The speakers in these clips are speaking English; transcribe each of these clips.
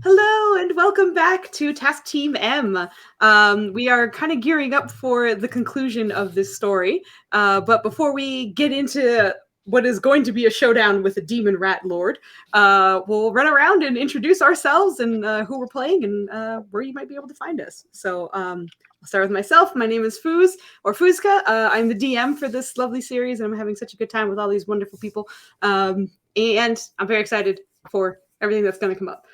Hello and welcome back to Task Team M. We are kind of gearing up for the conclusion of this story, but before we get into what is going to be a showdown with a demon rat lord, we'll run around and introduce ourselves and who we're playing and where you might be able to find us. So I'll start with myself. My name is Foozca. I'm the DM for this lovely series, and I'm having such a good time with all these wonderful people. And I'm very excited for everything that's going to come up.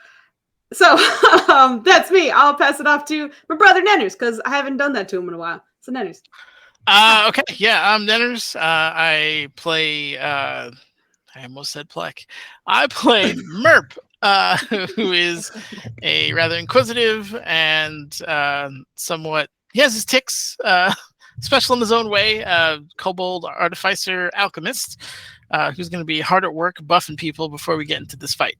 So that's me. I'll pass it off to my brother Nenners because I haven't done that to him in a while. So Nenners. Okay, yeah, I'm Nenners. I play. I almost said Plek. I play Merp, who is a rather inquisitive and somewhat. He has his ticks. Special in his own way. Kobold artificer alchemist. Who's going to be hard at work buffing people before we get into this fight.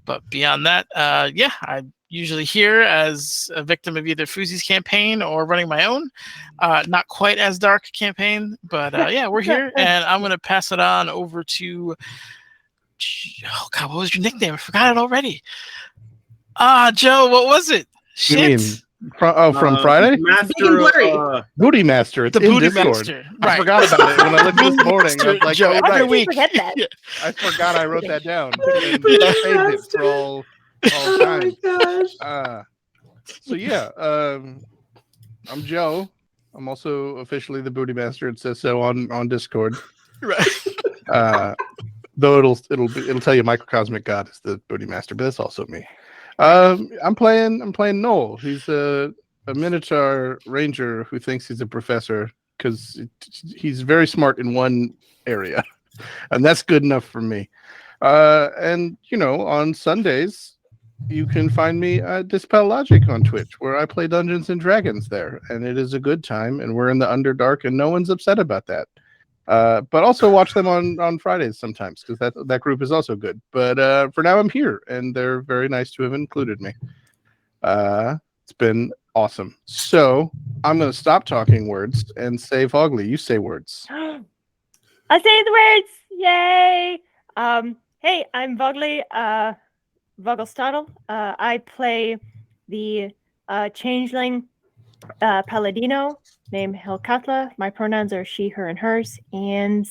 But beyond that, I'm usually here as a victim of either Foozie's campaign or running my own. Not quite as dark campaign, but we're here, and I'm going to pass it on over to... Oh, God, what was your nickname? I forgot it already. Joe, what was it? Shit. You mean from Friday? Booty Master. It's the in Booty Discord. Master. Right. I forgot about it when I looked this morning. I was like, Joe, oh, every right. week. Forget that. Yeah. I forgot I wrote that down. And saved it for all time. Oh my gosh. I'm Joe. I'm also officially the Booty Master. It says so on Discord. Right. Though it'll tell you Microcosmic God is the Booty Master, but that's also me. I'm playing Noel. He's a minotaur ranger who thinks he's a professor because he's very smart in one area, and that's good enough for me. And on Sundays you can find me at Dispel Logic on Twitch, where I play Dungeons and Dragons there, and it is a good time. And we're in the Underdark, and no one's upset about that. But also watch them on Fridays sometimes, because that group is also good. But for now, I'm here, and they're very nice to have included me. It's been awesome. So I'm going to stop talking words and say, Vogley, you say words. I say the words. Yay! Hey, I'm Vogley, Vogelstadel. I play the changeling Paladino named Helkatla. My pronouns are she, her, and hers. And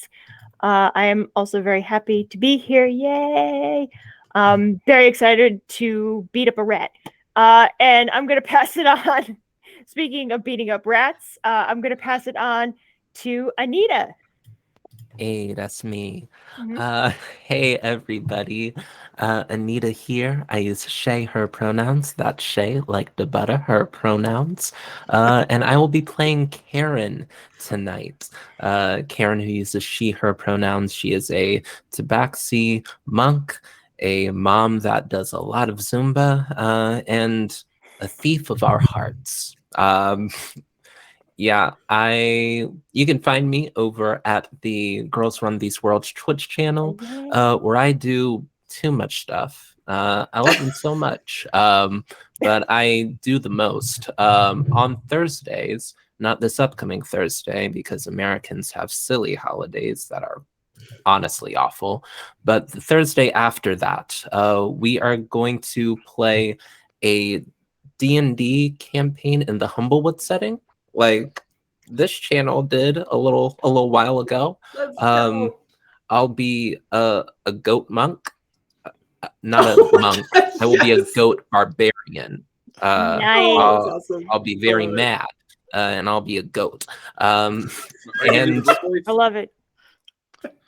I am also very happy to be here. Yay! Very excited to beat up a rat. And I'm going to pass it on. Speaking of beating up rats, I'm going to pass it on to Anita. Hey, that's me. Mm-hmm. Hey, everybody. Anita here. I use she, her pronouns. That's she, like the butter, her pronouns. And I will be playing Karen tonight. Karen, who uses she, her pronouns. She is a Tabaxi monk, a mom that does a lot of Zumba, and a thief of our hearts. Yeah, you can find me over at the Girls Run These Worlds Twitch channel, where I do too much stuff. I love them so much, but I do the most. On Thursdays, not this upcoming Thursday, because Americans have silly holidays that are honestly awful, but the Thursday after that, we are going to play a D&D campaign in the Humblewood setting, like this channel did a little while ago. I'll be a goat monk, not a monk. I will be a goat barbarian. Nice. I'll be very mad, and I'll be a goat. And I love it.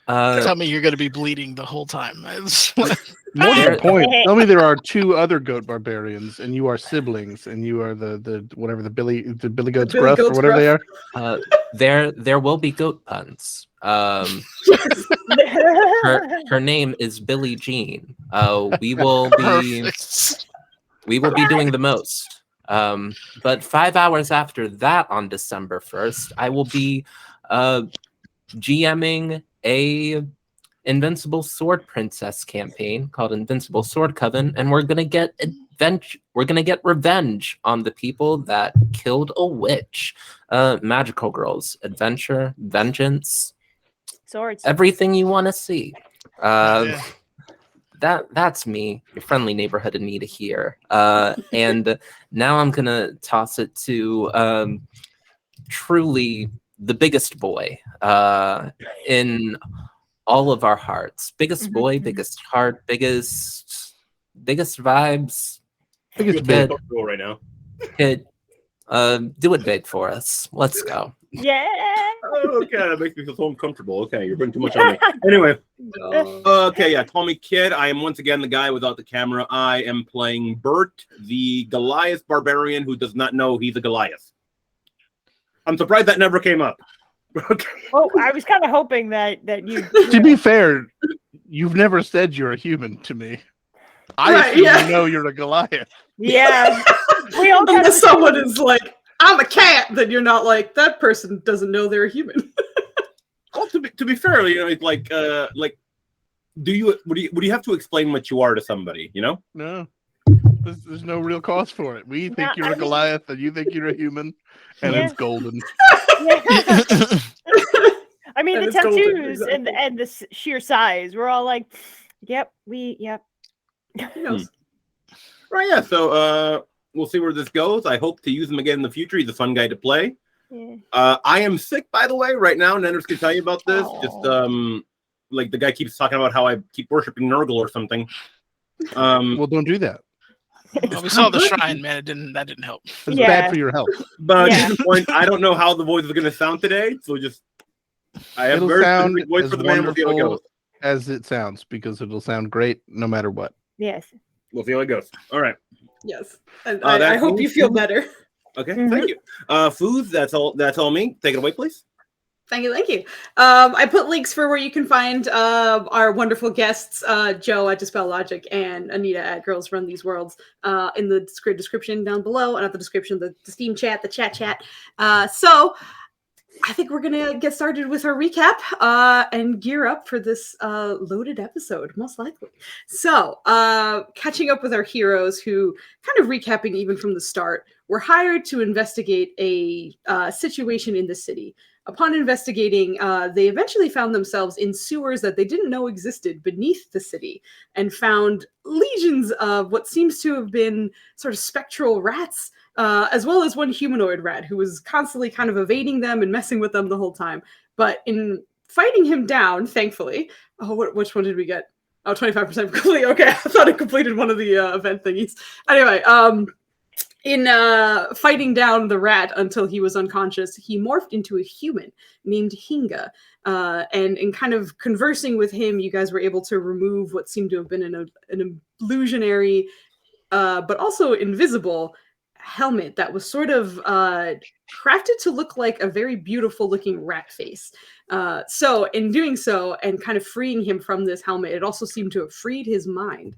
Tell me you're going to be bleeding the whole time. More to the point, tell me there are two other goat barbarians, and you are siblings, and you are the whatever the Billy Goat's Gruff or whatever they are. There will be goat puns. Her name is Billie Jean. We will be doing the most. But 5 hours after that, on December 1st, I will be GMing a Invincible Sword Princess campaign called Invincible Sword Coven, and we're gonna get revenge on the people that killed a witch. Magical girls, adventure, vengeance, swords, everything you want to see. that's me, your friendly neighborhood Anita here. And now I'm gonna toss it to truly the biggest boy in all of our hearts. Biggest boy, biggest heart, biggest vibes. Biggest Kid, bit. Right now. kid, do it big for us. Let's go. Yeah. Oh, okay, that makes me feel so uncomfortable. Okay, you're putting too much on me. Anyway, No. okay, yeah, call me Kid. I am once again the guy without the camera. I am playing Bert, the Goliath barbarian who does not know he's a Goliath. I'm surprised that never came up. Okay. Well, I was kind of hoping that you. To be fair, you've never said you're a human to me. I Right, assume yeah. you know you're a Goliath. Yeah. We all kind Unless of someone is like, I'm a cat, then you're not like, that person doesn't know they're a human. Well, to be fair, you know, it's like would you have to explain what you are to somebody? You know? No. There's no real cause for it. We think No, you're I a mean- Goliath and you think you're a human, and Yeah. it's golden. Yeah. I mean, And the it's golden, tattoos exactly. and the sheer size. We're all like, yep. Who knows? Right? Yeah. So we'll see where this goes. I hope to use him again in the future. He's a fun guy to play. Yeah. I am sick, by the way, right now. Nenders can tell you about this. Aw. Just like the guy keeps talking about how I keep worshiping Nurgle or something. Well, don't do that. Well, we saw the shrine, man. That didn't help. It's Yeah. bad for your health. But Yeah. to the point, I don't know how the voice is going to sound today. So just I have It'll very sound specific voice as for the man. We'll see how it wonderful goes. as it sounds, because it'll sound great no matter what. Yes. We'll see how it goes. All right. Yes. And that I hope you cool? feel better. Okay. Mhm. Thank you. Food. That's all me. Take it away, please. Thank you. I put links for where you can find our wonderful guests, Joe at Dispel Logic and Anita at Girls Run These Worlds, in the description down below, and at the description, the Steam chat, the chat. So I think we're gonna get started with our recap and gear up for this loaded episode, most likely. So, catching up with our heroes, who kind of recapping even from the start, were hired to investigate a situation in the city. Upon investigating, they eventually found themselves in sewers that they didn't know existed beneath the city, and found legions of what seems to have been sort of spectral rats, as well as one humanoid rat who was constantly kind of evading them and messing with them the whole time. But in fighting him down, thankfully, which one did we get? Oh, 25% complete. Okay, I thought I completed one of the event thingies. Anyway, in fighting down the rat until he was unconscious, he morphed into a human named Hinga. And in kind of conversing with him, you guys were able to remove what seemed to have been an illusionary, but also invisible helmet that was sort of crafted to look like a very beautiful looking rat face. So in doing so and kind of freeing him from this helmet, it also seemed to have freed his mind,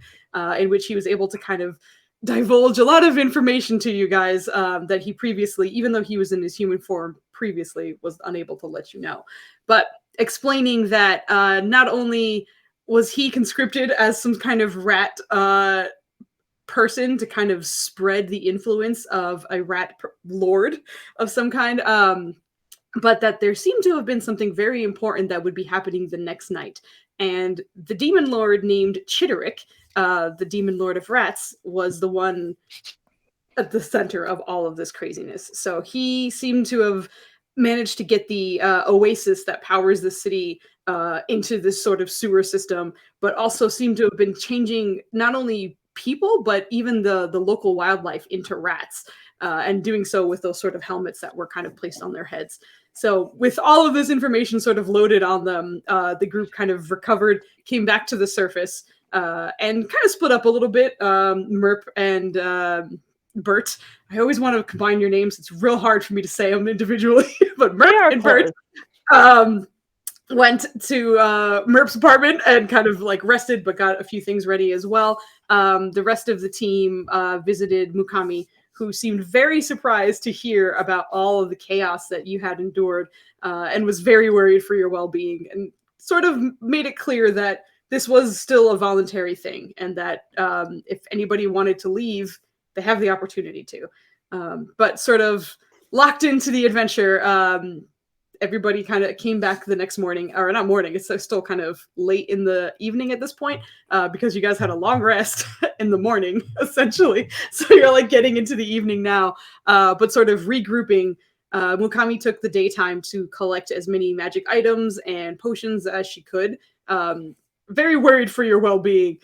in which he was able to kind of divulge a lot of information to you guys that he previously, even though he was in his human form previously, was unable to let you know. But explaining that not only was he conscripted as some kind of rat person to kind of spread the influence of a rat lord of some kind, but that there seemed to have been something very important that would be happening the next night. And the demon lord named Chittr'k'k, the demon lord of rats, was the one at the center of all of this craziness. So he seemed to have managed to get the oasis that powers the city into this sort of sewer system, but also seemed to have been changing not only people, but even the local wildlife into rats, and doing so with those sort of helmets that were kind of placed on their heads. So with all of this information sort of loaded on them, the group kind of recovered, came back to the surface, and kind of split up a little bit. Merp and Bert. I always want to combine your names. It's real hard for me to say them individually, but Merp and Bert went to Merp's apartment and kind of like rested, but got a few things ready as well. The rest of the team visited Mukami, who seemed very surprised to hear about all of the chaos that you had endured, and was very worried for your well-being, and sort of made it clear that this was still a voluntary thing, and that if anybody wanted to leave, they have the opportunity to. But sort of locked into the adventure, everybody kind of came back the next morning, or not morning, it's still kind of late in the evening at this point, because you guys had a long rest in the morning, essentially. So you're like getting into the evening now, but sort of regrouping. Mukami took the daytime to collect as many magic items and potions as she could. Very worried for your well-being,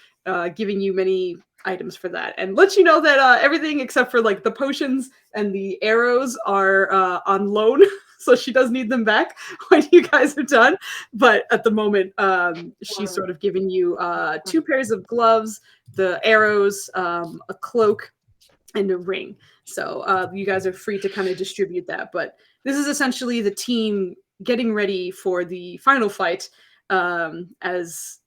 giving you many items for that, and let you know that everything except for like the potions and the arrows are on loan. So she does need them back when you guys are done. But at the moment, she's sort of giving you 2 pairs of gloves, the arrows, a cloak, and a ring. So you guys are free to kind of distribute that. But this is essentially the team getting ready for the final fight, as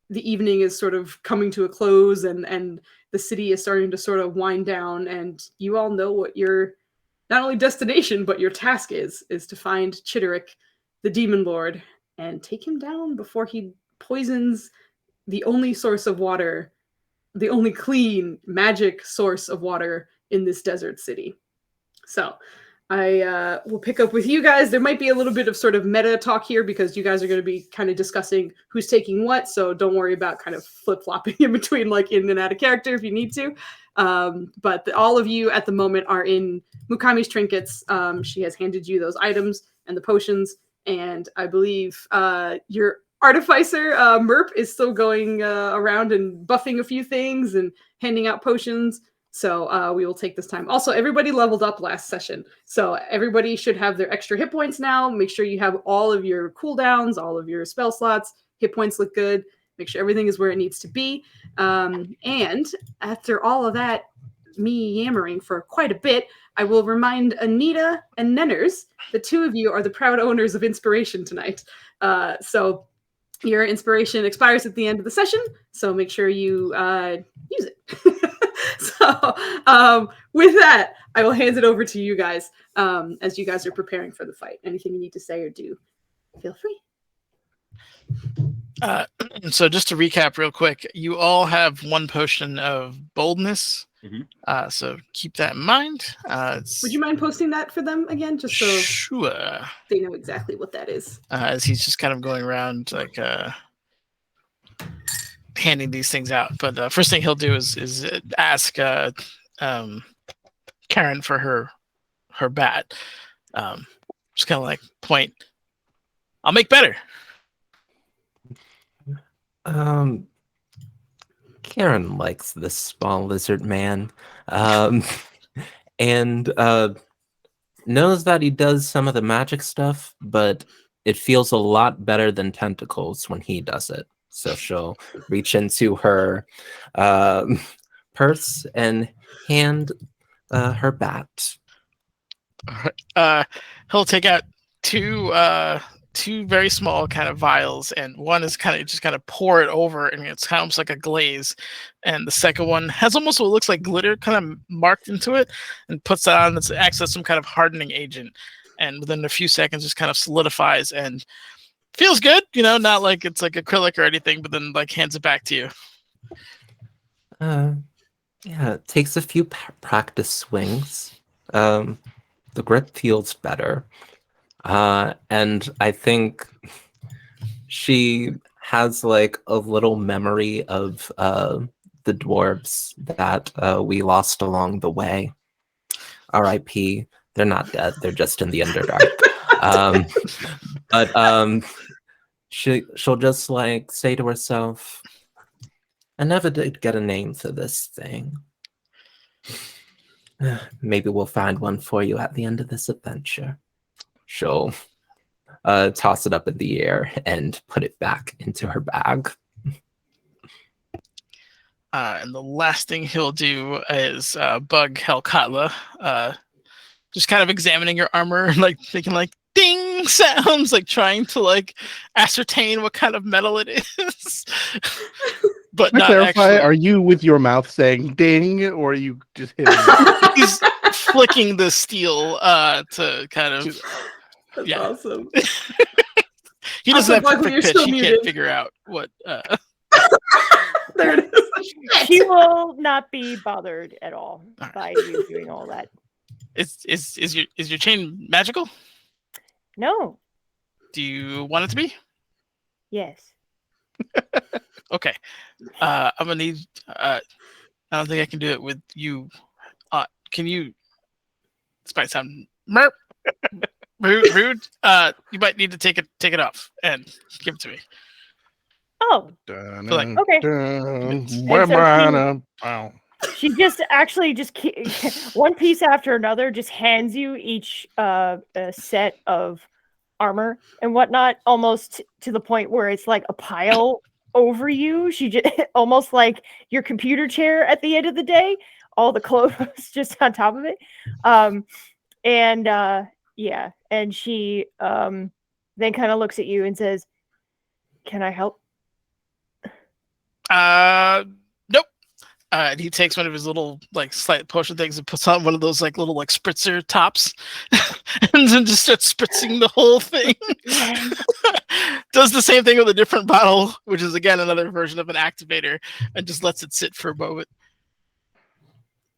the evening is sort of coming to a close, and the city is starting to sort of wind down, and you all know what your not only destination but your task is to find Chittr'k'k, the demon lord, and take him down before he poisons the only source of water, the only clean magic source of water in this desert city. So I will pick up with you guys. There might be a little bit of sort of meta talk here because you guys are going to be kind of discussing who's taking what. So don't worry about kind of flip-flopping in between, like in and out of character if you need to. But all of you at the moment are in Mukami's trinkets. She has handed you those items and the potions. And I believe your artificer, Merp, is still going around and buffing a few things and handing out potions. So we will take this time. Also, everybody leveled up last session. So everybody should have their extra hit points now. Make sure you have all of your cooldowns, all of your spell slots. Hit points look good. Make sure everything is where it needs to be. And after all of that, me yammering for quite a bit, I will remind Anita and Nenners, the 2 of you are the proud owners of Inspiration tonight. So your Inspiration expires at the end of the session. So make sure you use it. So with that, I will hand it over to you guys as you guys are preparing for the fight. Anything you need to say or do, feel free. So just to recap real quick, you all have 1 potion of boldness. Mm-hmm. So keep that in mind. Would you mind posting that for them again, just so sure. they know exactly what that is? As he's just kind of going around like handing these things out. But first thing he'll do is ask Karen for her bat. Just kind of like point. I'll make better. Karen likes this small lizard man, and knows that he does some of the magic stuff, but it feels a lot better than tentacles when he does it. So she'll reach into her purse and hand her bat. He'll take out two very small kind of vials, and one is kind of pour it over, and it's kind of almost like a glaze, and the second one has almost what looks like glitter kind of marked into it, and puts that on. It acts as some kind of hardening agent, and within a few seconds just kind of solidifies and feels good, not like it's like acrylic or anything, but then like hands it back to you. Yeah, it takes a few practice swings. The grip feels better. And I think she has like a little memory of the dwarves that we lost along the way. R.I.P. They're not dead. They're just in the Underdark. But she'll just like say to herself, I never did get a name for this thing. Maybe we'll find one for you at the end of this adventure. She'll toss it up in the air and put it back into her bag. And the last thing he'll do is bug Helkatla, just kind of examining your armor, like making like ding sounds, like trying to like ascertain what kind of metal it is. But Can I not clarify, actually. are you with your mouth saying ding, or are you just hitting it? He's flicking the steel to kind of. That's Yeah. awesome. He doesn't Also, have Buckley, perfect you're pitch. still He muted. can't figure out what. There it is. She will not be bothered at all All right. by you doing all that. Is your chain magical? No, Do you want it to be? Yes. Okay. I'm gonna need. I don't think I can do it with you. Can you? This might sound rude. You might need to take it off and give it to me. Oh, For like okay. She just actually one piece after another just hands you each a set of armor and whatnot, almost to the point where it's like a pile over you. She just almost like your computer chair at the end of the day, all the clothes just on top of it. Yeah, and she then kind of looks at you and says, "Can I help?" Nope. And he takes one of his little like slight potion things and puts on one of those like little like spritzer tops, and then just starts spritzing the whole thing. Does the same thing with a different bottle, which is again another version of an activator, and just lets it sit for a moment.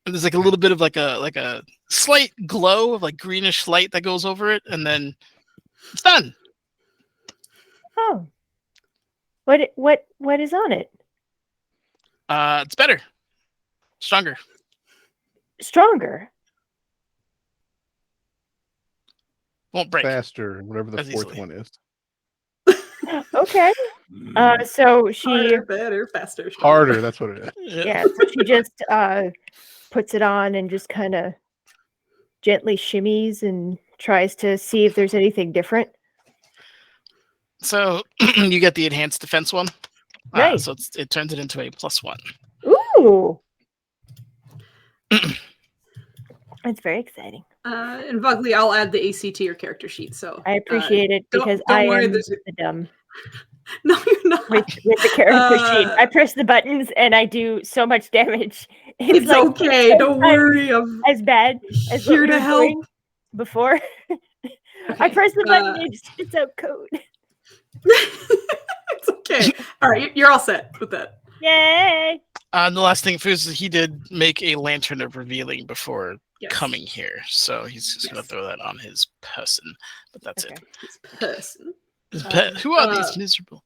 And there's like a little bit of like a slight glow of like greenish light that goes over it, and then it's done. Oh, what is on it? It's better, stronger. Stronger. Won't break. Faster, whatever the As fourth easily. one is. Okay. So she Harder, better, faster, stronger. Harder, that's what it is. yeah, so she just puts it on and just kind of gently shimmies and tries to see if there's anything different. So you get the enhanced defense one. Nice. So it turns it into a +1. Ooh. That's very exciting. And Vugley, I'll add the AC to your character sheet. So I appreciate it because don't I worry, am there's the dumb no, you're not. with the character sheet. I press the buttons and I do so much damage. It's like okay. 10 Don't times worry. I'm as bad as what here we to were help. doing before. I press the button and it spits out code. It's okay. All right, you're all set with that. Yay! And the last thing, Foozca, he did make a lantern of revealing before Yes. coming here, so he's just gonna throw that on his person. But that's Okay. His person. Who are these miserable?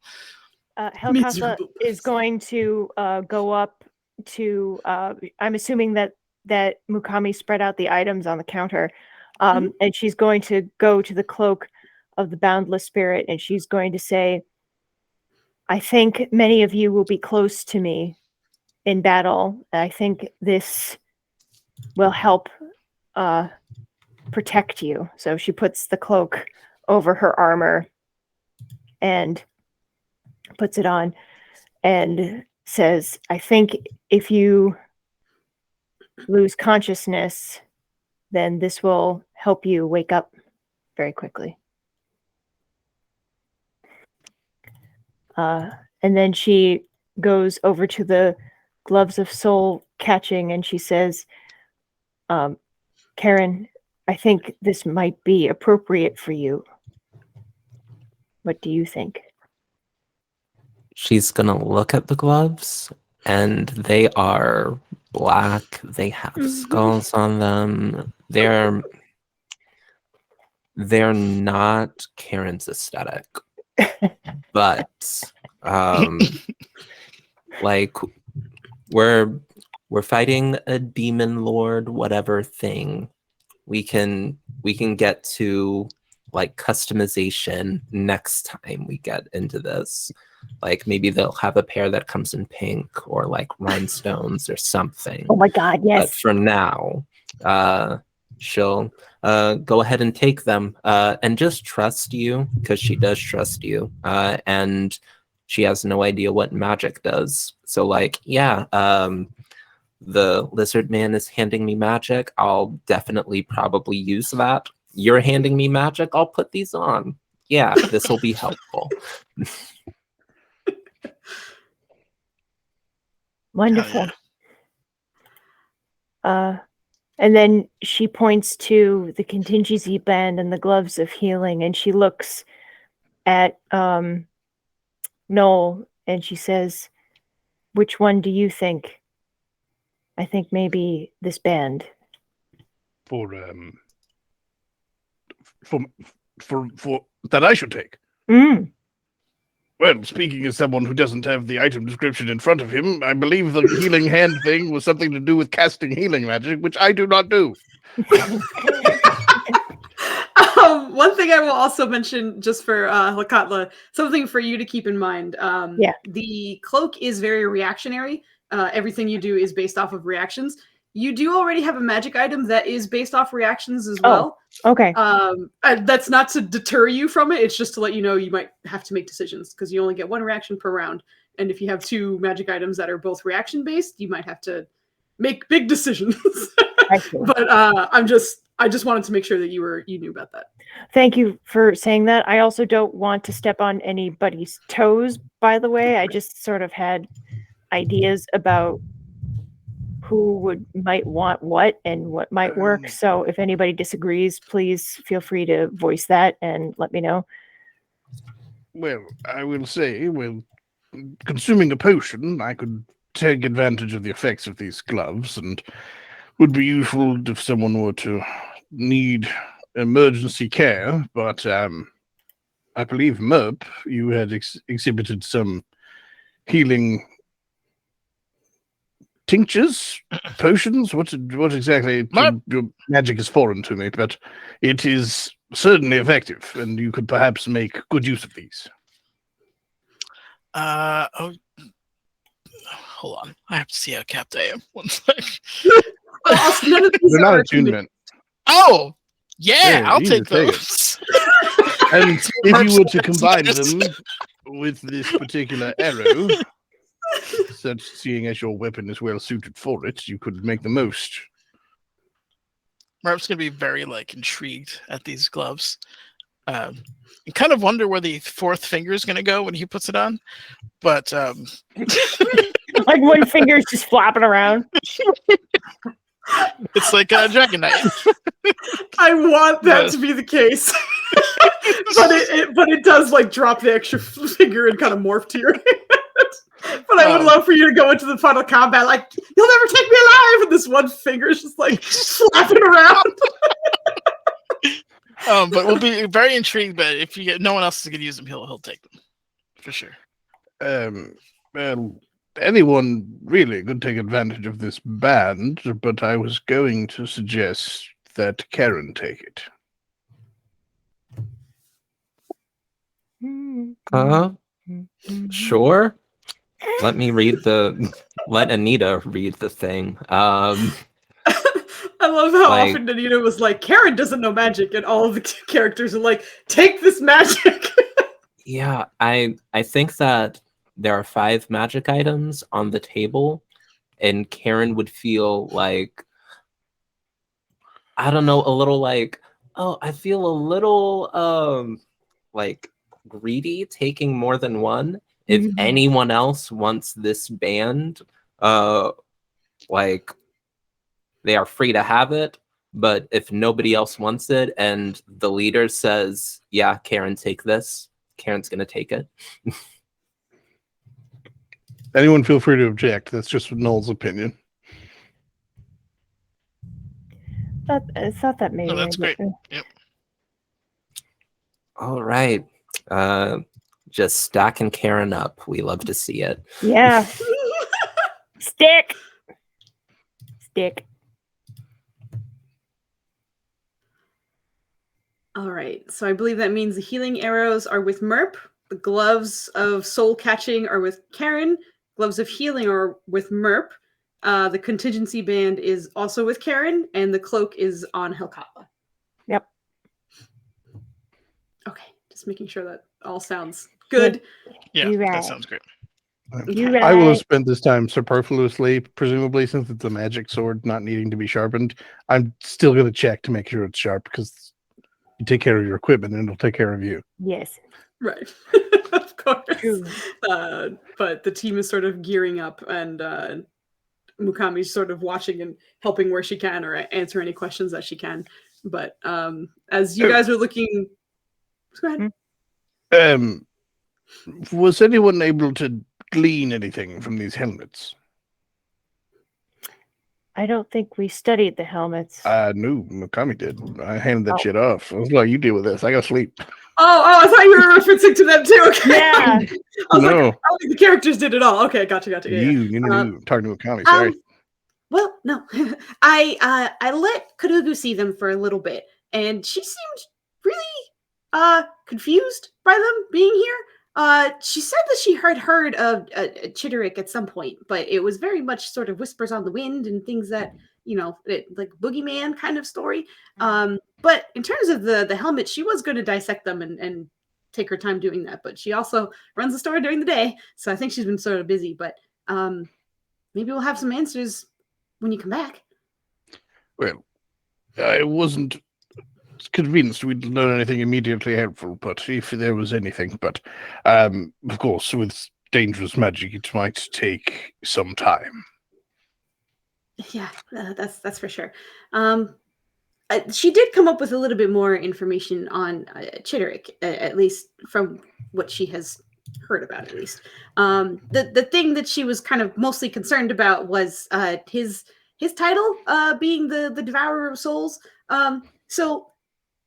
Helkasa Miserable is going to go up to. I'm assuming that Mukami spread out the items on the counter, and she's going to go to the cloak of the boundless spirit, and she's going to say, "I think many of you will be close to me in battle. I think this will help protect you." So she puts the cloak over her armor and puts it on and says, "I think if you lose consciousness, then this will help you wake up very quickly." And then she goes over to the gloves of soul catching and she says, "Karen, I think this might be appropriate for you. What do you think?" She's gonna look at the gloves, and they are black. They have skulls on them. They're not Karen's aesthetic, but like we're fighting a demon lord, whatever thing. We can get to like customization next time we get into this. Like maybe they'll have a pair that comes in pink or like rhinestones or something. Oh my God, yes. But for now, she'll go ahead and take them and just trust you, because she does trust you. And she has no idea what magic does. So like, yeah, the lizard man is handing me magic. I'll definitely probably use that. You're handing me magic. I'll put these on. Yeah, this will be helpful. Wonderful. And then she points to the contingency band and the gloves of healing, and she looks at Noel and she says, "Which one do you think?" "I think maybe this band." For that I should take. Mm. Well, speaking as someone who doesn't have the item description in front of him, I believe the healing hand thing was something to do with casting healing magic, which I do not do. One thing I will also mention, just for Hekatla, something for you to keep in mind. The cloak is very reactionary. Everything you do is based off of reactions. You do already have a magic item that is based off reactions as well. Okay. That's not to deter you from it. It's just to let you know you might have to make decisions because you only get one reaction per round. And if you have two magic items that are both reaction based, you might have to make big decisions. But I just wanted to make sure that you knew about that. Thank you for saying that. I also don't want to step on anybody's toes, by the way. I just sort of had ideas about who might want what and what might work. So if anybody disagrees, please feel free to voice that and let me know. Well, I will say, consuming a potion, I could take advantage of the effects of these gloves and would be useful if someone were to need emergency care. But I believe, Merp, you had exhibited some healing tinctures, potions. What exactly? Your magic is foreign to me, but it is certainly effective, and you could perhaps make good use of these. Hold on. I have to see how capped I am. One sec. None of these They're not are attunement. Oh, yeah, I'll easy take to take those. And if you were to combine them with this particular arrow, such seeing as your weapon is well suited for it, you could make the most. Merp's gonna be very intrigued at these gloves. You kind of wonder where the fourth finger is gonna go when he puts it on, but like one finger's just flapping around. It's like a Dragon Knight. I want that to be the case. but it does drop the extra finger and kind of morph to your hand. But I would love for you to go into the final combat you'll never take me alive, and this one finger is just flapping around. But we'll be very intrigued. But if no one else is going to use them, he'll take them for sure. Well, anyone really could take advantage of this band, but I was going to suggest that Karen take it. Sure. Let Anita read the thing. I love how often Anita was like, Karen doesn't know magic, and all of the characters are like, take this magic. Yeah, I think that there are 5 magic items on the table, and Karen would feel I don't know, a little I feel a little greedy taking more than one. If anyone else wants this band, they are free to have it. But if nobody else wants it and the leader says, yeah, Karen, take this, Karen's going to take it. Anyone feel free to object. That's just Noel's opinion. I thought that maybe. No, that's great. Yep. All right. Just stacking Karen up. We love to see it. Yeah. Stick. All right. So I believe that means the healing arrows are with Merp. The gloves of soul catching are with Karen. Gloves of healing are with Merp. The contingency band is also with Karen, and the cloak is on Hekatla. Yep. Okay. Just making sure that all sounds good. Yeah, right. That sounds great. Right. I will have spent this time superfluously, presumably, since it's a magic sword not needing to be sharpened. I'm still going to check to make sure it's sharp, because you take care of your equipment and it'll take care of you. Yes. Right. Of course. But the team is sort of gearing up, and Mukami's sort of watching and helping where she can, or answer any questions that she can. But as you guys are looking... Go ahead. Was anyone able to glean anything from these helmets? I don't think we studied the helmets. No, Mukami did. I handed that shit off. I was like, you deal with this. I gotta sleep. I thought you were referencing to them too. Okay. Yeah. I was like, No. I don't think the characters did it all. Okay, gotcha. Yeah, yeah. You know, talking to a comic. Sorry. Well, no, I let Karugu see them for a little bit, and she seemed really confused by them being here. She said that she had heard of Chittr'k'k at some point, but it was very much sort of whispers on the wind and things that like boogeyman kind of story. But in terms of the helmet, she was going to dissect them and take her time doing that. But she also runs the store during the day, so I think she's been sort of busy. But maybe we'll have some answers when you come back. Well, I wasn't convinced we'd learn anything immediately helpful, but if there was anything, but of course, with dangerous magic, it might take some time. Yeah, that's for sure. She did come up with a little bit more information on Chittr'k'k, at least from what she has heard about. At least, the thing that she was kind of mostly concerned about was his title being the Devourer of Souls. So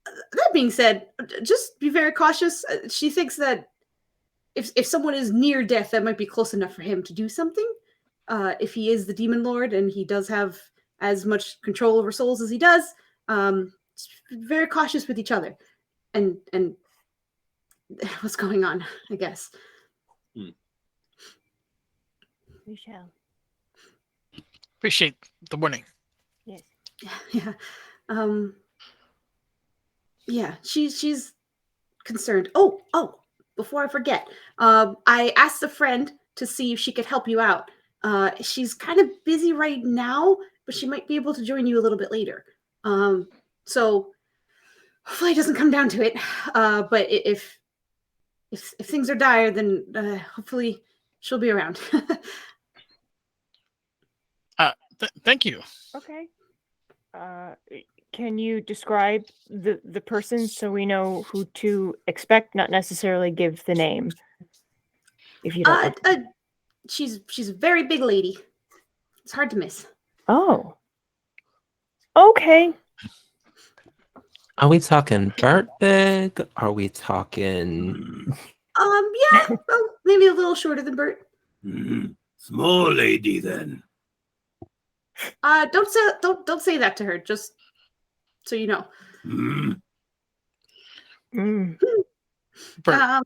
that being said, just be very cautious. She thinks that if someone is near death, that might be close enough for him to do something. If he is the demon lord and he does have as much control over souls as he does, very cautious with each other and what's going on, I guess. We shall. Appreciate the warning. Yes. Yeah. Yeah, she's concerned. Oh, before I forget, I asked a friend to see if she could help you out. She's kind of busy right now, but she might be able to join you a little bit later. So hopefully it doesn't come down to it. But if things are dire, then hopefully she'll be around. Thank you. Okay. Can you describe the person so we know who to expect, not necessarily give the name? If you don't. She's a very big lady. It's hard to miss. Oh. Okay. Are we talking Bert big? Are we talking? Yeah, well, maybe a little shorter than Bert. Small lady, then. Don't say that to her. Just so you know. Bert.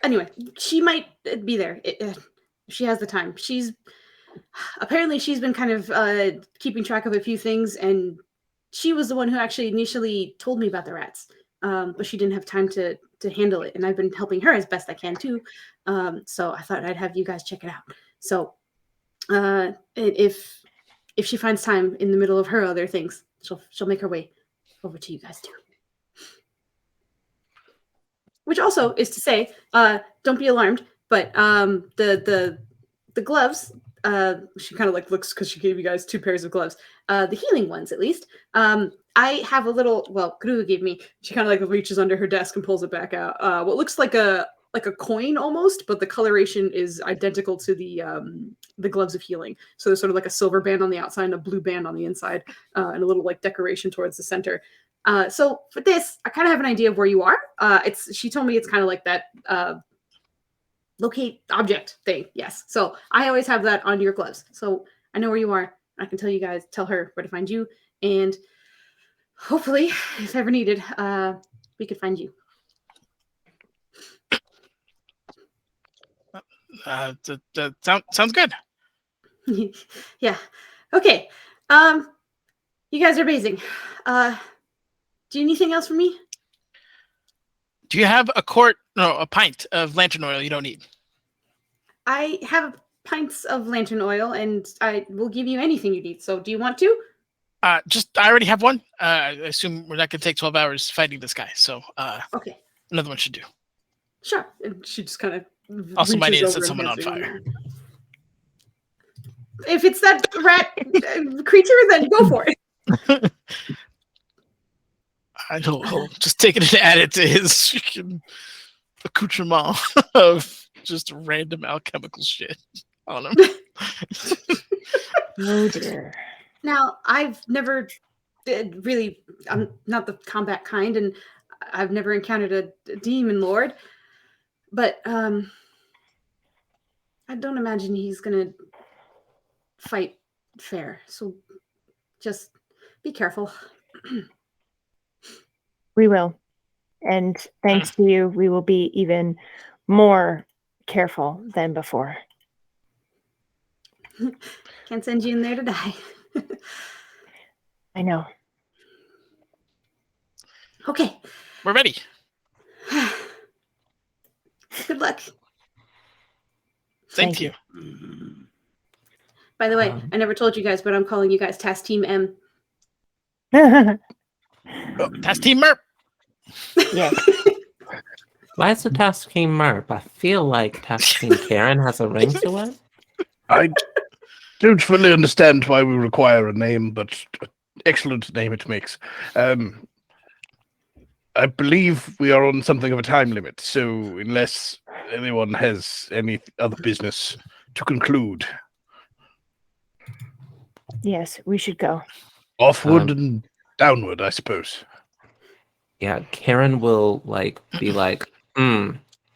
Anyway, she might be there if she has the time. She's been kind of keeping track of a few things, and she was the one who actually initially told me about the rats. But she didn't have time to handle it, and I've been helping her as best I can too. So I thought I'd have you guys check it out. So if she finds time in the middle of her other things, she'll make her way over to you guys too. Which also is to say, don't be alarmed, but the gloves, she kind of like looks because she gave you guys 2 pairs of gloves, the healing ones at least. I have a little, well, Gru gave me, she kind of like reaches under her desk and pulls it back out. What looks like a coin almost, but the coloration is identical to the gloves of healing. So there's sort of like a silver band on the outside and a blue band on the inside, and a little like decoration towards the center. So for this, I kind of have an idea of where you are. She told me it's kind of like that locate object thing. Yes. So I always have that on your gloves. So I know where you are. I can tell her where to find you. And hopefully, if ever needed, we could find you. Sounds good. Yeah. Okay. You guys are amazing. Do you need anything else from me? Do you have a pint of lantern oil you don't need? I have pints of lantern oil, and I will give you anything you need. So do you want to? I already have one. I assume we're not going to take 12 hours fighting this guy. So okay. Another one should do. Sure. And she just kind of also might need to set someone on fire. If it's that rat creature, then go for it. I don't know. Just take it and add it to his freaking accoutrement of just random alchemical shit on him. Oh dear. Now, I've never really, I'm not the combat kind, and I've never encountered a demon lord. But I don't imagine he's gonna fight fair. So just be careful. We will. And thanks to you, we will be even more careful than before. Can't send you in there to die. I know. Okay. We're ready. Good luck. Same Thank to you. By the way, I never told you guys, but I'm calling you guys Task Team M. Task Team Merp. Yes. Why is the Task Team Merp? I feel like Task Team Karen has a ring to it. I don't fully understand why we require a name, but excellent name it makes. I believe we are on something of a time limit, so unless anyone has any other business to conclude, Yes, we should go. offward and downward, I suppose. Yeah, Karen will be like,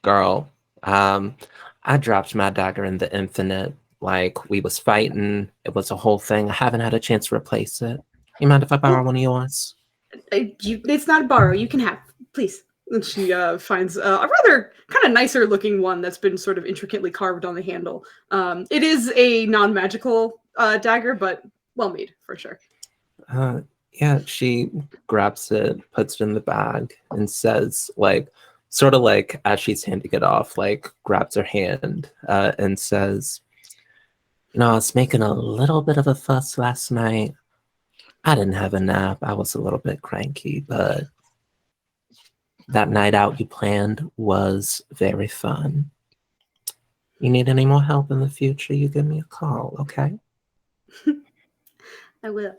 girl, I dropped my dagger in the infinite. Like, we was fighting. It was a whole thing. I haven't had a chance to replace it. You mind if I borrow one of yours? It's not a borrow. You can have, please. And she finds a rather kind of nicer looking one that's been sort of intricately carved on the handle. It is a non-magical dagger, but well made for sure. Yeah, she grabs it, puts it in the bag, and says, sort of like as she's handing it off, grabs her hand and says, I was making a little bit of a fuss last night. I didn't have a nap. I was a little bit cranky, but that night out you planned was very fun. You need any more help in the future, you give me a call, okay? I will.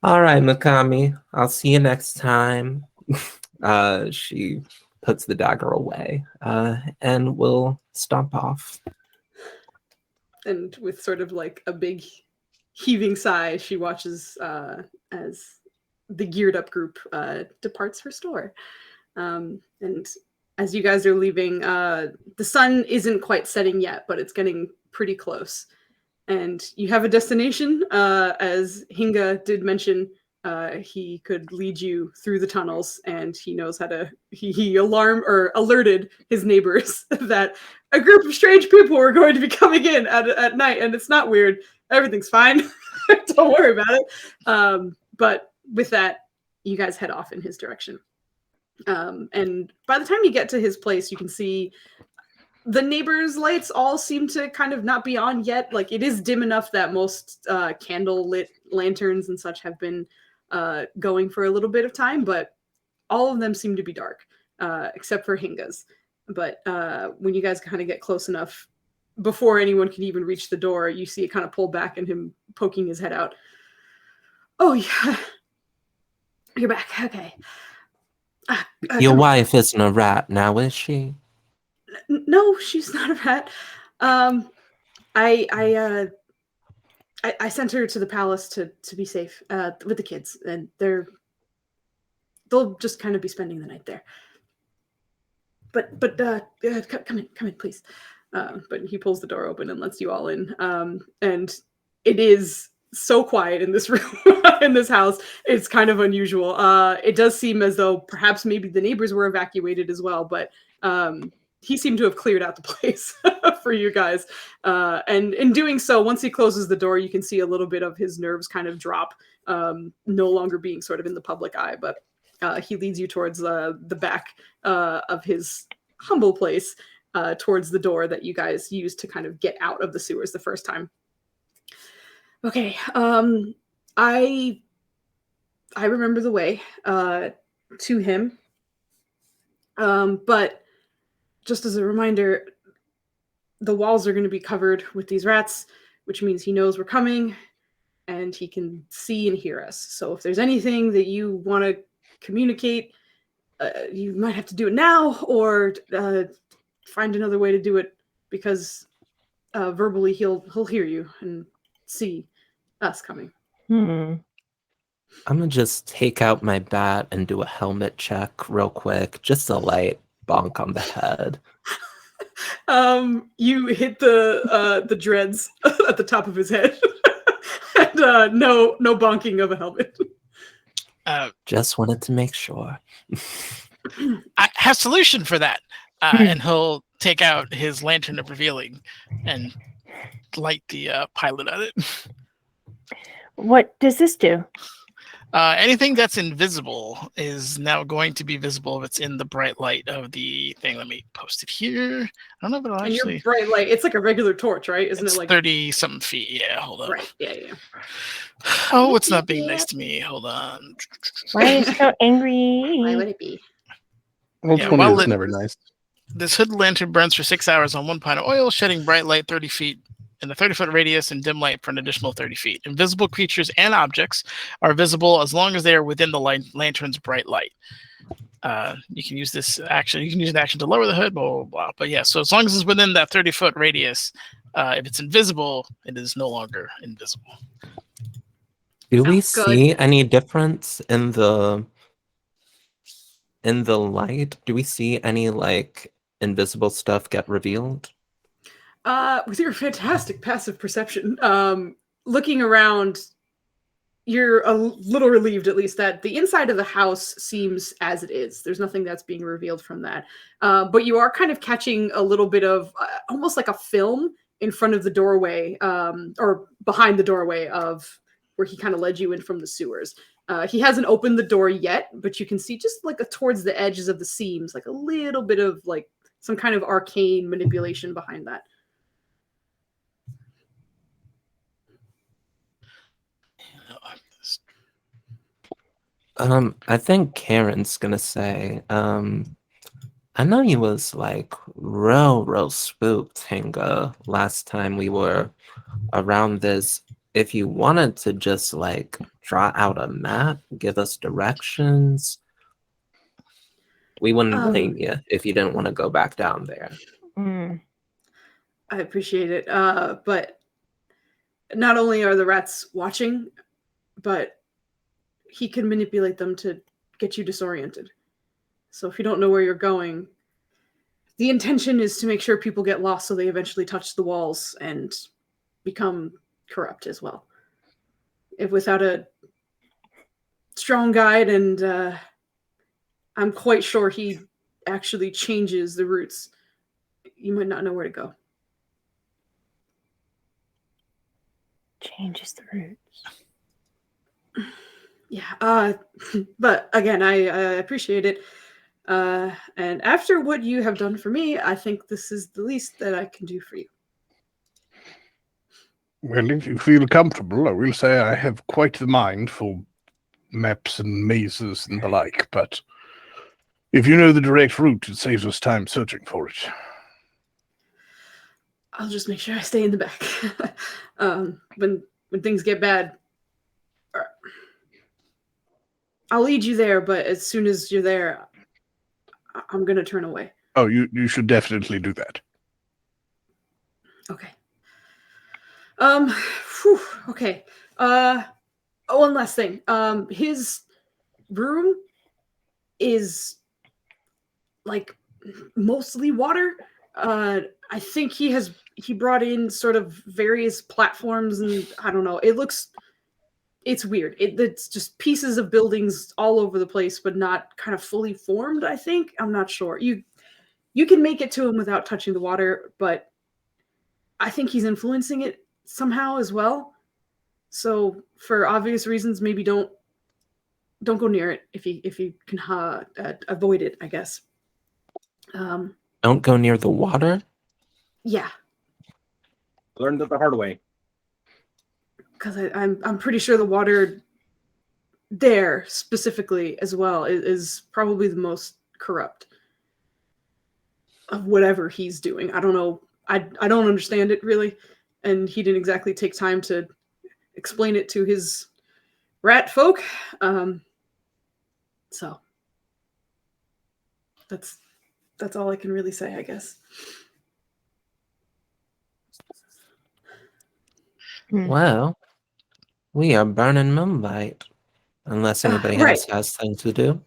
All right, Mikami. I'll see you next time. She puts the dagger away and will stomp off. And with sort of like a big heaving sigh, she watches as the geared up group departs her store. And as you guys are leaving, the sun isn't quite setting yet, but it's getting pretty close. And you have a destination. As Hinga did mention, he could lead you through the tunnels, and he knows how to. He alerted his neighbors that a group of strange people were going to be coming in at night, and it's not weird. Everything's fine. Don't worry about it. But with that, you guys head off in his direction. And by the time you get to his place, you can see the neighbors' lights all seem to kind of not be on yet. Like, it is dim enough that most candle lit lanterns and such have been going for a little bit of time, but all of them seem to be dark, except for Hinga's. But when you guys kind of get close enough, before anyone can even reach the door, you see it kind of pull back and him poking his head out. Oh, yeah. You're back. Okay. Your wife isn't a rat now, is she? No, she's not a rat. I sent her to the palace to be safe with the kids, and they'll just kind of be spending the night there. But come in, please. But he pulls the door open and lets you all in. And it is so quiet in this room, in this house. It's kind of unusual. It does seem as though perhaps maybe the neighbors were evacuated as well, but he seemed to have cleared out the place for you guys. And in doing so, once he closes the door, you can see a little bit of his nerves kind of drop, no longer being sort of in the public eye. But he leads you towards the back of his humble place, towards the door that you guys used to kind of get out of the sewers the first time. Okay, I remember the way to him, but just as a reminder, the walls are going to be covered with these rats, which means he knows we're coming, and he can see and hear us. So if there's anything that you want to communicate, you might have to do it now, or find another way to do it, because verbally he'll hear you and see. us coming. I'm gonna just take out my bat and do a helmet check real quick, just a light bonk on the head. You hit the dreads at the top of his head, and no bonking of a helmet. Just wanted to make sure. I have a solution for that. And he'll take out his lantern of revealing and light the pilot on it. What does this do? Anything that's invisible is now going to be visible if it's in the bright light of the thing. Let me post it here. I don't know if it'll And your actually. bright light, it's like a regular torch, right? Isn't It's it like 30-something feet? Yeah, hold on. Right. Yeah. Oh, it's not being nice to me. Hold on. Why are you so angry? Why would it be? Well, Yeah, 20 well, is never nice. This hood lantern burns for 6 hours on 1 pint of oil, shedding bright light 30 feet in a 30-foot radius and dim light for an additional 30 feet. Invisible creatures and objects are visible as long as they are within the lantern's bright light. You can use this action. You can use an action to lower the hood, blah, blah, blah. But yeah, so as long as it's within that 30-foot radius, if it's invisible, it is no longer invisible. Do we Sounds good. see any difference in the light? Do we see any like invisible stuff get revealed? With your fantastic passive perception, looking around, you're a little relieved, at least, that the inside of the house seems as it is. There's nothing that's being revealed from that. But you are kind of catching a little bit of almost like a film in front of the doorway, or behind the doorway of where he kind of led you in from the sewers. He hasn't opened the door yet, but you can see just like towards the edges of the seams, like a little bit of like some kind of arcane manipulation behind that. I think Karen's gonna say, I know you was like real spooked, Hinga, last time we were around this. If you wanted to just like draw out a map, give us directions, we wouldn't blame you if you didn't want to go back down there. I appreciate it. But not only are the rats watching, but he can manipulate them to get you disoriented. So if you don't know where you're going, the intention is to make sure people get lost so they eventually touch the walls and become corrupt as well. If without a strong guide, and I'm quite sure he actually changes the routes, you might not know where to go. Changes the roots. Yeah, but again, I appreciate it. And after what you have done for me, I think this is the least that I can do for you. Well, if you feel comfortable, I will say I have quite the mind for maps and mazes and the like, but if you know the direct route, it saves us time searching for it. I'll just make sure I stay in the back. When things get bad, I'll lead you there, but as soon as you're there, I'm going to turn away. Oh, you should definitely do that. Okay. Okay. One last thing. His room is like mostly water. I think he brought in sort of various platforms, and I don't know. It's weird. It's just pieces of buildings all over the place, but not kind of fully formed, I think. I'm not sure. You can make it to him without touching the water, but I think he's influencing it somehow as well. So for obvious reasons, maybe don't go near it if you can avoid it, I guess. Don't go near the water? Yeah. Learned it the hard way. Because I'm pretty sure the water there specifically as well is probably the most corrupt of whatever he's doing. I don't know. I don't understand it really, and he didn't exactly take time to explain it to his rat folk. So that's all I can really say, I guess. Well, We are burning moonlight. Unless anybody right. else has things to do.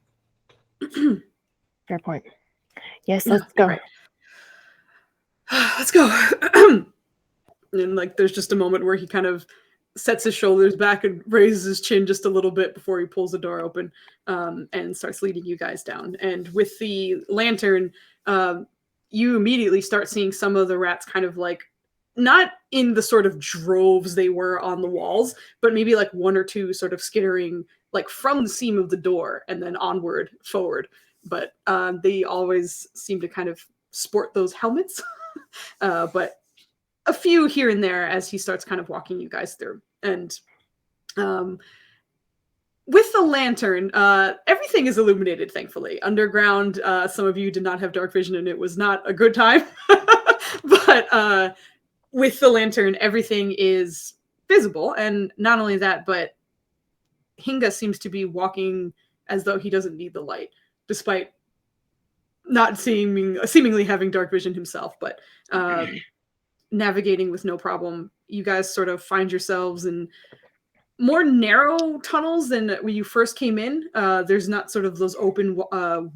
Fair point. Yes, let's go. Right. Let's go. And like there's just a moment where he kind of sets his shoulders back and raises his chin just a little bit before he pulls the door open and starts leading you guys down. And with the lantern, you immediately start seeing some of the rats kind of like not in the sort of droves they were on the walls, but maybe like one or two sort of skittering like from the seam of the door and then onward forward. But they always seem to kind of sport those helmets. But a few here and there as he starts kind of walking you guys through. And with the lantern, everything is illuminated, thankfully. Underground, some of you did not have dark vision and it was not a good time. But with the lantern, everything is visible. And not only that, but Hinga seems to be walking as though he doesn't need the light, despite not seemingly having dark vision himself, but navigating with no problem. You guys sort of find yourselves in more narrow tunnels than when you first came in. There's not sort of those open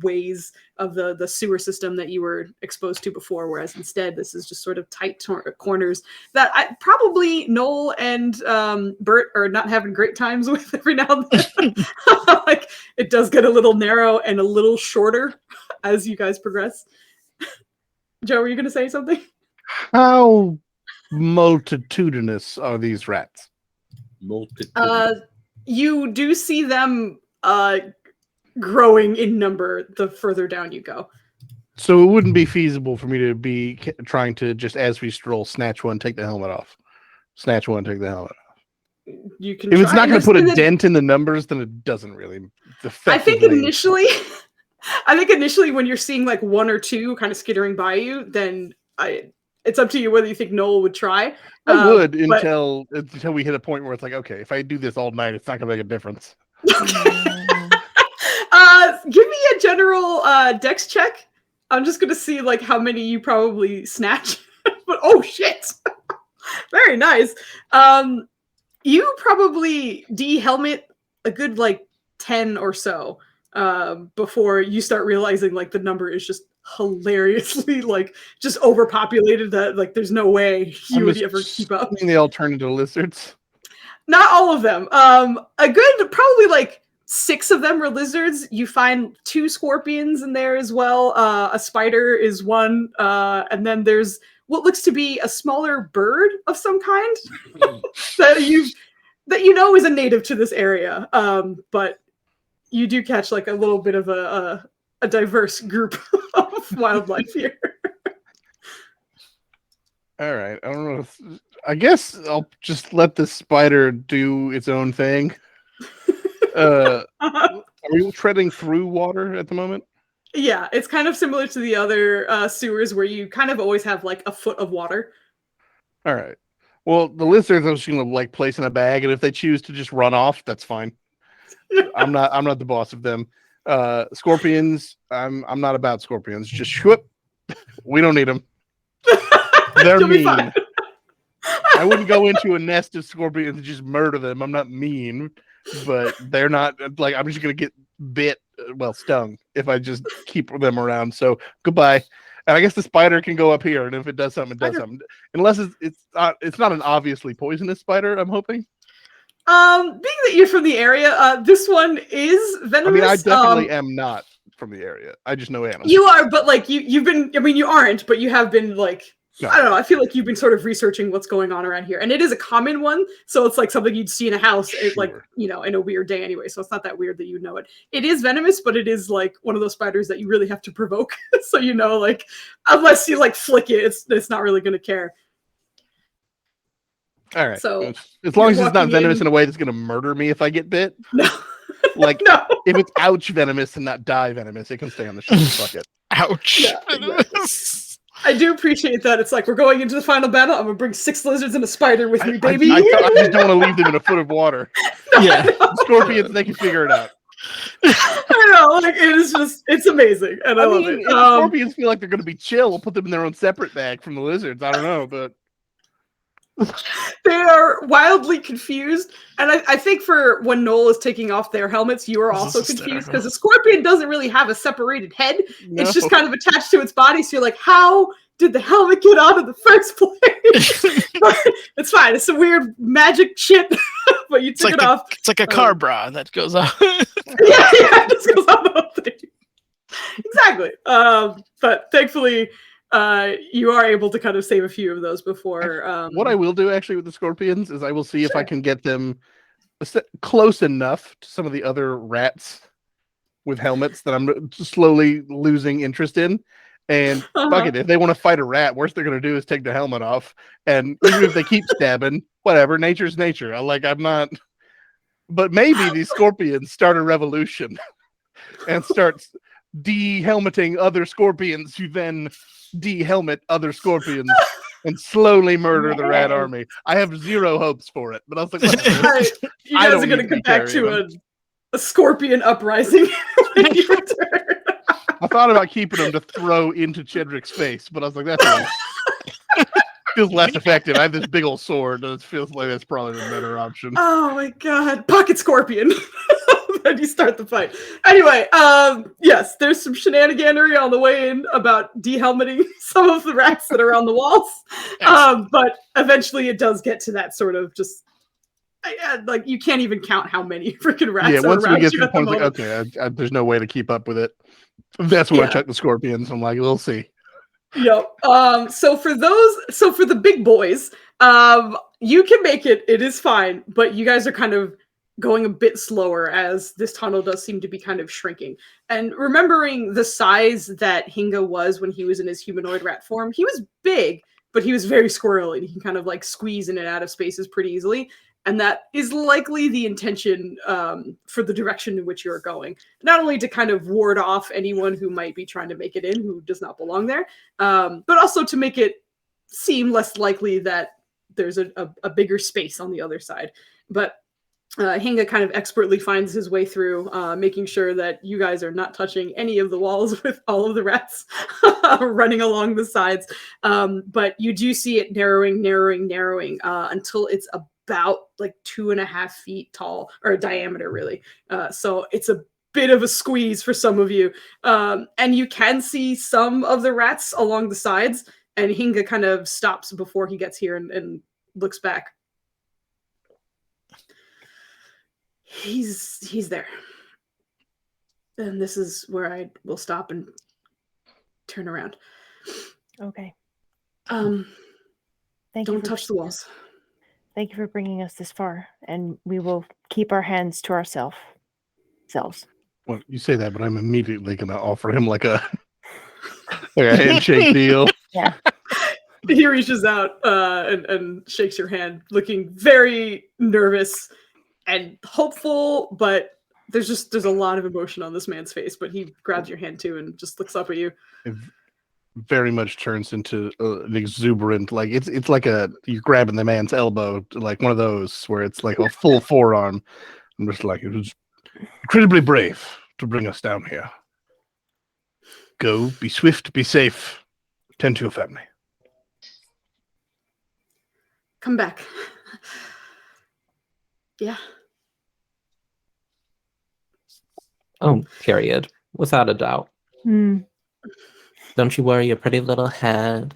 ways of the sewer system that you were exposed to before, whereas instead this is just sort of tight corners that probably Noel and Bert are not having great times with every now and then. Like it does get a little narrow and a little shorter as you guys progress. Joe, were you going to say something? How multitudinous are these rats? You do see them growing in number the further down you go. So it wouldn't be feasible for me to be trying to just as we stroll, snatch one, take the helmet off. Snatch one, take the helmet off. You can. If it's not going to put a dent in the numbers, then it doesn't really. I think initially when you're seeing like one or two kind of skittering by you, then it's up to you whether you think Noel would try. I would until we hit a point where it's like, okay, if I do this all night, it's not going to make a difference. Give me a general dex check. I'm just going to see like how many you probably snatch. But oh shit, very nice. You probably de-helmet a good like 10 or so before you start realizing like the number is just hilariously like just overpopulated that like there's no way you would ever keep up. They all turn into lizards. Not all of them. A good probably like 6 of them are lizards. You find 2 scorpions in there as well. A spider is one, and then there's what looks to be a smaller bird of some kind that you know is a native to this area. But you do catch like a little bit of a diverse group of wildlife here. All right. I don't know. I guess I'll just let the spider do its own thing. Are we treading through water at the moment? Yeah, it's kind of similar to the other sewers where you kind of always have like a foot of water. All right. Well, the lizards I'm just gonna like place in a bag, and if they choose to just run off, that's fine. I'm not the boss of them. Scorpions, I'm not about scorpions. Just whoop. We don't need them. They're mean. I wouldn't go into a nest of scorpions and just murder them. I'm not mean, but they're not like I'm just gonna get stung if I just keep them around. So goodbye. And I guess the spider can go up here, and if it does something, it does something. Unless it's not an obviously poisonous spider, I'm hoping. Being that you're from the area, this one is venomous. I mean, I definitely am not from the area. I just know animals. You are, but like you've been. I mean, you aren't, but you have been like. No. I don't know. I feel like you've been sort of researching what's going on around here, and it is a common one. So it's like something you'd see in a house, like in a weird day anyway. So it's not that weird that you know it. It is venomous, but it is like one of those spiders that you really have to provoke. So like unless you like flick it, it's not really going to care. All right. So as long as it's not venomous in a way that's going to murder me if I get bit. No. Like no. If it's ouch venomous and not die venomous, it can stay on the shelf. Fuck it. Ouch. Yeah, exactly. I do appreciate that. It's like we're going into the final battle. I'm gonna bring 6 lizards and a spider with me, baby. I just don't want to leave them in a foot of water. No, yeah, scorpions, they can figure it out. I know, like it's amazing, and I love it. If scorpions feel like they're gonna be chill, we'll put them in their own separate bag from the lizards. I don't know, but They are wildly confused. And I think for when Noel is taking off their helmets, you are This is also confused hysterical. because a scorpion doesn't really have a separated head. No. It's just kind of attached to its body. So you're like, how did the helmet get on in the first place? But it's fine. It's some weird magic shit, but you took it off. It's like a car bra that goes off. Yeah, it just goes on the whole thing. Exactly. But thankfully, you are able to kind of save a few of those before. What I will do actually with the scorpions is I will see if I can get them close enough to some of the other rats with helmets that I'm slowly losing interest in. And fuck it, if they want to fight a rat, worst they're gonna do is take the helmet off. And even if they keep stabbing, whatever, nature's nature. I'm not. But maybe these scorpions start a revolution and start de-helmeting other scorpions who then de-helmet other scorpions and slowly murder the rat army. I have zero hopes for it, but I was like, whatever. You I guys don't are going to need to come be back to carrying a scorpion uprising when you return. I thought about keeping them to throw into Chittr'k'k's face, but I was like, feels less effective. I have this big old sword, and it feels like that's probably the better option. Oh my god, pocket scorpion. Then you start the fight. Anyway, yes, there's some shenaniganery on the way in about de-helmeting some of the rats that are on the walls. But eventually it does get to that sort of just like you can't even count how many freaking rats are once we around get to you the at the point, like, moment. okay, there's no way to keep up with it. That's when I check the scorpions. I'm like, we'll see. Yep. So for the big boys, you can make it. It is fine, but you guys are kind of going a bit slower as this tunnel does seem to be kind of shrinking. And remembering the size that Hinga was when he was in his humanoid rat form, he was big, but he was very squirrely. He can kind of like squeeze in and out of spaces pretty easily. And that is likely the intention for the direction in which you're going. Not only to kind of ward off anyone who might be trying to make it in who does not belong there, but also to make it seem less likely that there's a bigger space on the other side. But Hinga kind of expertly finds his way through, making sure that you guys are not touching any of the walls with all of the rats running along the sides. But you do see it narrowing until it's about like 2.5 feet tall, or diameter really. So it's a bit of a squeeze for some of you. And you can see some of the rats along the sides, and Hinga kind of stops before he gets here and looks back. He's there. And this is where I will stop and turn around. Okay. Don't touch the walls. Thank you for bringing us this far, and we will keep our hands to ourselves. Well, you say that, but I'm immediately going to offer him like a handshake deal. Yeah. He reaches out and shakes your hand, looking very nervous and hopeful, but there's a lot of emotion on this man's face. But he grabs your hand too and just looks up at you. It very much turns into an exuberant, like it's like you're grabbing the man's elbow, like one of those where it's like a full forearm. I'm just like, it was incredibly brave to bring us down here. Go, be swift, be safe, tend to your family. Come back. Yeah. Oh, period. Without a doubt. Don't you worry your pretty little head.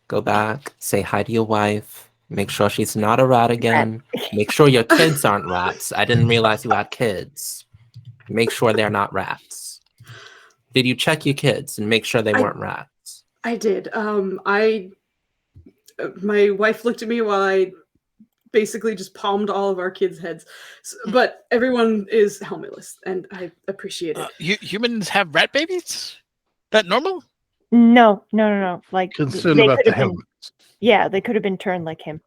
Go back, say hi to your wife. Make sure she's not a rat again. Make sure your kids aren't rats. I didn't realize you had kids. Make sure they're not rats. Did you check your kids and make sure they weren't rats? I did. My wife looked at me while I basically just palmed all of our kids' heads. But everyone is helmetless, and I appreciate it. Humans have rat babies? That normal? No. Like Concerned they about could the have been- helmets. Yeah, they could have been turned like him.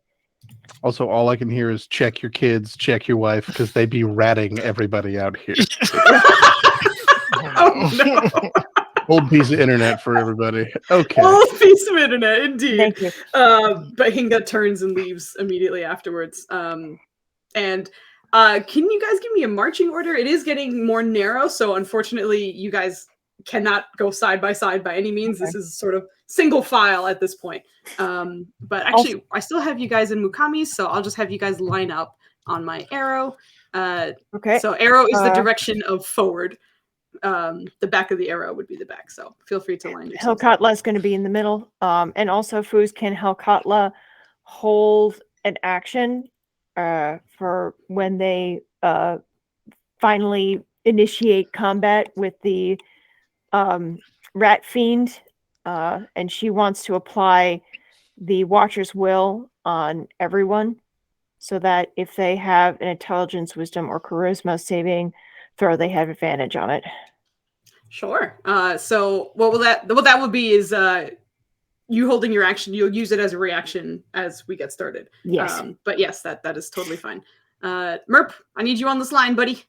Also, all I can hear is check your kids, check your wife, because they be ratting everybody out here. Oh, no. Old piece of internet for everybody. Okay. Old piece of internet, indeed. Thank you. But Hinga turns and leaves immediately afterwards. And can you guys give me a marching order? It is getting more narrow, so unfortunately, you guys cannot go side by side by any means. This is sort of single file at this point. But actually, I still have you guys in Mukamis, so I'll just have you guys line up on my arrow. Okay. So arrow is the direction of forward. The back of the arrow would be the back. So feel free to line yourself. Helkatla is going to be in the middle. And also, Foos, can Helkatla hold an action for when they finally initiate combat with the rat fiend? And she wants to apply the Watcher's Will on everyone, so that if they have an intelligence, wisdom, or charisma saving throw, they have advantage on it. Sure. So what that would be is you holding your action. You'll use it as a reaction as we get started. Yes. But yes, that is totally fine. Merp, I need you on this line, buddy.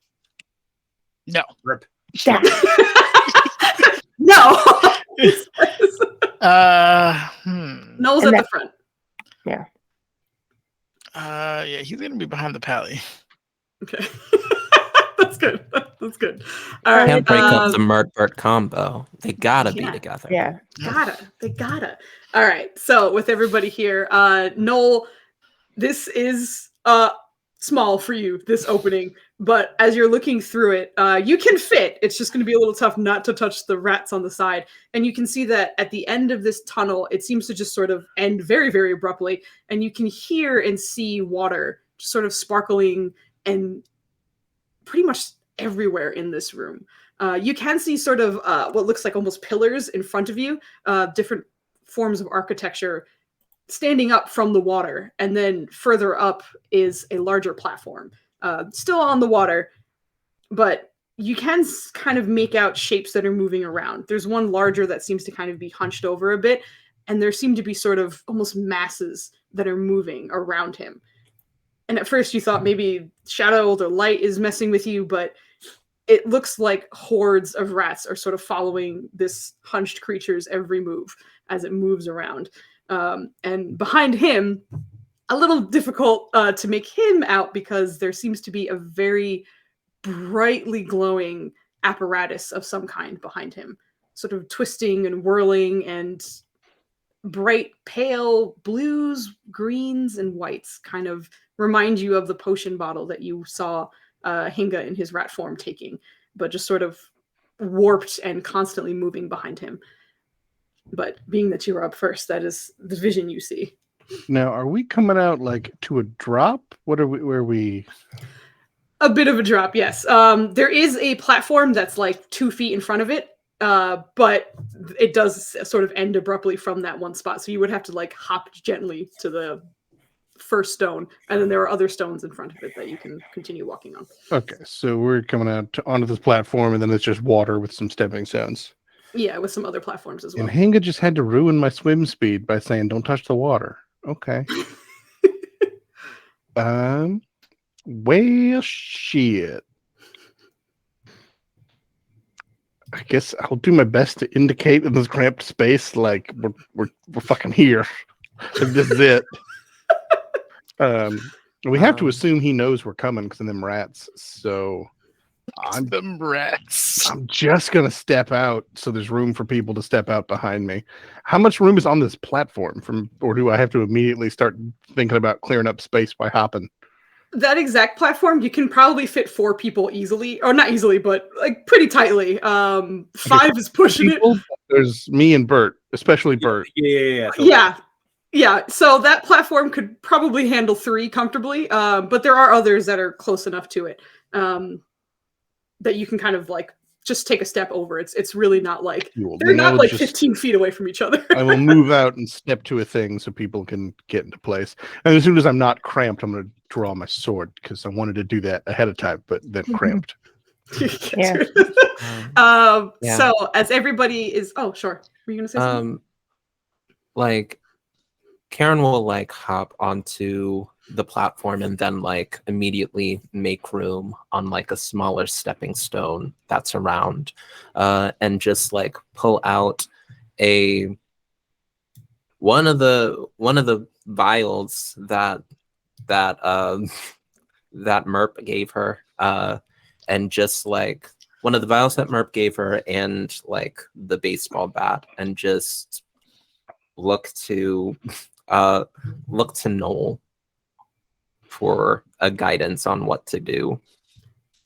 No. Merp. No. Noel's And at the front. Yeah. Yeah, he's gonna be behind the pally. Okay. That's good. That's good. All right. Can't break up the Mert-Bert combo. They gotta be together. Yeah. They gotta. All right. So with everybody here, Noel, this is small for you, this opening, but as you're looking through it, you can fit. It's just going to be a little tough not to touch the rats on the side. And you can see that at the end of this tunnel, it seems to just sort of end very, very abruptly. And you can hear and see water just sort of sparkling and pretty much everywhere in this room. You can see sort of what looks like almost pillars in front of you, different forms of architecture standing up from the water, and then further up is a larger platform, still on the water, but you can kind of make out shapes that are moving around. There's one larger that seems to kind of be hunched over a bit, and there seem to be sort of almost masses that are moving around him. And at first you thought maybe shadow or light is messing with you, but it looks like hordes of rats are sort of following this hunched creature's every move as it moves around. And behind him, a little difficult to make him out because there seems to be a very brightly glowing apparatus of some kind behind him, sort of twisting and whirling, and bright pale blues, greens, and whites kind of remind you of the potion bottle that you saw Hinga in his rat form taking, but just sort of warped and constantly moving behind him. But being that you were up first, that is the vision you see. Now, are we coming out like to a drop? Where are we? A bit of a drop, yes. There is a platform that's like 2 feet in front of it, but it does sort of end abruptly from that one spot. So you would have to like hop gently to the first stone, and then there are other stones in front of it that you can continue walking on. Okay, so we're coming out onto this platform, and then it's just water with some stepping stones. Yeah, with some other platforms as well. And Hinga just had to ruin my swim speed by saying, "Don't touch the water." Okay. Well, shit. I guess I'll do my best to indicate in this cramped space, like we're fucking here. Like, this is it. We have to assume he knows we're coming because of them rats. So I'm just gonna step out so there's room for people to step out behind me. How much room is on this platform or do I have to immediately start thinking about clearing up space by hopping? That exact platform, you can probably fit 4 people easily, or not easily, but like pretty tightly. 5 is pushing it. There's me and Bert, especially Bert. Yeah. So that platform could probably handle 3 comfortably, but there are others that are close enough to it that you can kind of like just take a step over. It's really not like they're not like 15 feet away from each other. I will move out and step to a thing so people can get into place. And as soon as I'm not cramped, I'm going to draw my sword because I wanted to do that ahead of time, but then cramped. Yeah. So as everybody is, sure. Were you going to say something? Like Karen will like hop onto the platform and then like immediately make room on like a smaller stepping stone that's around, and just like pull out one of the vials that Merp gave her, and just like one of the vials that Merp gave her and like the baseball bat, and just look to Noel for a guidance on what to do.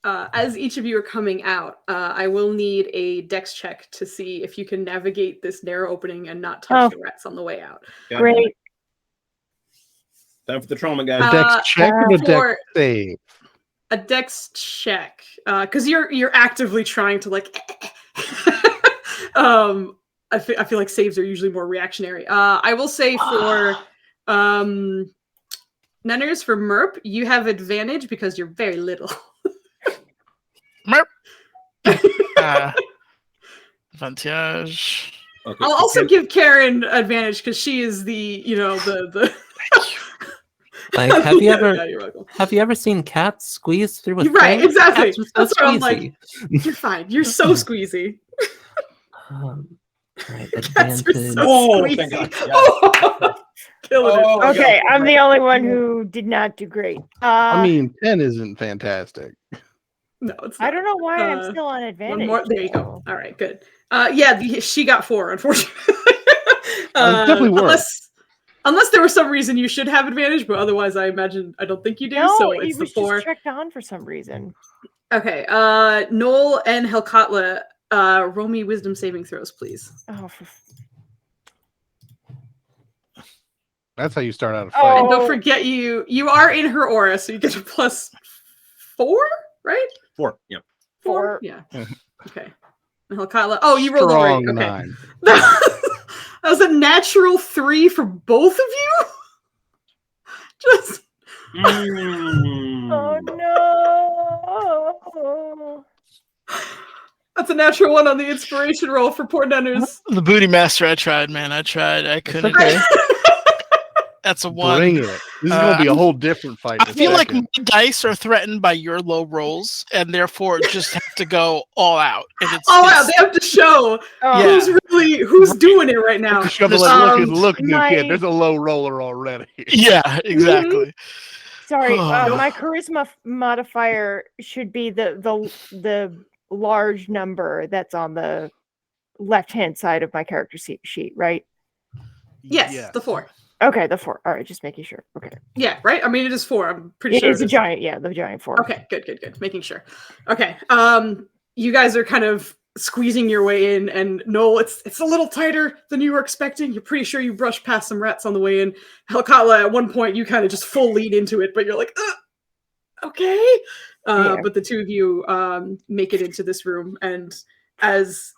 As each of you are coming out, I will need a dex check to see if you can navigate this narrow opening and not touch the rats on the way out. God, Great. time for the trauma, A guys. dex check or a dex for- save? A dex check, because you're actively trying to like. I feel like saves are usually more reactionary. I will say for Nenners, for Merp, you have advantage because you're very little. Merp. Advantage. Okay, I'll so also can- give Karen advantage because she is the the. Like, have you ever Yeah, you're welcome. have you ever seen cats squeeze through a You're right, thing? exactly. Cats are so That's what I'm like. squeezy. You're fine. You're so squeezy. Right, Cats are advantage. so Oh, squeezy. thank God. Yeah. Oh, killing it. Oh, Okay, yeah. I'm the only one who did not do great. I mean, 10 isn't fantastic. No, it's I not. don't know why I'm Uh, still on advantage. One more. There you go. All right, good. Yeah, she got 4, unfortunately. Definitely worse. Unless there was some reason you should have advantage, but otherwise, I don't think you do. No, So he it's the was 4. just checked on for some reason. Okay. Noel and Helkatla, roll me wisdom saving throws, please. Oh, That's how you start out a fight. And don't Oh. forget, you are in her aura, so you get a +4, right? 4. Yeah. 4. Yeah. Okay. And Helkatla. Oh, you rolled Strong over. Okay. 9. That was a natural 3 for both of you. Just Oh no! that's a natural 1 on the inspiration roll for poor Nenners. The booty master, I tried, man. I tried. I couldn't. Okay. That's a 1. Bring it. This is going to be a whole different fight. I feel like my dice are threatened by your low rolls, and therefore just have to go all out. And it's Wow, they have to show Yeah. who's doing it right now. Shove it Um, look, new my- kid. There's a low roller already. yeah, exactly. Sorry, Oh. my charisma modifier should be the large number that's on the left-hand side of my character sheet, right? Yes, the 4. Okay, the 4. All right, just making sure. Okay, Yeah, right. I mean, it is 4. I'm pretty it sure is it a is. giant. Yeah, the giant 4. Okay, good. Making sure. Okay. You guys are kind of squeezing your way in, and Noel, it's a little tighter than you were expecting. You're pretty sure you brushed past some rats on the way in. Helkatla, at one point, you kind of just full lead into it, but you're like, okay. Yeah. But the two of you make it into this room, and as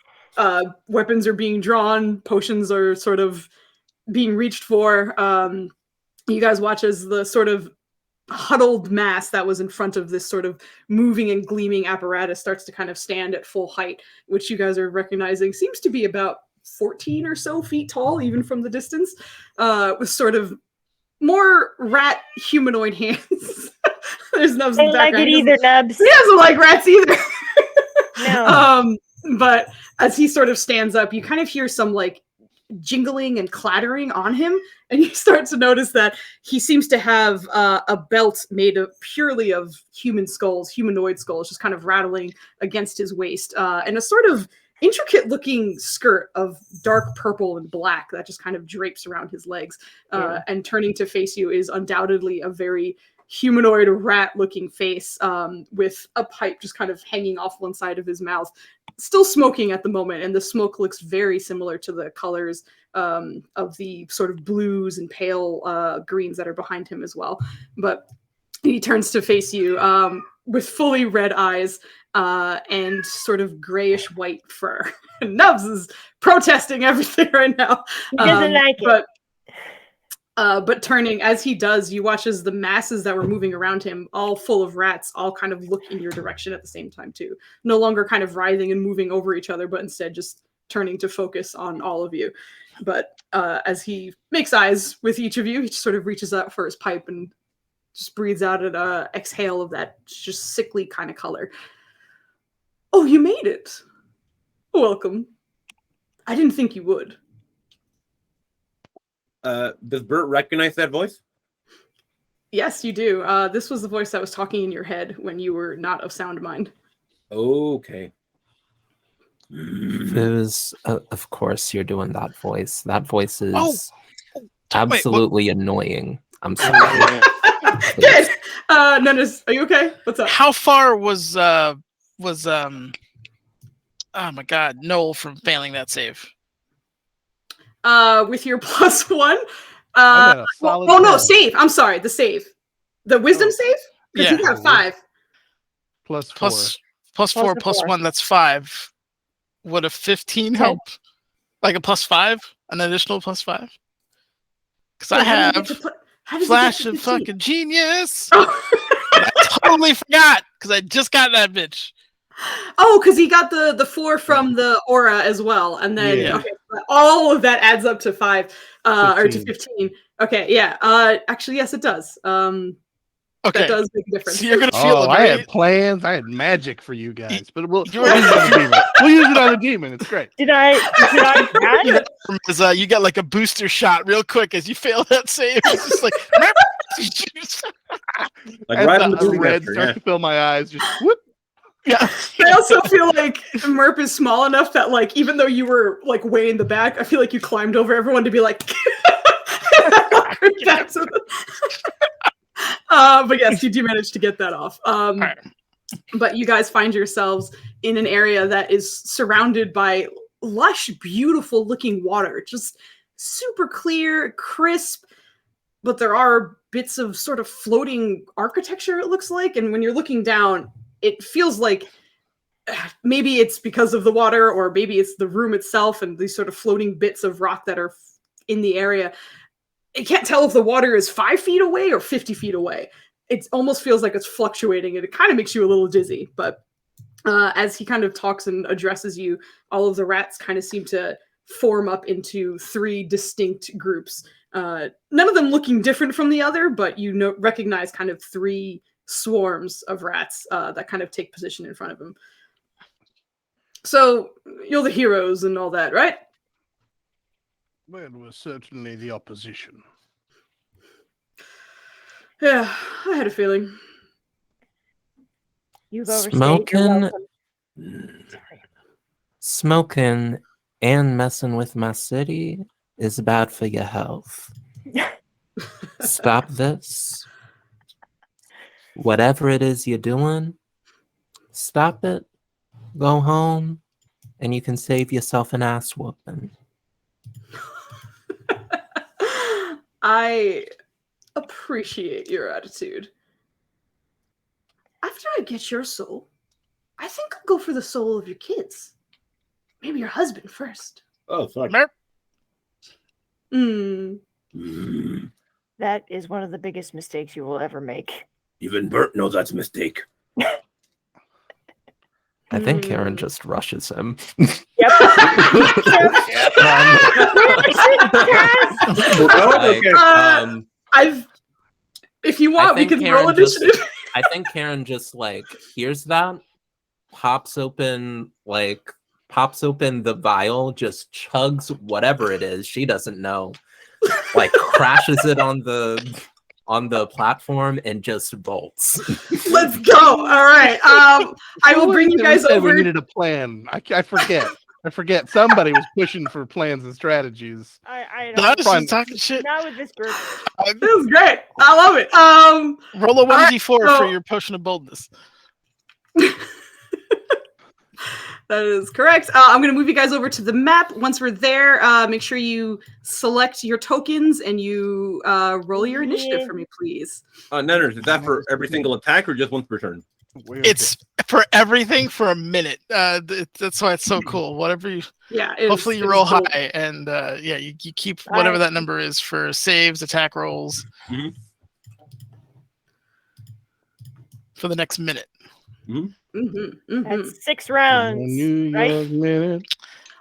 weapons are being drawn, potions are sort of being reached for, you guys watch as the sort of huddled mass that was in front of this sort of moving and gleaming apparatus starts to kind of stand at full height, which you guys are recognizing seems to be about 14 or so feet tall, even from the distance, with sort of more rat humanoid hands. There's Nubs in Don't the like background. it either, Nubs. He doesn't like rats either. No. But as he sort of stands up, you kind of hear some like jingling and clattering on him, and you start to notice that he seems to have a belt made of purely of humanoid skulls, just kind of rattling against his waist, and a sort of intricate looking skirt of dark purple and black that just kind of drapes around his legs. And turning to face you is undoubtedly a very humanoid rat looking face, with a pipe just kind of hanging off one side of his mouth, still smoking at the moment, and the smoke looks very similar to the colors of the sort of blues and pale greens that are behind him as well. But he turns to face you with fully red eyes and sort of grayish white fur. Nubs is protesting everything right now. He doesn't like it. But turning, as he does, you watch as the masses that were moving around him, all full of rats, all kind of look in your direction at the same time too. No longer kind of writhing and moving over each other, but instead just turning to focus on all of you. But as he makes eyes with each of you, he just sort of reaches out for his pipe and just breathes out an exhale of that just sickly kind of color. Oh, you made it. Welcome. I didn't think you would. Does Bert recognize that voice? Yes, you do. This was the voice that was talking in your head when you were not of sound mind. Okay. Fooz, of course you're doing that voice. That voice is absolutely annoying. I'm sorry. Yes. Nunez, are you okay? What's up? How far was oh my god, Noel from failing that save? With your +1. I'm at a solid Oh no, 10. save. I'm sorry, the save. The wisdom save? Because Yeah. you got 5. +4. +4 +1, that's 5. Would a 15 help? Like a +5? An additional +5? Because I have Flash of fucking Genius. I totally forgot because I just got that bitch. Oh, because he got the 4 from the aura as well, and then okay, all of that adds up to 5 or to 15. Okay, yeah. Actually, yes, it does. Okay, that does make a difference. So you're gonna feel I had plans. I had magic for you guys, but we'll use You it on the demon. We'll use it on the demon. It's great. Did I you got like a booster shot real quick as you fail that save. It's just like, Like As right on the the booty red master, starts to fill my eyes, just whoop. yeah. I also feel like Merp is small enough that, like, even though you were like way in the back, I feel like you climbed over everyone to be like back to the... But yes, you do manage to get that off. Right. But you guys find yourselves in an area that is surrounded by lush, beautiful looking water, just super clear, crisp, but there are bits of sort of floating architecture, it looks like. And when you're looking down, it feels like maybe it's because of the water, or maybe it's the room itself and these sort of floating bits of rock that are in the area. You can't tell if the water is 5 feet away or 50 feet away. It almost feels like it's fluctuating, and it kind of makes you a little dizzy. But as he kind of talks and addresses you, all of the rats kind of seem to form up into 3 distinct groups. None of them looking different from the other, but you recognize kind of 3 swarms of rats that kind of take position in front of him. So you're the heroes and all that, right? Well, we're certainly the opposition. Yeah, I had a feeling. You've overstayed your welcome. Smoking and messing with my city is bad for your health. Stop this. Whatever it is you're doing, stop it. Go home, and you can save yourself an ass whooping. I appreciate your attitude. After I get your soul, I think I'll go for the soul of your kids. Maybe your husband first. Oh, fuck. That is one of the biggest mistakes you will ever make. Even Bert knows that's a mistake. I think Karen just rushes him. Yep. If you want, we can roll initiative. I think Karen just like hears that, pops open the vial, just chugs whatever it is, she doesn't know, like crashes it on the platform and just bolts. Let's go. All right. I will bring you guys over. We needed a plan. I forget. I forget. Somebody was pushing for plans and strategies. I I was just talking shit. Not with this group. This is great. I love it. Roll a 1d4 for your potion of boldness. That is correct. I'm going to move you guys over to the map. Once we're there, make sure you select your tokens and you roll your initiative for me, please. Nenners, is that for every single attack or just once per turn? It's for everything for a minute. That's why it's so cool. Whatever you, hopefully you roll high, and you keep whatever that number is for saves, attack rolls for the next minute. That's 6 rounds, right?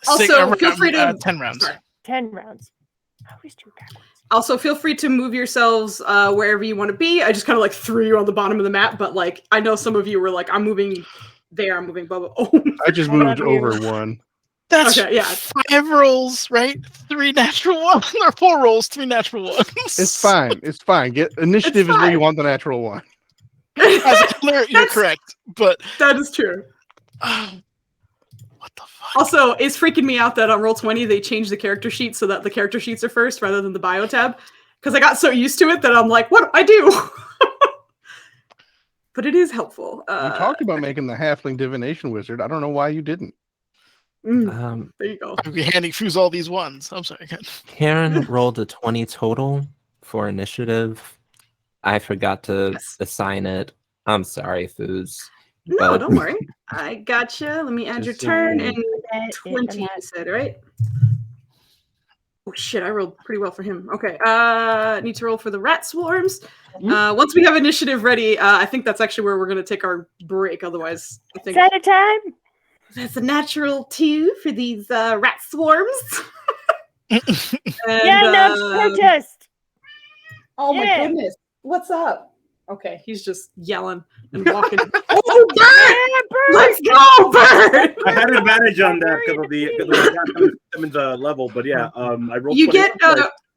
Also, feel free to 10 rounds. Sorry. 10 rounds. I always do backwards. Also, feel free to move yourselves wherever you want to be. I just kind of like threw you on the bottom of the map, but like I know some of you were like, I'm moving there, I'm moving blah blah. Oh, I just moved over 1. That's okay, yeah. 5 rolls, right? 3 natural ones, or 4 rolls, 3 natural ones. It's fine. It's fine. Get initiative is where you want the natural 1. As a player, you're correct, but that is true. What the fuck? Also, it's freaking me out that on Roll20 they changed the character sheet so that the character sheets are first rather than the bio tab. Because I got so used to it that I'm like, what do I do? But it is helpful. We talked about making the halfling divination wizard. I don't know why you didn't. There you go. I'd be handing Foos all these ones. I'm sorry. Karen rolled a 20 total for initiative. I forgot to assign it. I'm sorry, Foos. No, don't worry. I gotcha. Let me add your Just turn. saying. And 20, you said, right? Oh, shit. I rolled pretty well for him. Okay. Need to roll for the rat swarms. Once we have initiative ready, I think that's actually where we're going to take our break. Otherwise, I think... Is that a time? That's a natural 2 for these rat swarms. Yeah, no protest. Oh my Yeah. goodness. What's up? Okay, he's just yelling and walking. Oh, Bert! Let's go, Bert! I had advantage on that because of the Simmons level, but yeah, I rolled. You 20. get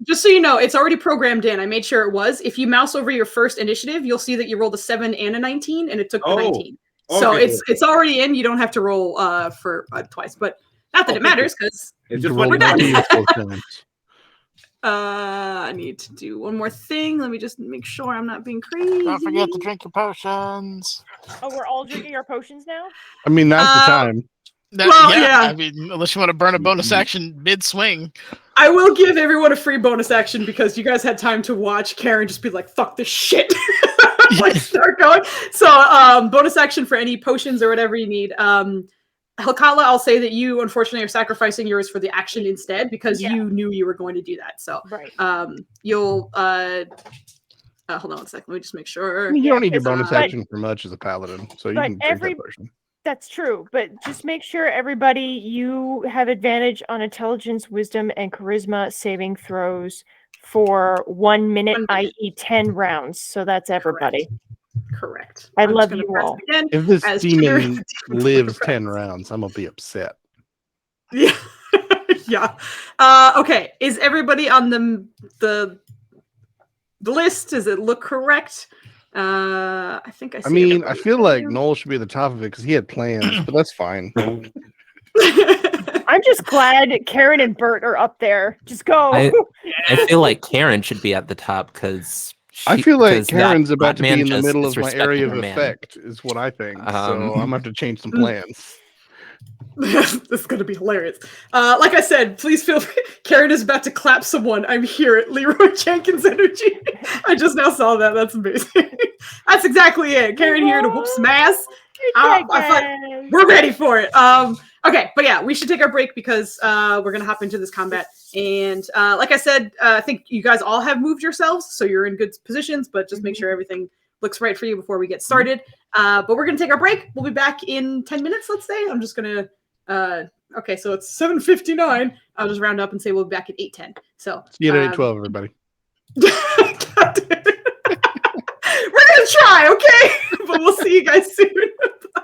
just so you know, it's already programmed in. I made sure it was. If you mouse over your first initiative, you'll see that you rolled a 7 and a 19, and it took the 19. So okay. it's already in. You don't have to roll for twice, but not that it matters because it's just we're done. Times. I need to do one more thing. Let me just make sure I'm not being crazy. Don't forget to drink your potions. Oh, we're all drinking our potions now? I mean, now's the time. Yeah. I mean, unless you want to burn a bonus action mid-swing. I will give everyone a free bonus action because you guys had time to watch Karen just be like, fuck this shit. Like, start going. So, bonus action for any potions or whatever you need. Helkala, I'll say that you unfortunately are sacrificing yours for the action instead because you knew you were going to do that. So, you'll hold on one second. Let me just make sure. I mean, you don't need your bonus action for much as a paladin, so you can drink that potion. That's true, but just make sure everybody, you have advantage on intelligence, wisdom, and charisma saving throws for 1 minute, i.e. 10 rounds. So that's everybody. Correct. I love you all. If this demon lives 10 rounds, I'm going to be upset. Yeah. Yeah. Okay. Is everybody on the list? Does it look correct? I think I see. I mean, I feel like Noel should be at the top of it because he had plans, but that's fine. I'm just glad Karen and Bert are up there. Just go. I feel like Karen should be at the top because I feel like Karen's about to be in the middle of my area of effect, is what I think. So I'm going to have to change some plans. This is going to be hilarious. Like I said, please feel free. Karen is about to clap someone. I'm here at Leroy Jenkins Energy. I just now saw that. That's amazing. That's exactly it. Karen here to whoop some ass. We're ready for it. Okay, but yeah, we should take our break because we're going to hop into this combat. And like I said, I think you guys all have moved yourselves, so you're in good positions, but just make sure everything looks right for you before we get started. But we're going to take our break. We'll be back in 10 minutes, let's say. I'm just going to... okay, so it's 7:59. I'll just round up and say we'll be back at 8:10. So see you at 8:12, everybody. We're gonna try, okay? But we'll see you guys soon. Bye.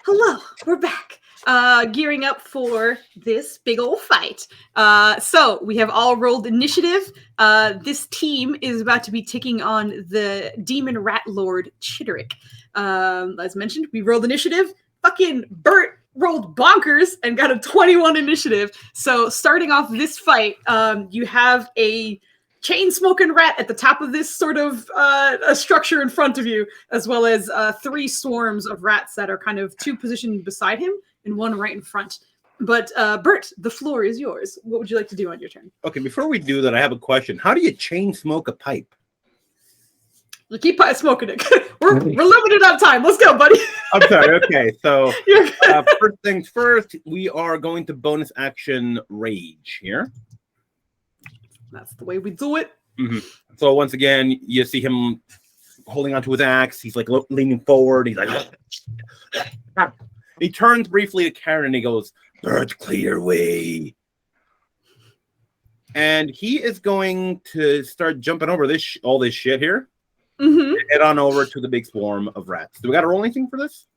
Hello, we're back. Gearing up for this big old fight. So we have all rolled initiative. This team is about to be taking on the demon rat lord Chittr'k'k. As mentioned, we rolled initiative. Fucking Bert rolled bonkers and got a 21 initiative. So starting off this fight, you have a chain-smoking rat at the top of this sort of a structure in front of you, as well as 3 swarms of rats that are kind of 2 positioned beside him and 1 right in front. But Bert, the floor is yours. What would you like to do on your turn? Okay, before we do that, I have a question. How do you chain smoke a pipe? You keep smoking it. we're limited on time. Let's go, buddy. I'm sorry. Okay, so first things first, we are going to bonus action rage here. That's the way we do it. Mm-hmm. So once again, you see him holding onto his axe. He's like leaning forward. He's like, he turns briefly to Karen and he goes, "Bert, clear way." And he is going to start jumping over this all this shit here. Mm-hmm. Head on over to the big swarm of rats. Do we got to roll anything for this?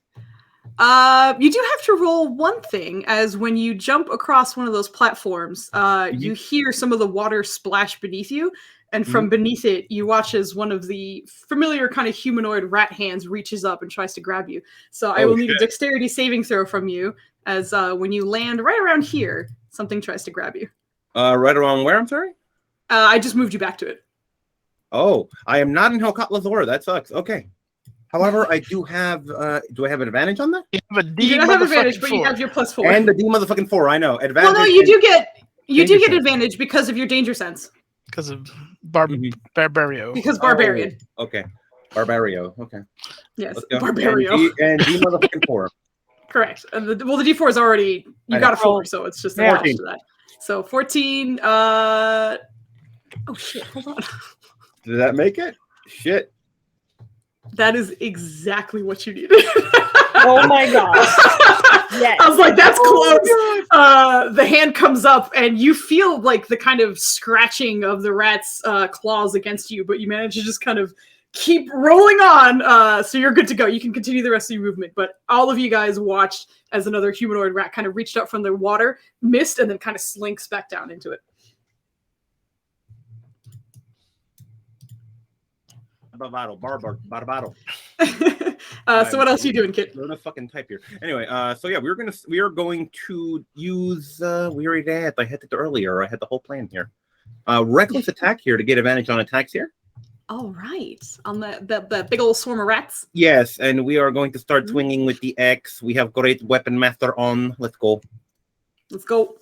You do have to roll one thing, as when you jump across one of those platforms, you hear some of the water splash beneath you, and from beneath it, you watch as one of the familiar kind of humanoid rat hands reaches up and tries to grab you. So I will need a dexterity saving throw from you, as when you land right around here, something tries to grab you. Right around where? I'm sorry? I just moved you back to it. Oh, I am not in Helcott Lazora. That sucks. Okay. However, I do have. Do I have an advantage on that? You have a D. You don't have advantage, but you have your +4. And the D motherfucking 4. I know. Advantage. Well, no, you do get advantage because of your danger sense. Because of Barbario. Because Barbarian. Okay. Barbario. Okay. Yes, Barbario. And D motherfucking 4. Correct. And the D4 is already you got a 4, so it's just attached to that. So 14. Oh shit! Hold on. Did that make it? Shit. That is exactly what you needed. Oh my god. Yes. I was like, that's close. The hand comes up and you feel like the kind of scratching of the rat's claws against you, but you manage to just kind of keep rolling on. So you're good to go. You can continue the rest of your movement. But all of you guys watched as another humanoid rat kind of reached up from the water, missed, and then kind of slinks back down into it. Barbaro. So what else are you doing, Kit? Learn a fucking type here. Anyway, so yeah, we are going to use we already had. I had it earlier. I had the whole plan here. Reckless attack here to get advantage on attacks here. All right, on the big old swarm of rats. Yes, and we are going to start swinging with the X. We have great weapon master on. Let's go. Let's go.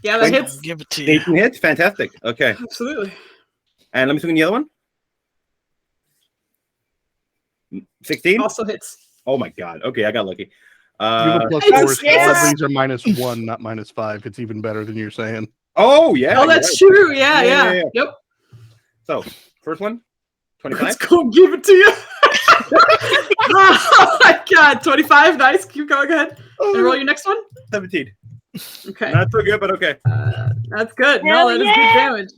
Yeah, that hits. Give it to you. 18 hits. Fantastic. Okay. Absolutely. And let me swing the other one. 16 also hits. Oh my god. Okay, I got lucky. You have a +4, so these are -1, not -5. It's even better than you're saying. Oh yeah. Oh, that's true. Yeah. Yep. So first one, 25. Let's go give it to you. Oh my god, 25. Nice. Keep going. Go ahead. And roll your next one. 17. Okay. Not so good, but okay. That's good. Hell No, that is good damage.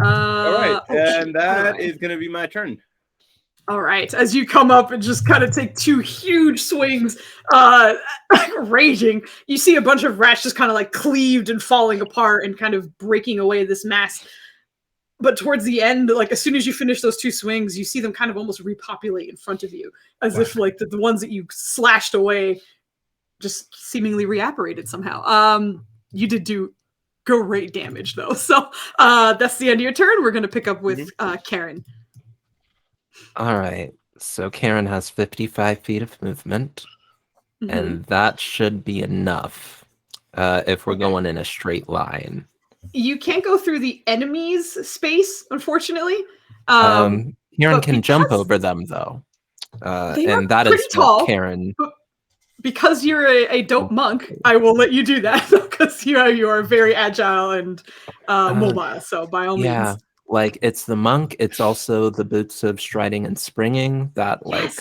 All right, and that is going to be my turn. All right, as you come up and just kind of take 2 huge swings, raging, you see a bunch of rats just kind of like cleaved and falling apart and kind of breaking away this mass. But towards the end, like as soon as you finish those 2 swings, you see them kind of almost repopulate in front of you, as if like the ones that you slashed away just seemingly reapparated somehow. You did do great damage though. So that's the end of your turn. We're going to pick up with Karen. All right. So Karen has 55 feet of movement, and that should be enough if we're going in a straight line. You can't go through the enemy's space, unfortunately. Karen can jump over them, though. And that is tall, what Karen... Because you're a dope monk, I will let you do that, because you are very agile and mobile, so by all means. Like, it's the monk, it's also the boots of striding and springing that, like,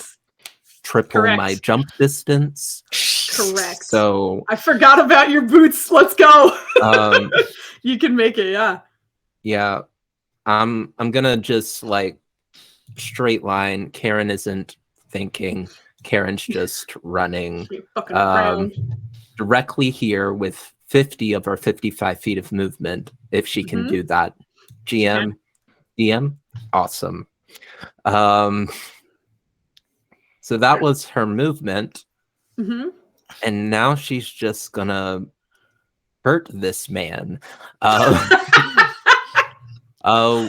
triple my jump distance. Correct. So... I forgot about your boots. Let's go. You can make it, yeah. Yeah. I'm gonna just, like, straight line. Karen isn't thinking. Karen's just running You fucking around. directly here with 50 of her 55 feet of movement, if she can do that. GM, DM, awesome. So that was her movement. And now she's just gonna hurt this man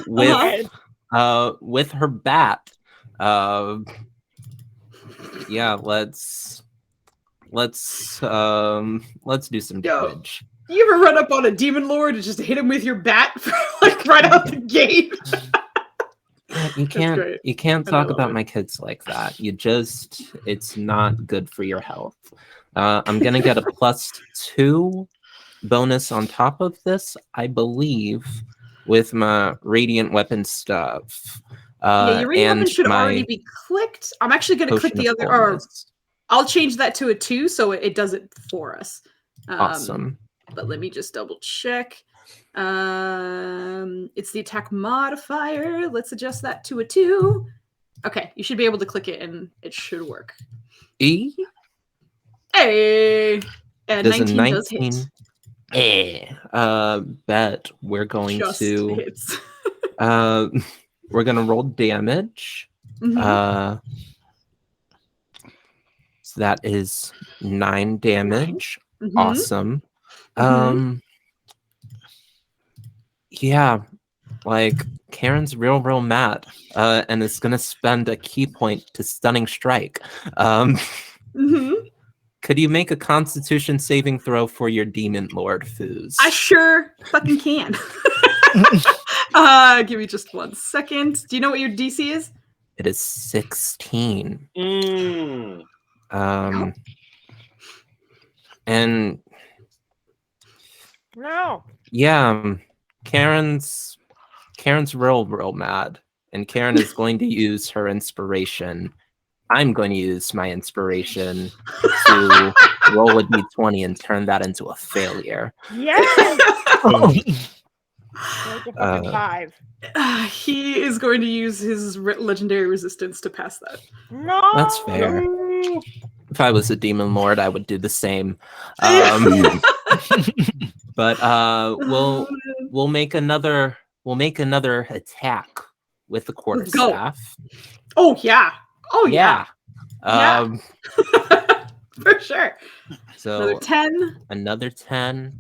with her bat. Yeah, let's do some damage. You ever run up on a demon lord and just hit him with your bat like right out the gate? You can't talk about my kids like that. It's not good for your health. I'm gonna get a +2 bonus on top of this, I believe, with my radiant weapon stuff. Yeah, your radiant weapon should already be clicked. I'm actually gonna click the other, or I'll change that to a 2 so it does it for us. Awesome. But let me just double check. It's the attack modifier. Let's adjust that to a 2. Okay, you should be able to click it and it should work. E? Hey! And Does 19 a 19 does hit. Bet we're going Just to hits. we're gonna roll damage. So that is 9 damage. Awesome. Yeah, like Karen's real mad, and is gonna spend a key point to stunning strike. Could you make a Constitution saving throw for your demon lord, Foos? I sure fucking can. Give me just 1 second. Do you know what your DC is? It is 16. And No. yeah, Karen's real mad, and Karen is going to use her inspiration. I'm going to use my inspiration to roll a d20 and turn that into a failure. Yes. Like a fucking 5. He is going to use his legendary resistance to pass that. No. That's fair. If I was a demon lord, I would do the same. But we'll make another attack with the quarterstaff. Oh yeah. Oh yeah. For sure. So another 10.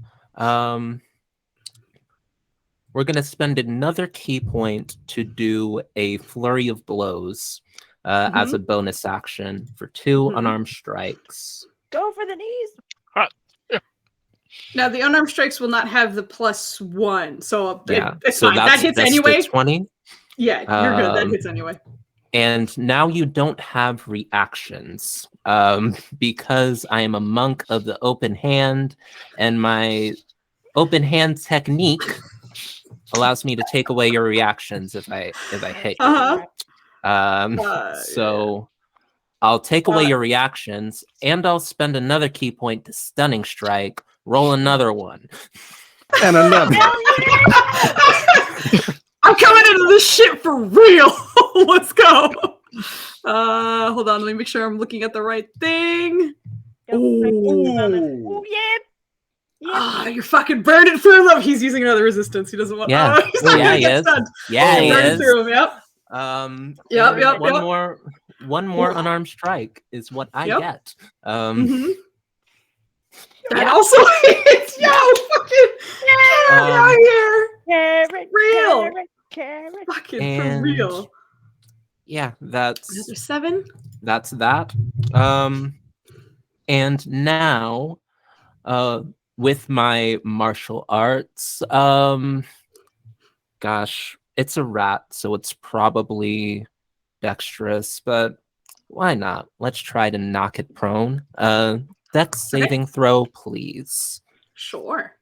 We're gonna spend another key point to do a flurry of blows as a bonus action for 2 unarmed strikes. Go for the knees. Now the unarmed strikes will not have the +1, so it's so fine. That hits anyway. 20. Yeah, you're good. That hits anyway. And now you don't have reactions because I am a monk of the open hand, and my open hand technique allows me to take away your reactions if I hit you. So I'll take away your reactions, and I'll spend another key point to stunning strike. Roll another one. And another. I'm coming into this shit for real. Let's go. Hold on. Let me make sure I'm looking at the right thing. Oh, yeah. Ah, you're fucking burning through them. He's using another resistance. He doesn't want. Yeah, he's not gonna get stunned. Yeah, he is. Through him, yep. Yep. One more unarmed strike is what I get. That also hits. Yo, fucking get out of here. Carrot. Fucking for real. Yeah, that's another 7. That's that. And now, with my martial arts, gosh, it's a rat, so it's probably dexterous, but why not? Let's try to knock it prone. Dex saving throw, please. Sure.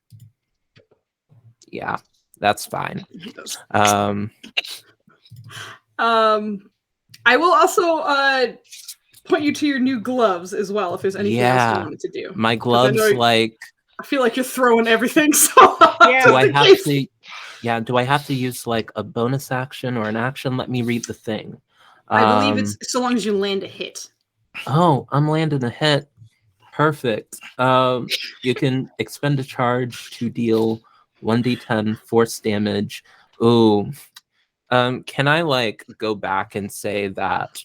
Yeah, that's fine. I will also point you to your new gloves as well if there's anything else you wanted to do. My gloves, I feel like you're throwing everything. So do I have to use like a bonus action or an action? Let me read the thing. I believe it's so long as you land a hit. Oh, I'm landing a hit. Perfect. You can expend a charge to deal 1d10 force damage. Ooh. Can I like go back and say that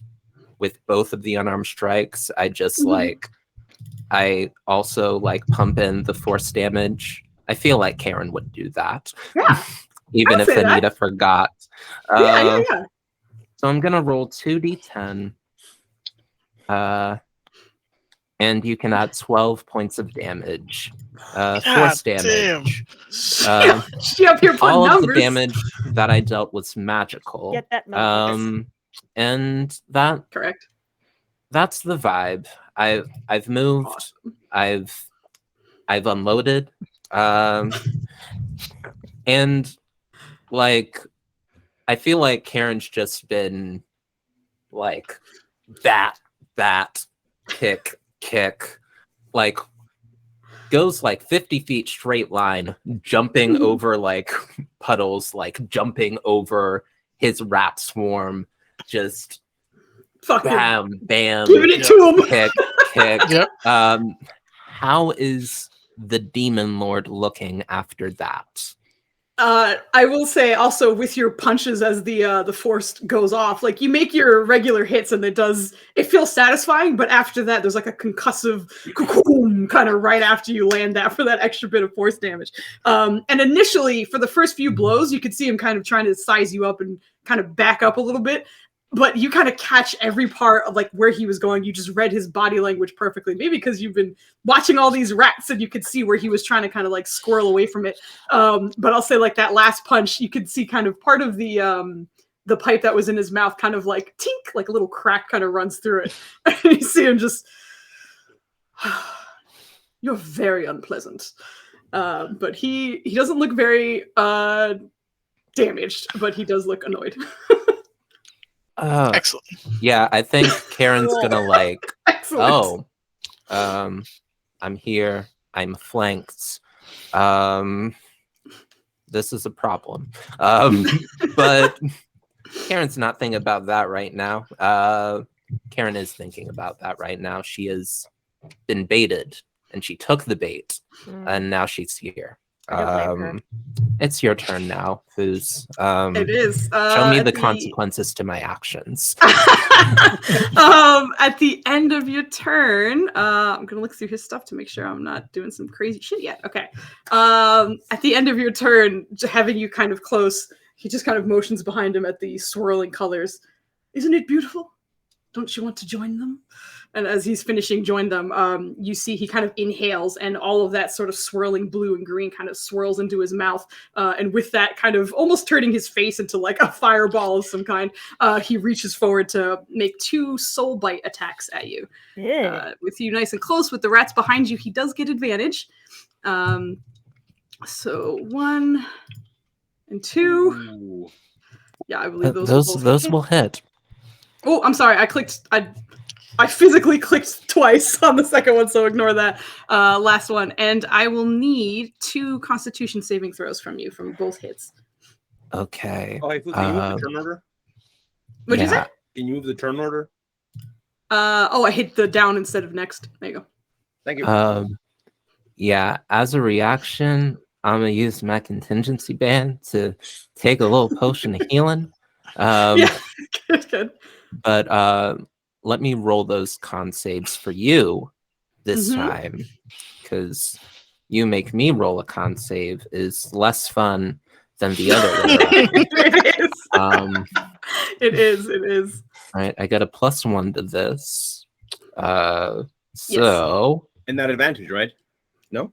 with both of the unarmed strikes, I just like I also like pump in the force damage? I feel like Karen would do that. Yeah. Even I'd if say that. Anita forgot. Yeah. So I'm gonna roll 2d10. And you can add 12 points of damage. Force damage. She up here putting All of the numbers. damage that I dealt was magical. Get that motherfucker. And Correct. that's the vibe. I've moved. Awesome. I've unloaded. And like I feel like Karen's just been like bat, kick, like goes like 50 feet straight line, jumping over like puddles, like jumping over his rat swarm, just Fucking bam, giving it to him. kick. Yep. How is the demon lord looking after that? I will say also with your punches as the force goes off, like you make your regular hits and it feels satisfying, but after that there's like a concussive kind of right after you land that for that extra bit of force damage. And initially for the first few blows, you could see him kind of trying to size you up and kind of back up a little bit. But you kind of catch every part of like where he was going. You just read his body language perfectly. Maybe because you've been watching all these rats and you could see where he was trying to kind of like squirrel away from it. But I'll say like that last punch, you could see kind of part of the pipe that was in his mouth kind of like tink, like a little crack kind of runs through it. And you see him just, you're very unpleasant. But he doesn't look very damaged, but he does look annoyed. Excellent. Yeah, I think Karen's gonna like, Excellent. I'm here, I'm flanked. This is a problem. But Karen's not thinking about that right now. Karen is thinking about that right now. She has been baited and she took the bait and now she's here. It's your turn now, Foos. It is. Show me the consequences to my actions. At the end of your turn, I'm gonna look through his stuff to make sure I'm not doing some crazy shit yet. Okay. At the end of your turn, having you kind of close, he just kind of motions behind him at the swirling colors. Isn't it beautiful? Don't you want to join them? And as he's finishing join them, you see he kind of inhales and all of that sort of swirling blue and green kind of swirls into his mouth. And with that kind of almost turning his face into like a fireball of some kind, he reaches forward to make 2 soul bite attacks at you. With you nice and close with the rats behind you, he does get advantage. So 1 and 2. Ooh. Yeah, I believe those will hit. Oh, I'm sorry. I physically clicked twice on the second one, so ignore that. Last one. And I will need 2 Constitution saving throws from you from both hits. Okay. Oh, hey, Foozca, can you move the turn order? What'd you say? Can you move the turn order? I hit the down instead of next. There you go. Thank you. Yeah, as a reaction, I'm gonna use my contingency band to take a little potion of healing. Yeah, good. But let me roll those con saves for you this time, because you make me roll a con save is less fun than the other way. It is. All right, I got a +1 to this. So and that advantage, right? No?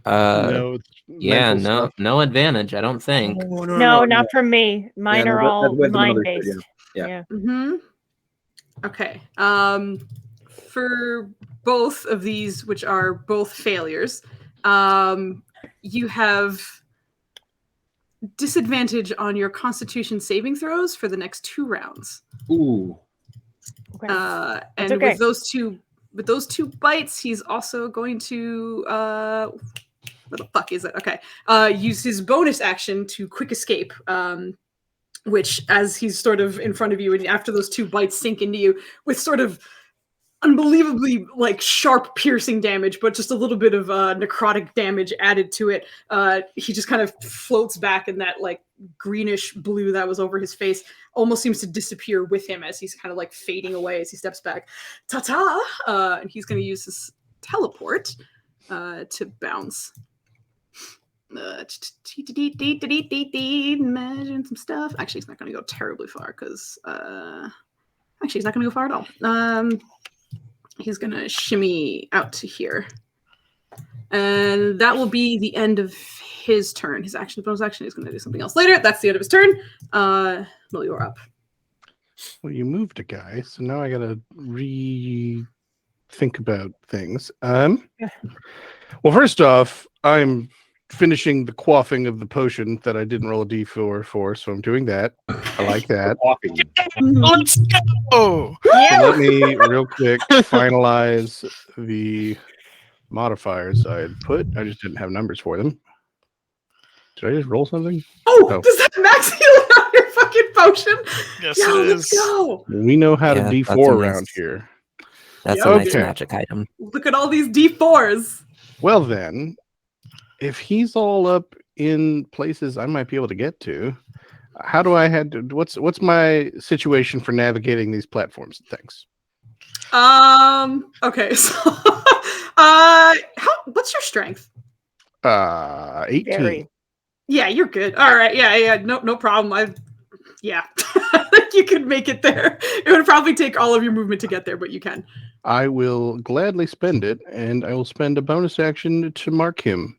No, yeah, no advantage, I don't think. No, not for me. Mine are all mind based. Yeah. Okay. For both of these, which are both failures, you have disadvantage on your Constitution saving throws for the next 2 rounds. Ooh. Okay. And okay. with those 2 bites, he's also going to what the fuck is it? Okay. Use his bonus action to quick escape. which as he's sort of in front of you, and after those 2 bites sink into you with sort of unbelievably like sharp piercing damage, but just a little bit of necrotic damage added to it, he just kind of floats back, and that like greenish blue that was over his face almost seems to disappear with him as he's kind of like fading away as he steps back. Ta-ta! And he's going to use his teleport to bounce. Imagine some stuff. Actually, he's not going to go terribly far because he's not going to go far at all. He's going to shimmy out to here. And that will be the end of his turn. His bonus action is going to do something else later. That's the end of his turn. Well, you're up. Well, you moved a guy, so now I got to think about things. Well, first off, I'm finishing the quaffing of the potion that I didn't roll a d4 for, so I'm doing that. I like that. Let's go! So let me real quick finalize the modifiers I had put. I just didn't have numbers for them. Did I just roll something? Oh. Does that max heal on your fucking potion? Yes, Yeah, it let's is. go. We know how to Yeah, d4 that's a nice- around here. That's Yeah, a nice okay. magic item. Look at all these D4s. Well then, if he's all up in places I might be able to get to, how do I head to, what's my situation for navigating these platforms and things? Okay, so what's your strength? 18. Very. Yeah, you're good. All right, yeah, no problem. You could make it there. It would probably take all of your movement to get there, but you can. I will gladly spend it, and I will spend a bonus action to mark him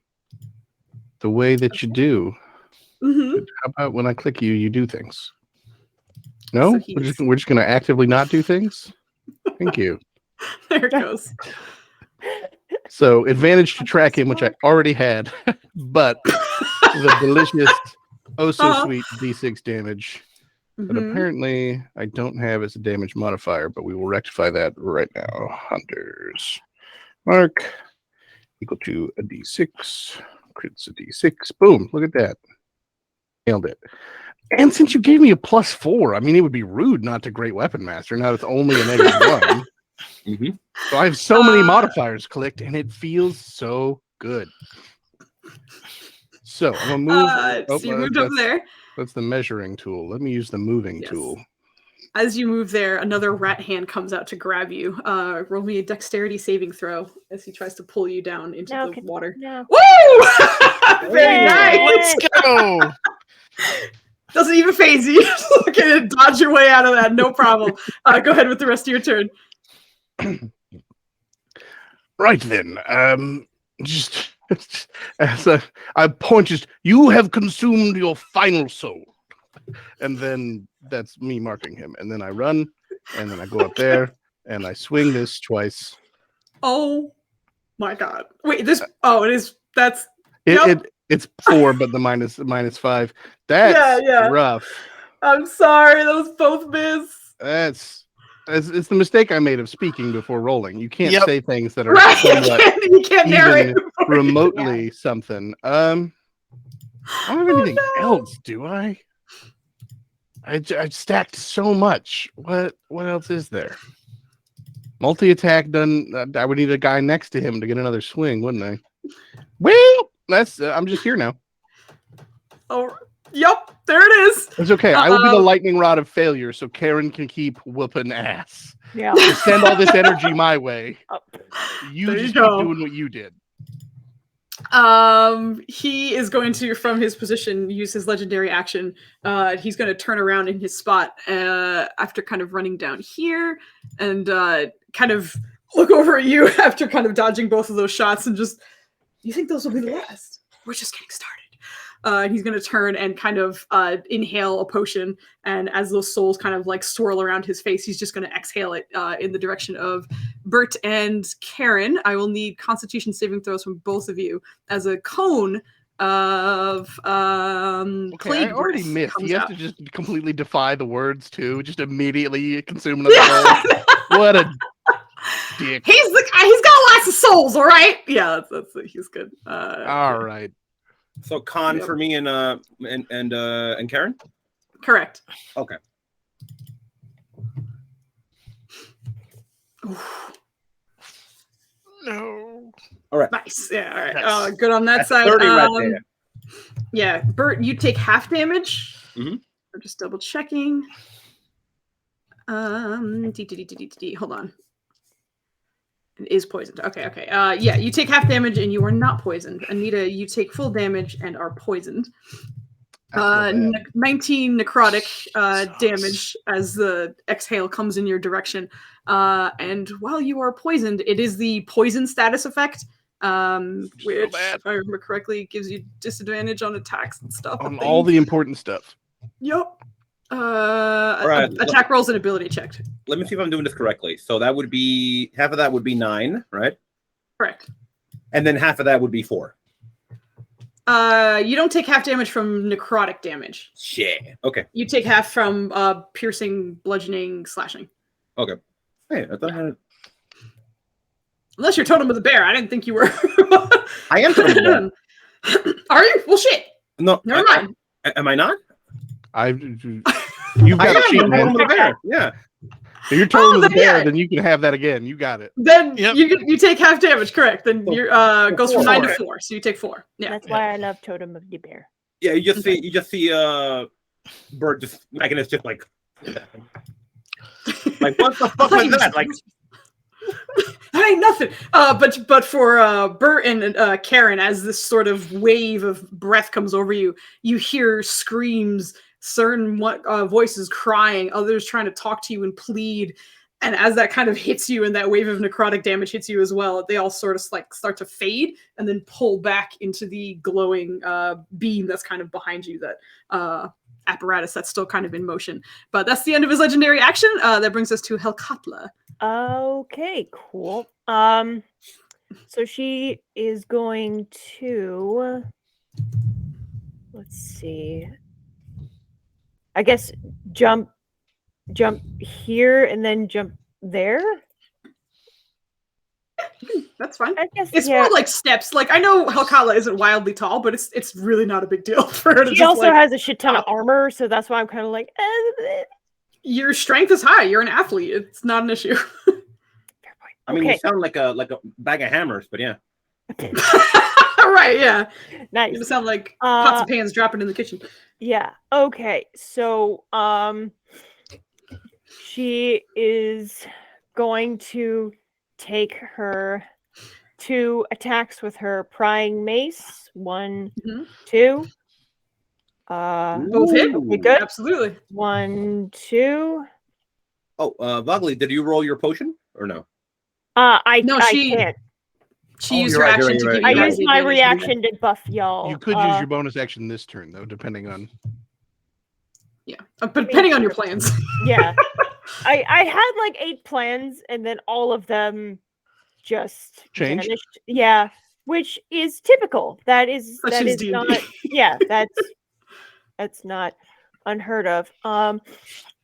the way that you do. Mm-hmm. How about when I click you, you do things? No? So We're just going to actively not do things? Thank you. There it goes. So, advantage to track him, which I already had, but the delicious, sweet d6 damage. But Mhm. apparently, I don't have as a damage modifier, but we will rectify that right now. Hunters. Mark equal to a d6. Crits a d6. Boom. Look at that. Nailed it. And since you gave me a +4, I mean, it would be rude not to Great Weapon Master. Now it's only a -1. Mm-hmm. So I have so many modifiers clicked, and it feels so good. So I'm going to move. So you moved over there. That's the measuring tool. Let me use the moving Yes. tool. As you move there, another rat hand comes out to grab you. Roll me a dexterity saving throw as he tries to pull you down into the water. No. Woo! Very Yay! nice. Let's go! Doesn't even phase you. Just look at it, dodge your way out of that. No problem. Go ahead with the rest of your turn. Right then. Just as I point, just you have consumed your final soul, and then that's me marking him, and then I run, and then I go up there, and I swing this twice. Oh my god! Wait, this. Oh, it is. That's. It's 4, but the minus 5. That's rough. I'm sorry, those both miss. It's the mistake I made of speaking before rolling. You can't say things that are right. somewhat You can't narrate remotely something. I don't have anything else, do I? I stacked so much. What else is there? Multi-attack done. I would need a guy next to him to get another swing, wouldn't I? Well, that's. I'm just here now. Oh, yep. There it is. It's okay. I will be the lightning rod of failure, so Karen can keep whooping ass. Yeah. Just send all this energy my way. You just keep doing what you did. He is going to, from his position, use his legendary action. He's going to turn around in his spot after kind of running down here and kind of look over at you after kind of dodging both of those shots and just, you think those will be the last? We're just getting started. And he's going to turn and kind of inhale a potion. And as those souls kind of like swirl around his face, he's just going to exhale it in the direction of Bert and Karen. I will need Constitution saving throws from both of you as a cone of plague I already breath missed. comes He has out. to just completely defy the words too. Just immediately consume another soul. What a dick. He's got lots of souls, all right? Yeah, that's he's good. All right. So con for me and Karen. Correct. Okay. Oof, No. All right. nice. Yeah. All right. Nice. Good on that That's side. 30 right there. Yeah, Bert, you take half damage. Mhm. I'm just double checking. Hold on. It is poisoned. Okay. Yeah, you take half damage and you are not poisoned. Anita, you take full damage and are poisoned. I feel bad. 19 necrotic damage as the exhale comes in your direction. And while you are poisoned, it is the poison status effect, which, bad. if I remember correctly, gives you disadvantage on attacks and stuff. On I all think. the important stuff. Yep. right. Attack rolls and ability checked. Let me see if I'm doing this correctly. So that would be half of that would be 9, right? Correct. And then half of that would be 4. You don't take half damage from necrotic damage. Shit. Okay. You take half from piercing, bludgeoning, slashing. Okay. Hey, I thought Unless you're Totem of the Bear. I didn't think you were. I am totem of the bear. Are you? Well, shit. No. Never mind. Am I not? You've I got a am sheet, totem man. of the bear. Yeah. If you're Totem of the then, Bear, yeah. then you can have that again. You got it. Then Yep. you take half damage. Correct. Then So- you goes from 9 to 4. So you take 4. Yeah. That's why I love Totem of the Bear. Yeah. You just see Bird just making his just like what the fuck was that? Like That ain't nothing. But for Bert and Karen, as this sort of wave of breath comes over you, you hear screams, certain voices crying, others trying to talk to you and plead. And as that kind of hits you and that wave of necrotic damage hits you as well, they all sort of like start to fade and then pull back into the glowing beam that's kind of behind you, that apparatus that's still kind of in motion. But that's the end of his legendary action. That brings us to Helkatla. Okay, cool. So she is going to, let's see, I guess jump here and then jump there. That's fine. I guess It's yeah. more like steps. Like, I know Helkatla isn't wildly tall, but it's really not a big deal for her to She just also like, has a shit ton of armor, so that's why I'm kind of like, your strength is high. You're an athlete. It's not an issue. fair point. I mean Okay. you sound like a bag of hammers, but yeah. Right, yeah. Nice. You sound like pots and pans dropping in the kitchen. Yeah. Okay. So, she is going to take her 2 attacks with her prying mace. 1, Mhm. 2. Both hit. Okay, good. Absolutely. 1, 2. Oh, Vogley, did you roll your potion or no? I she can't. She Oh, used you're her right, you're action to right, give you're you I right. guys used the my advantage. reaction to buff y'all. You could use your bonus action this turn, though, depending on. Yeah. But depending on your plans. Yeah. I had like 8 plans, and then all of them just Changed? vanished. Yeah, which is typical. That is Such that is is D&D. not. Yeah, that's not unheard of.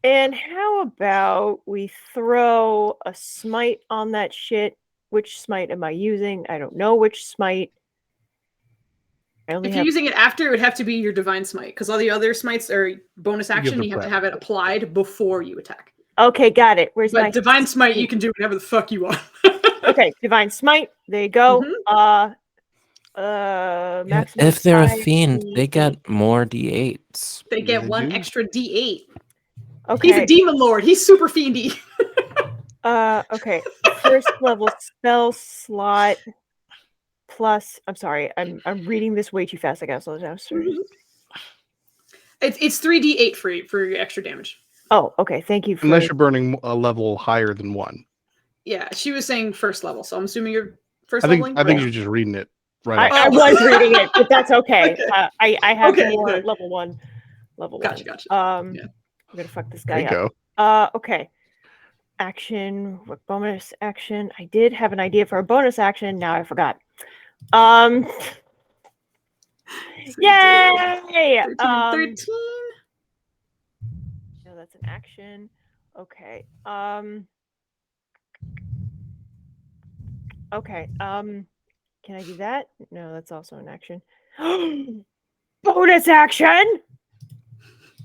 And how about we throw a smite on that shit? Which smite am I using? I don't know which smite. I only If have you're using it after, it would have to be your divine smite, because all the other smites are bonus action. the You have to prep. have it applied before you attack. Okay, got it. Where's my But divine smite, you can do whatever the fuck you want. Okay, divine smite. There you go. Mhm. Maximum If they're a size fiend, they is- get more d8s. They get They 1 do. extra D8. Okay. He's a demon lord. He's super fiendy. Okay. First level spell slot plus. I'm sorry. I'm reading this way too fast. I gotta slow down. Sorry. It's 3D8 for your extra damage. Oh, okay. Thank you for. Unless you're burning a level higher than 1. Yeah, she was saying first level, so I'm assuming you're first I think leveling. you're just reading it right I off. was reading it, but that's okay. Okay. I have Okay, more okay. level 1. Level 1. Gotcha. Yeah. Yeah. I'm gonna fuck this There guy you up. go. Okay. Action. What bonus action? I did have an idea for a bonus action. Now I forgot. Yay! 13. No, that's an action. Okay. Okay. Can I do that? No, that's also an action. Bonus action.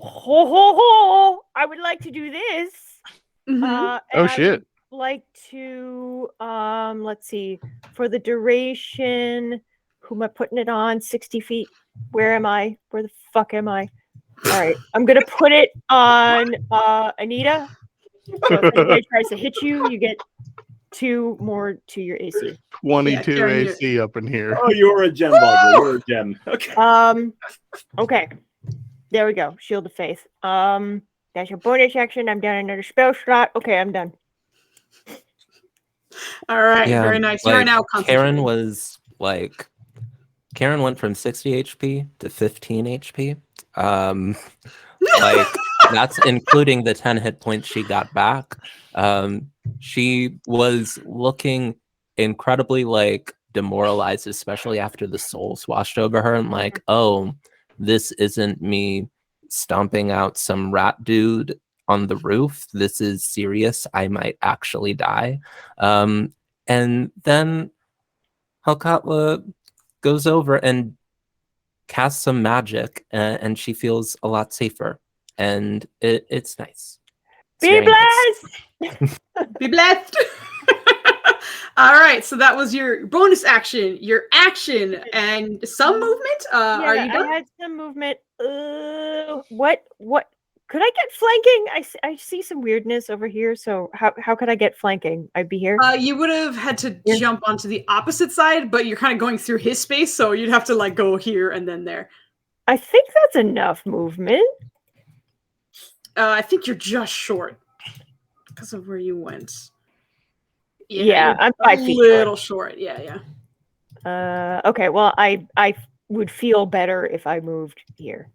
I would like to do this. Mhm. And Oh I shit! would like to let's see, for the duration, who am I putting it on? 60 feet. Where am I? Where the fuck am I? All right, I'm gonna put it on Anita. So if anybody tries to hit you, you get 2 more to your AC. 22 Karen, you're- AC up in here. Oh, you're a gem, Barbara. You're a gem. Okay. Okay. There we go. Shield of Faith. That's your bonus action. I'm done another spell slot. Okay, I'm done. All right, Yeah, very nice. You are like, now Karen concentrating. was like, Karen went from 60 HP to 15 HP. Like, that's including the 10 hit points she got back. She was looking incredibly like demoralized, especially after the souls washed over her, and like, oh, this isn't me stomping out some rat dude on the roof. This is serious. I might actually die. And then Helkatla goes over and casts some magic, and she feels a lot safer. And it's nice. It's Be very nice. blessed! Be blessed. All right, so that was your bonus action, your action, and some movement. Are you I done? had some movement. What? Could I get flanking? I see some weirdness over here. So how could I get flanking? I'd be here. You would have had to Yeah. jump onto the opposite side, but you're kind of going through his space, so you'd have to like go here and then there. I think that's enough movement. I think you're just short because of where you went. Yeah, you're I'm a 5 feet little short. Yeah. Okay, well, I would feel better if I moved here.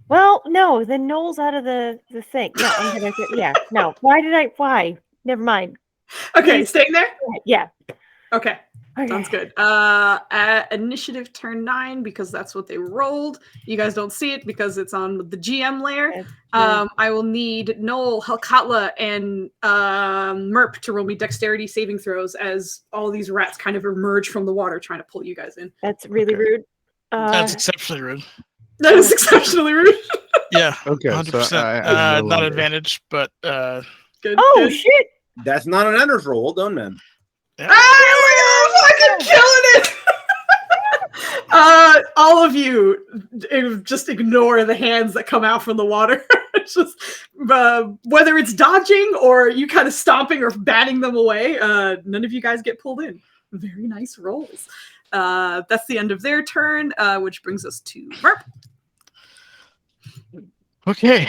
Well, no, then Noel's out of the thing. No, I'm gonna no. Why? Never mind. Okay, Please. staying there. Yeah. Okay. Okay. Sounds good. Initiative turn 9, because that's what they rolled. You guys don't see it because it's on the GM layer. Okay. I will need Noel, Helkatla, and Merp to roll me dexterity saving throws as all these rats kind of emerge from the water trying to pull you guys in. That's really Okay. rude. That's exceptionally rude. That is exceptionally rude. Yeah. Okay, 100%. so I no not longer- advantage, but Good. Oh good. shit! That's not an Ender's roll. Well done, man. Ah, fucking killing it! All of you just ignore the hands that come out from the water. It's just whether it's dodging or you kind of stomping or batting them away, none of you guys get pulled in. Very nice rolls. That's the end of their turn, which brings us to Merp. okay.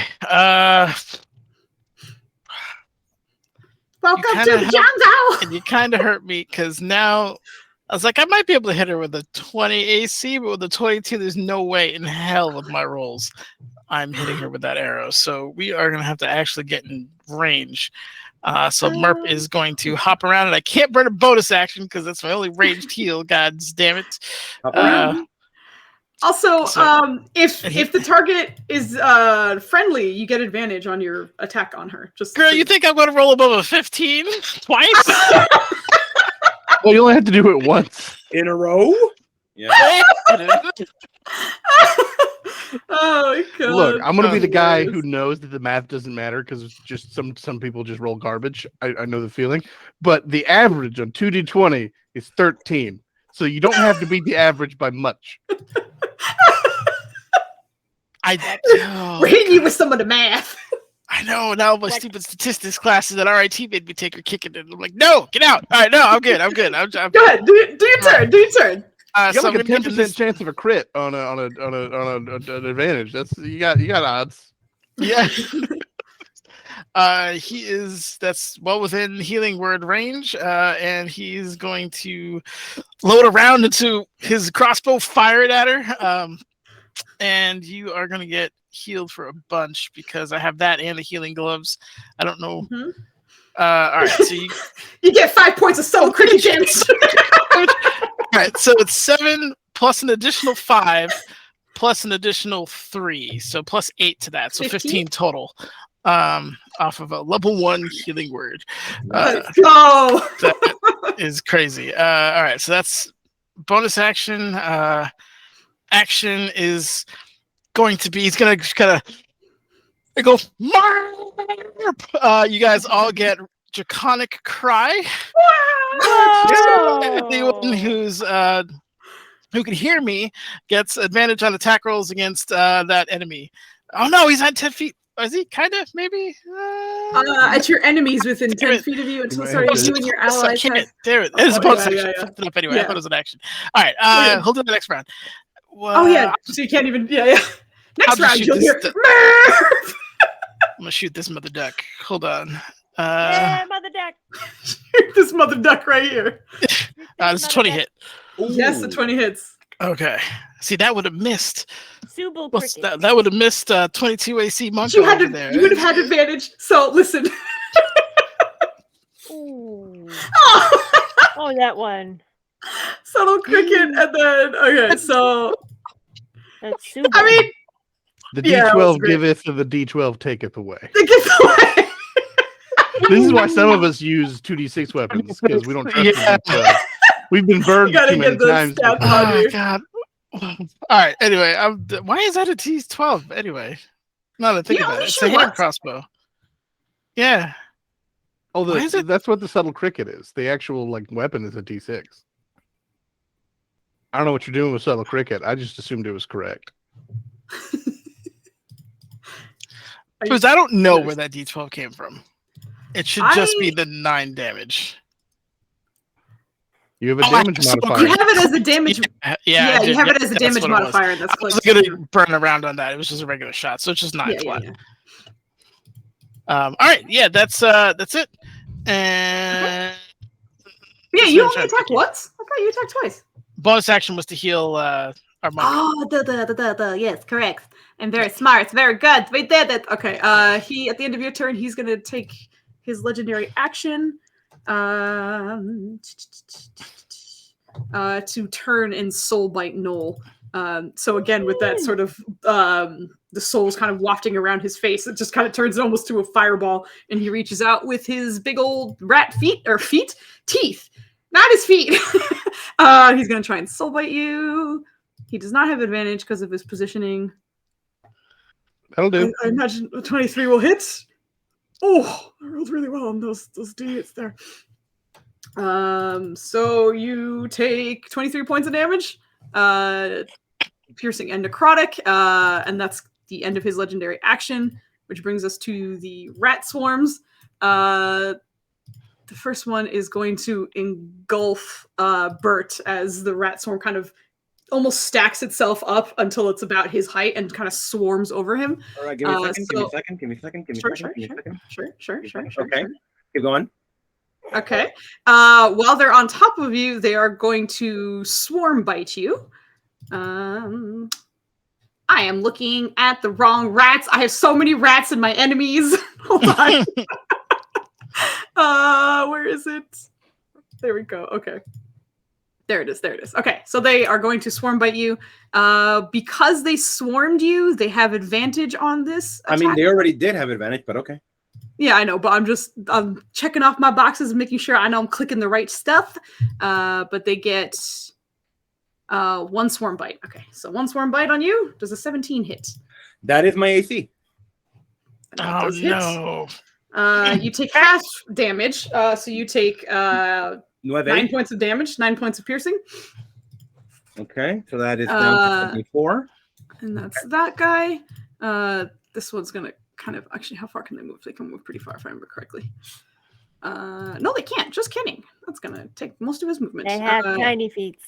Welcome to kinda the helped- jungle! And you kind of hurt me because now I was like, I might be able to hit her with a 20 AC, but with a 22, there's no way in hell with my rolls I'm hitting her with that arrow. So we are going to have to actually get in range. So Merp is going to hop around, and I can't burn a bonus action because that's my only ranged heal. God damn it. Hop around. Also, So- if the target is friendly, you get advantage on your attack on her. Just Girl, so you think I'm going to roll above a 15 twice? Well, you only have to do it once. In a row? Yeah. Oh my god! Look, I'm gonna be the guy Hilarious. who knows that the math doesn't matter because it's just some people just roll garbage. I know the feeling, but the average on 2d20 is 13, so you don't have to beat the average by much. We're hitting you with some of the math. I know. Now my stupid statistics classes at RIT made me take her kicking it. I'm like, no, get out. All right, no, I'm good. I'm Go ahead, do your turn. Do your turn. You So got I'm like a gonna give 10% this- chance of a crit on an advantage. That's you got odds. Yeah. That's well within healing word range, and he's going to load a round into his crossbow, fire it at her, and you are going to get healed for a bunch because I have that and the healing gloves. I don't know. Mhm. All right, so You get 5 points of soul critical damage. all right, so it's 7 plus an additional 5 plus an additional 3, so plus 8 to that, so 15 total. Off of a level 1 healing word. Let's go. That is crazy. All right, so that's bonus action. Action is going to be. He's gonna just kind of go. You guys all get draconic cry. Anyone who's who can hear me gets advantage on attack rolls against that enemy. Oh no, he's at 10 feet. Is he? Kind of, maybe. At your enemies within 10 feet of you until you and your allies. Damn it! It's a bonus action. I fucked it up anyway. I thought it was an action. All right, hold on the next round. Oh yeah, so you can't even. Yeah. Next round, you'll hear. I'm gonna shoot this mother duck. Hold on. Mother duck. This mother duck right here. This is 20 hit. Ooh. Yes, the 20 hits. Okay. See, that would have missed. Subal That would have missed 22 AC monk You over there. would have had advantage. So listen. Ooh. Oh, that one. Subtle cricket, and then okay. So That's Subal. I mean, The Yeah, that was D12 great. giveth, and the D12 taketh away. it gets away. This is why some of us use 2d6 weapons, because we don't trust Yeah. the D12. We've been burned You gotta too get many those times. stats Oh on my you. god. All right. Anyway, why is that a T12? Anyway, now that I think Yeah, about only it, it's shoot a hand once. crossbow. Yeah. Oh, Why is it- that's what the subtle cricket is. The actual weapon is a D6. I don't know what you're doing with subtle cricket. I just assumed it was correct. Because I don't know where that D12 came from. It should just be the 9 damage. You have a Oh, damage so modifier. You have it as a damage. Yeah, I you did. have it Yep, as a that's damage what it was. modifier. That's I like wasn't gonna burn around on that. It was just a regular shot, so it's just 9 flat. All right, yeah, that's it. And Yeah, Just you gonna only try to attacked pick once. Okay, you attacked twice. bonus action was to heal our monk. Oh, yes, correct. I'm very smart. Very good. We did it. Okay. He at the end of your turn, he's gonna take his legendary action. To turn and soul bite Noel. So again, with that sort of the soul's kind of wafting around his face, it just kind of turns it almost to a fireball, and he reaches out with his big old rat teeth, not his feet. He's gonna try and soul bite you. He does not have advantage because of his positioning. That'll do. I imagine a 23 will hit. Oh, I rolled really well on those d8s there. So you take 23 points of damage, piercing and necrotic, and that's the end of his legendary action, which brings us to the rat swarms. The first one is going to engulf Bert as the rat swarm kind of almost stacks itself up until it's about his height and kind of swarms over him. All right, give me a second. Give me a second. Give me a second. Give me a second. Sure. Okay. Keep going. Okay. While they're on top of you, they are going to swarm bite you. I am looking at the wrong rats. I have so many rats in my enemies. Hold on. Where is it? There we go. Okay. There it is. Okay, so they are going to swarm bite you. Because they swarmed you, they have advantage on this attack. I mean, they already did have advantage, but okay. Yeah, I know, but I'm checking off my boxes and making sure I know I'm clicking the right stuff. But they get one swarm bite. Okay, so one swarm bite on you. Does a 17 hit? That is my AC. Oh no! You take half damage. So you take 9 points of damage, 9 points of piercing. Okay, so that is down to 24. And that's that guy. This one's gonna kind of actually, how far can they move? They can move pretty far if I remember correctly. No, they can't. Just kidding. That's gonna take most of his movement. They have tiny feet.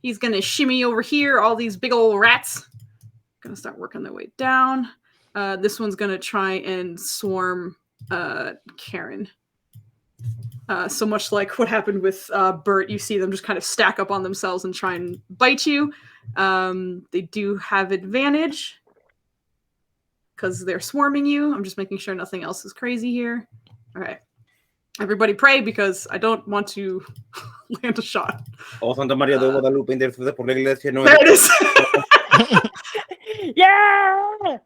He's gonna shimmy over here. All these big old rats gonna start working their way down. This one's gonna try and swarm Karen. So much like what happened with Bert, you see them just kind of stack up on themselves and try and bite you. They do have advantage because they're swarming you. I'm just making sure nothing else is crazy here. All right. Everybody pray because I don't want to land a shot. Oh, Santa Maria de Guadalupe, intercede por la iglesia. No, There it is. Yeah!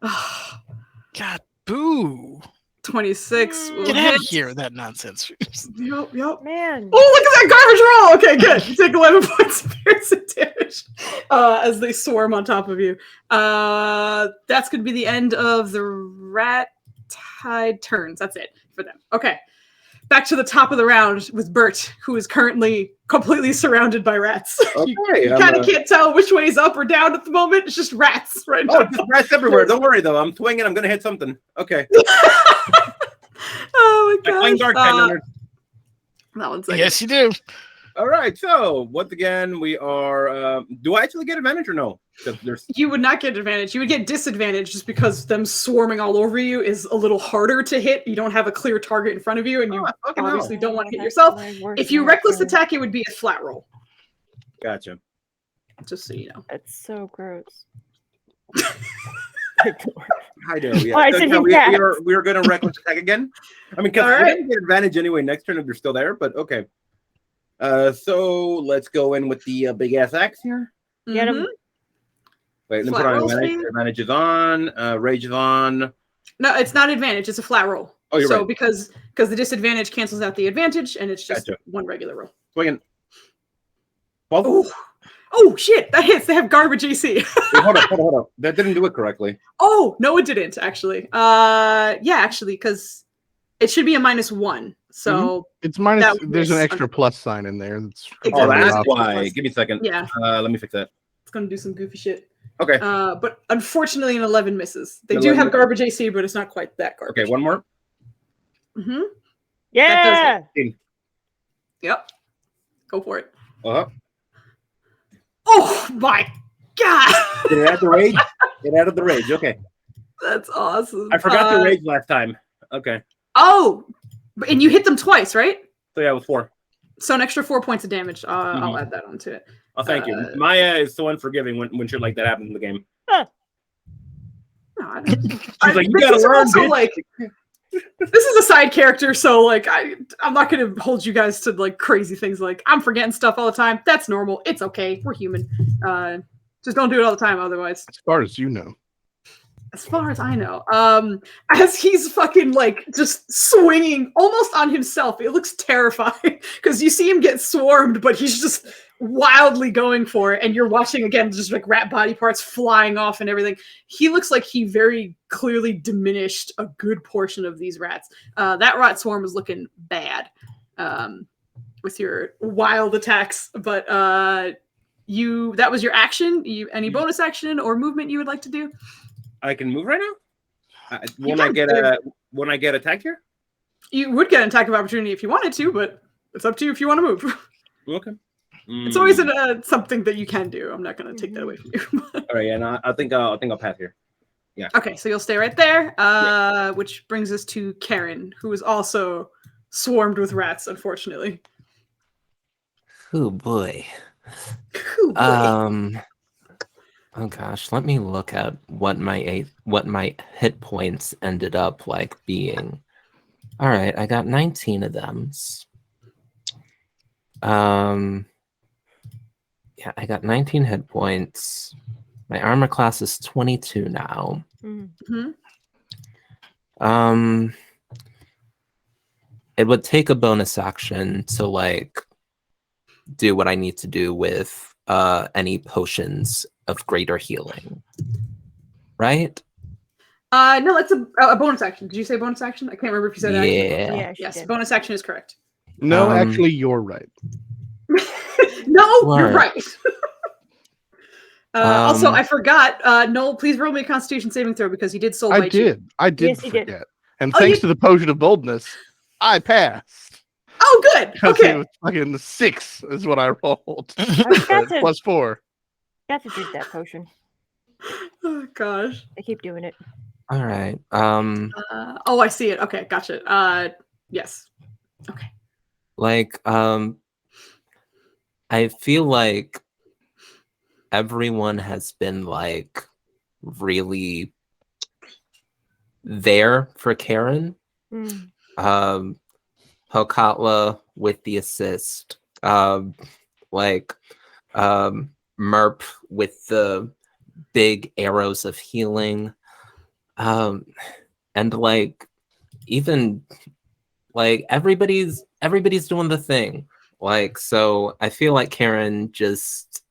God, boo. 26 will Get out of hit. here with that nonsense. Yep. Man. Oh, look at that garbage roll! Okay, good. You take 11 points of piercing damage as they swarm on top of you. That's going to be the end of the rat tide turns. That's it for them. Okay. Back to the top of the round with Bert, who is currently completely surrounded by rats. Okay, you kind of can't tell which way is up or down at the moment. It's just rats right now. Oh, just rats everywhere. Don't worry though. I'm swinging. I'm gonna hit something. Okay. Oh my I'm playing gosh. dark side. That one's like Yes, you do. All right. So once again, we are. Do I actually get advantage or no? 'Cause there's. You would not get advantage. You would get disadvantage just because them swarming all over you is a little harder to hit. You don't have a clear target in front of you, and you fucking obviously hell. don't want to hit That's yourself. way worse If you than reckless that. attack, it would be a flat roll. Gotcha. Just so you know. That's so gross. I do. Yeah. Oh, I So, said yeah, him we cats. are going to reckless attack again. I mean, because All we're right. going to get advantage anyway next turn if they're still there. But okay. So let's go in with the big ass axe here. Get him. Mhm. Wait, let me Flat put on roll advantage. speed? Advantage is on. Rage is on. No, it's not advantage. It's a flat roll. Oh, you're so right. because the disadvantage cancels out the advantage, and it's just Gotcha. one regular roll. Swinging. 12. Oh, oh shit! That hits. They have garbage AC. Wait, hold up. That didn't do it correctly. Oh no, it didn't actually. Yeah, actually, because it should be a -1. So It's minus. That would There's an miss. extra plus sign in there. That's Exactly. Oh, covered that's off. why. Give me a second. yeah, Let me fix that. it's gonna do some goofy shit. Okay. But unfortunately, an 11 misses. They do 11 have garbage AC, but it's not quite that garbage. Okay, one more. Mm-hmm. Yeah. Yep. Go for it. Uh-huh. Oh my god! Did it add the rage? It added the rage. Okay. That's awesome. I forgot the rage last time. Okay. Oh, and you hit them twice, right? So yeah, it was 4. So an extra 4 points of damage. I'll add that onto it. Oh, thank you. Maya is so unforgiving when shit like that happens in the game. No, I don't. She's like, you gotta these are learn, also, bitch. like, this is a side character, so like I'm not gonna hold you guys to like crazy things. Like I'm forgetting stuff all the time. That's normal. It's okay. We're human. Just don't do it all the time, otherwise. As far as you know. As far as I know, as he's fucking like just swinging almost on himself, it looks terrifying because you see him get swarmed, but he's just wildly going for it, and you're watching again just like rat body parts flying off and everything. He looks like he very clearly diminished a good portion of these rats. That rat swarm is looking bad with your wild attacks, but that was your action. Any bonus action or movement you would like to do? I can move right now? You When I get attacked here? You would get an attack of opportunity if you wanted to, but it's up to you if you want to move. Okay. It's always something that you can do. I'm not going to take that away from you. All right, yeah, no, I think I'll pass here. Yeah. Okay, so you'll stay right there, which brings us to Karen, who is also swarmed with rats, unfortunately. Oh boy. Ooh, boy. Oh gosh, let me look at what my hit points ended up like being. All right, I got 19 of them. Yeah, I got 19 hit points. My armor class is 22 now. Mm-hmm. It would take a bonus action to like do what I need to do with any potions of greater healing, right? No, that's a bonus action. Did you say bonus action? I can't remember if you said action. Yeah. She Yes, did. bonus action is correct. No, actually, you're right. No, you're right. Also, I forgot. Noel, please roll me a Constitution saving throw because he did soul bite you. I did Yes, you did. forget. And thanks to the potion of boldness, I passed. Oh, good. Because Okay. it was fucking 6 is what I rolled. I forgot to, Plus 4. got to drink that potion. Oh gosh. I keep doing it. All right. Oh, I see it. Okay, gotcha. Yes. Okay. Like, I feel like everyone has been like really there for Karen. Hokatla with the assist. Merp with the big arrows of healing. And like even like everybody's doing the thing. Like, so I feel like Karen just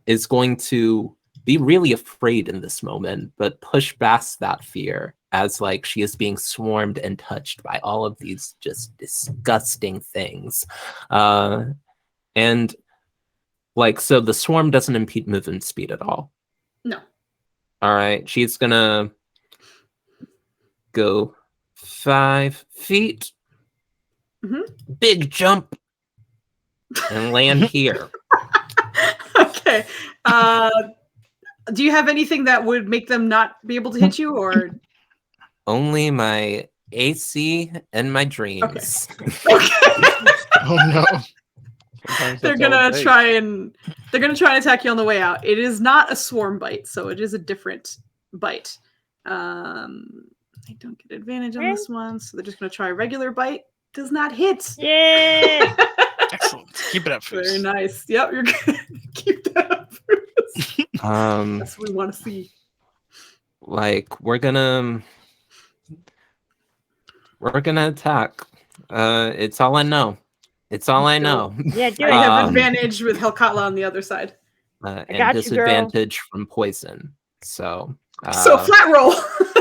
is going to be really afraid in this moment, but push past that fear as like she is being swarmed and touched by all of these just disgusting things. And like, so the swarm doesn't impede movement speed at all. No. All right, she's gonna go 5 feet, big jump, and land here. Okay. Do you have anything that would make them not be able to hit you, or Only my AC and my dreams. okay? Oh no. Sometimes They're that's all gonna it takes. try and attack you on the way out. It is not a swarm bite, so it is a different bite. I don't get advantage on this one, so they're just gonna try a regular bite. Does not hit. Yeah. Excellent. Keep it up, Very Foos. nice. Yep, you're gonna keep that up. That's what we want to see. Like we're gonna attack. It's all I know. It's all I know. Yeah, do I it. have advantage with Helkatla on the other side. got And you, girl. disadvantage from poison. So So flat roll.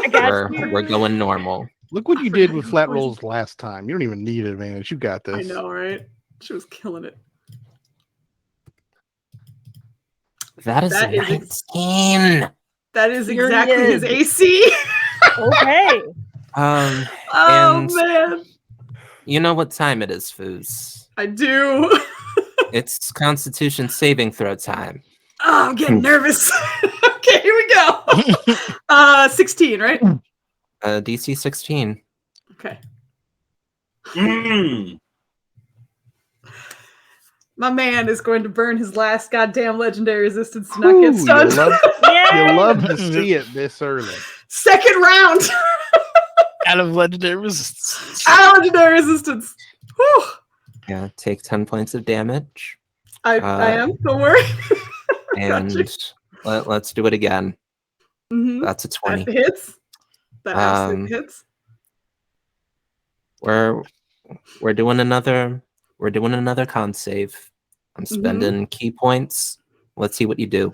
I got you. we're going normal. Look what you did with flat rolls last time. You don't even need advantage. You got this. I know, right? She was killing it. That is That is 19. That is Period. exactly his AC. Okay. Oh And man, you know what time it is, Foos? I do. It's Constitution saving throw time. Oh, I'm getting nervous. Okay, here we go. 16, right? DC 16. Okay. Mm. My man is going to burn his last goddamn legendary resistance to not get Ooh, stunned. you love to see it this early. Second round. Out of legendary resistance. Out of legendary resistance. Whew. Yeah, take 10 points of damage. I am. Don't worry. And let's do it again. Mm-hmm. That's a 20. That hits. That absolutely hits. We're doing another con save. I'm spending key points. Let's see what you do.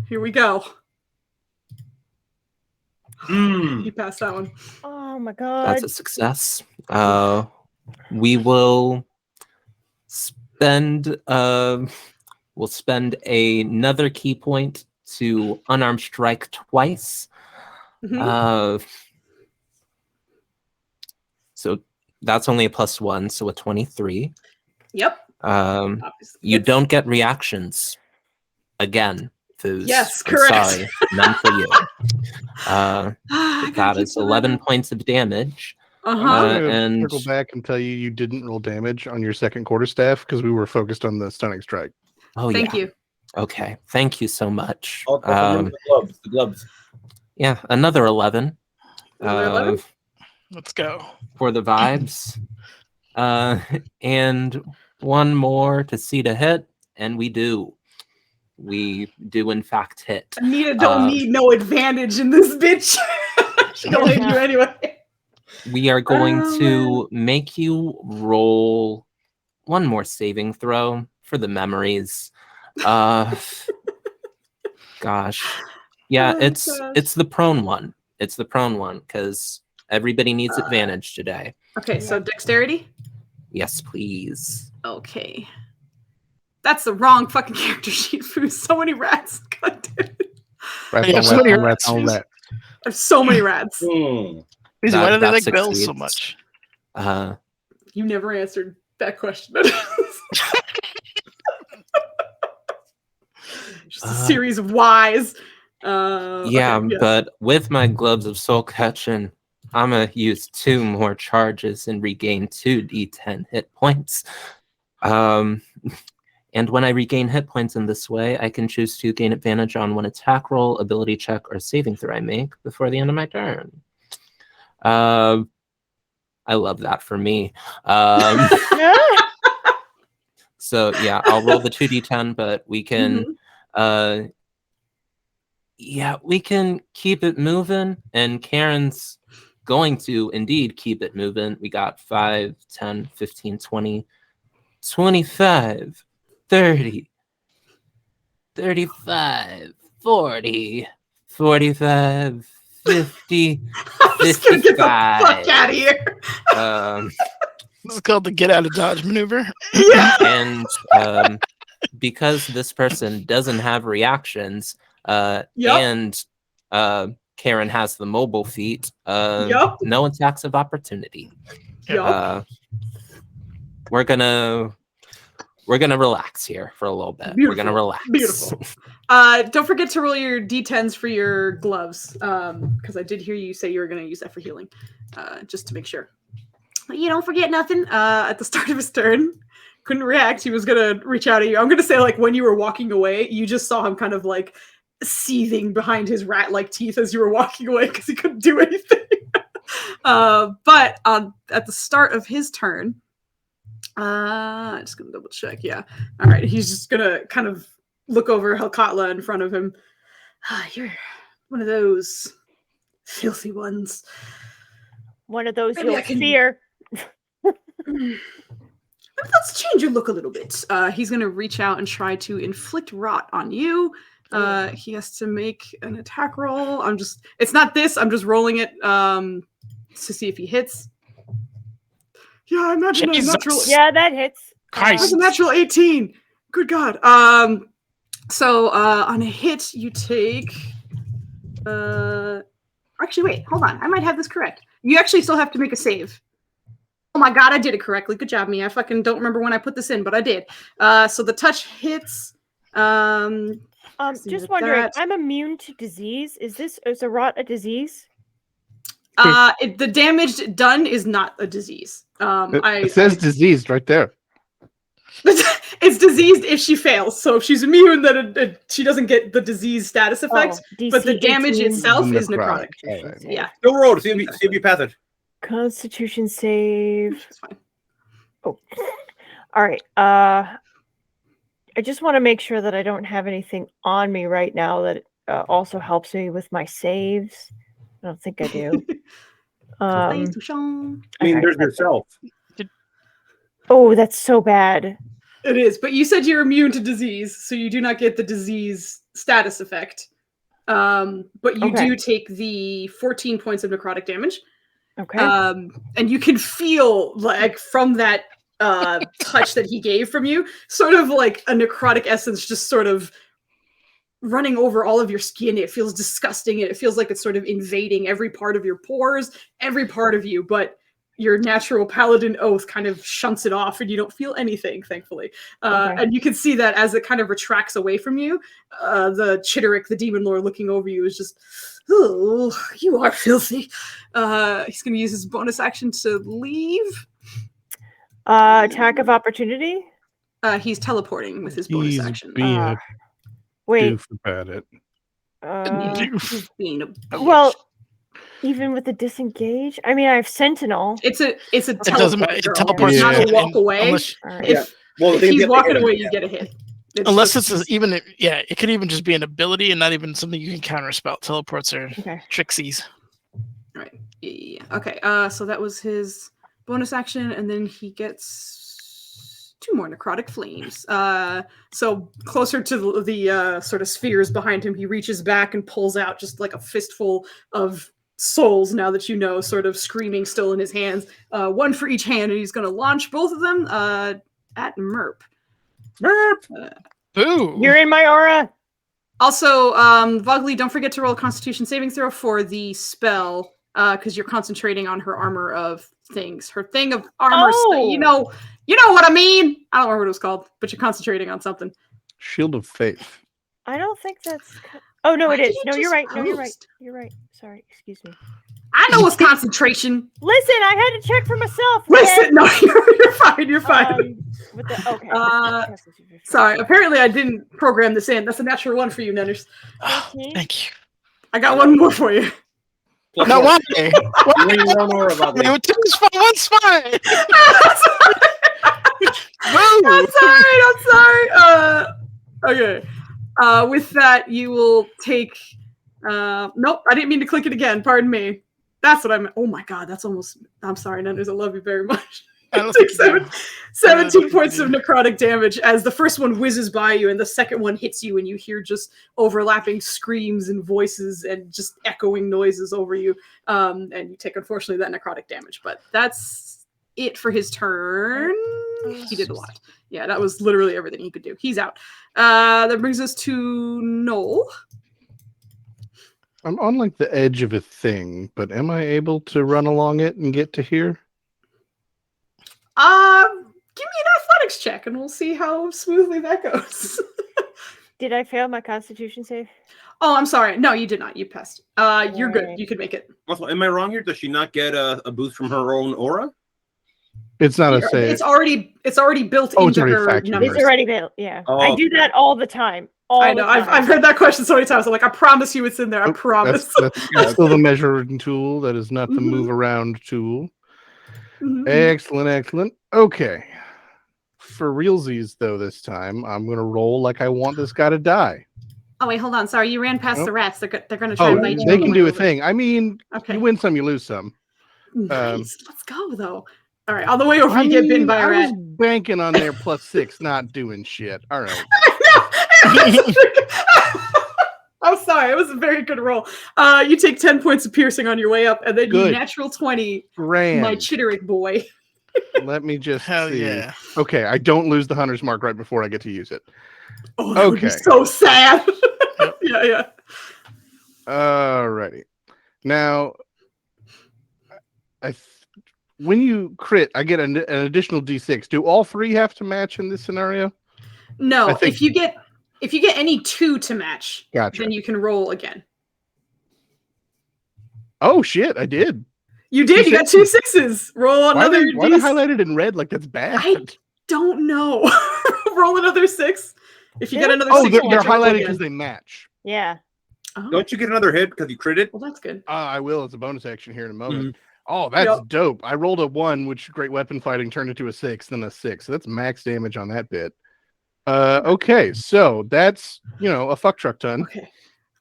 Here we go. Mm. You passed that one. Oh my god. That's a success. We will spend another key point to unarmed strike twice. So that's only a +1, so a 23. Yep. You don't get reactions again, Foos. Yes, I'm correct. sorry, none for you. That is 11 points of damage. I'm gonna and circle back and tell you didn't roll damage on your second quarterstaff because we were focused on the stunning strike. oh Thank yeah, you. okay, thank you so much. The gloves. Yeah, another 11. Another 11? Let's go. For the vibes. And one more to see to hit, and we do. We do in fact hit. Anita don't need no advantage in this bitch. She don't hit you anyway. We are going to make you roll one more saving throw for the memories. Gosh. Yeah, it's the prone one. It's the prone one because everybody needs advantage today. Okay, so dexterity? Yes, please. Okay. That's the wrong fucking character sheet, Foos. So many rats. God damn it. Rats Yeah, on so rats many on rats on rats. rats. There's so many rats. Mm. Why do they That like bells so succeeds. much? You never answered that question. Just a series of whys. Yeah, okay, yes. but with my gloves of soul catching, I'm gonna use 2 more charges and regain 2d10 hit points. And when I regain hit points in this way, I can choose to gain advantage on one attack roll, ability check, or saving throw I make before the end of my turn. I love that for me. So yeah, I'll roll the 2d10, but we can we can keep it moving, and Karen's going to indeed keep it moving. We got 5, 10, 15, 20, 25, 30, 35, 40, 45, 50, Let's get the fuck out of here. This is called the get out of dodge maneuver. Yeah. And because this person doesn't have reactions, and Karen has the mobile feat, no attacks of opportunity. We're gonna relax here for a little bit. Beautiful. We're gonna relax. Beautiful. Don't forget to roll your d10s for your gloves, because I did hear you say you were gonna use that for healing, just to make sure. You don't forget nothing. At the start of his turn, couldn't react. He was gonna reach out at you. I'm gonna say, like, when you were walking away, you just saw him kind of like seething behind his rat-like teeth as you were walking away because he couldn't do anything. But at the start of his turn, I'm just gonna double check. Yeah. All right. He's just gonna kind of look over Helkatla in front of him. You're one of those filthy ones. One of those Maybe you'll I can- fear. Let's change your look a little bit. He's gonna reach out and try to inflict rot on you. He has to make an attack roll. It's not this. I'm just rolling it to see if he hits. Yeah, I imagine a natural. Yeah, that hits. That's a natural 18. Good God. So on a hit, you take. Actually, wait. Hold on. I might have this correct. You actually still have to make a save. Oh my God, I did it correctly. Good job, me. I fucking don't remember when I put this in, but I did. So the touch hits. Just wondering, I'm immune to disease. Is a rot a disease? The damage done is not a disease. It says diseased right there. It's diseased if she fails. So if she's immune, then she doesn't get the disease status effects. But the damage itself is necrotic. Yeah. Go roll. See if you pass it. Constitution save. It's fine. Oh. All right. I just want to make sure that I don't have anything on me right now that also helps me with my saves. I don't think I do. I mean, there's yourself. Oh, that's so bad. It is, but you said you're immune to disease, so you do not get the disease status effect. But you do take the 14 points of necrotic damage. Okay. And you can feel, like, from that touch that he gave from you, sort of like a necrotic essence just sort of running over all of your skin. It feels disgusting. It feels like it's sort of invading every part of your pores, every part of you, but your natural paladin oath kind of shunts it off and you don't feel anything, thankfully. And you can see that as it kind of retracts away from you, the Chittr'k'k, the demon lord looking over you, is just, oh, you are filthy. He's going to use his bonus action to leave. Attack of opportunity? He's teleporting with his bonus action. Wait. About it. He's being a well, even with the disengage, I mean, I have Sentinel. It's a It doesn't matter. It teleports. It's not a walk away. If he's walking away, you get a hit. Unless it could even just be an ability and not even something you can counterspell. Teleports are tricksies. All right. Yeah. Okay. So that was his bonus action, and then he gets 2 more necrotic flames. So closer to the sort of spheres behind him, he reaches back and pulls out just like a fistful of souls, now that you know, sort of screaming still in his hands. 1 for each hand, and he's going to launch both of them at Merp. Boo! You're in my aura. Also, Vogly, don't forget to roll a Constitution saving throw for the spell, because you're concentrating on her armor of things. Her thing of armor. You know what I mean. I don't remember what it was called, but you're concentrating on something. Shield of Faith. I don't think that's. Oh no, it is. No, you're right. No, you're right. You're right. Sorry, excuse me. I know it's concentration. Listen, I had to check for myself. Listen, no, you're fine. You're fine. Okay. Sorry. Apparently, I didn't program this in. That's a natural 1 for you, Nenners. Oh, thank you. I got 1 more for you. No, why? One's fine. I'm sorry. Okay. With that, you will take. Nope, I didn't mean to click it again. Pardon me. That's what I'm. Oh my god, that's almost. I'm sorry, Nenders. I love you very much. I don't Take think you do. 17 points of necrotic damage as the first one whizzes by you and the second one hits you, and you hear just overlapping screams and voices and just echoing noises over you. And you take, unfortunately, that necrotic damage. But that's it for his turn. He did a lot. Yeah, that was literally everything he could do. He's out. That brings us to Noel. I'm on like the edge of a thing, but am I able to run along it and get to here? Give me an athletics check and we'll see how smoothly that goes. Did I fail my Constitution save? Oh, I'm sorry. No, you did not. You passed. You're good. Right. You could make it. Also, am I wrong here? Does she not get a boost from her own aura? It's not a save. It's already built Oh, it's into already her factored. numbers. It's already built. Yeah, Oh, I do that all the time. I know. I've heard that question so many times. I'm like, I promise you, it's in there. I promise. That's still the measuring tool. That is not the move around tool. Excellent, excellent. Okay. For realsies, though, this time, I'm going to roll like I want this guy to die. Oh, wait, hold on. Sorry, you ran past Nope. the rats. They're going to try Oh, and bite you. they can do a thing. I mean, Okay. you win some, you lose some. Nice. Let's go, though. All right, on the way over, you get bitten by a I rat. was banking on their +6, not doing shit. All right. I'm sorry. It was a very good roll. You take 10 points of piercing on your way up, and then you Good. natural 20, Grand. my Chittr'k'k boy. Let me just Hell see. yeah. Okay, I don't lose the hunter's mark right before I get to use it. Oh, that would be Okay. so sad. Yeah. Alrighty. Now, when you crit, I get an additional D6. Do all three have to match in this scenario? No, I think- if you get any 2 to match, Gotcha. then you can roll again. Oh shit, I did. You did. Two You got 2 6s. Roll Why another. they highlighted in red like that's bad? I don't know. Roll another 6. If you get another Oh, 6, they're you get to roll highlighted again. because they match. Yeah. Oh, don't you get another hit because you critted? well, that's good. I will as a bonus action here in a moment. Oh, that's dope. I rolled a 1, which great weapon fighting turned into a 6, then a 6. So that's max damage on that bit. Okay, so that's a fuck truck ton.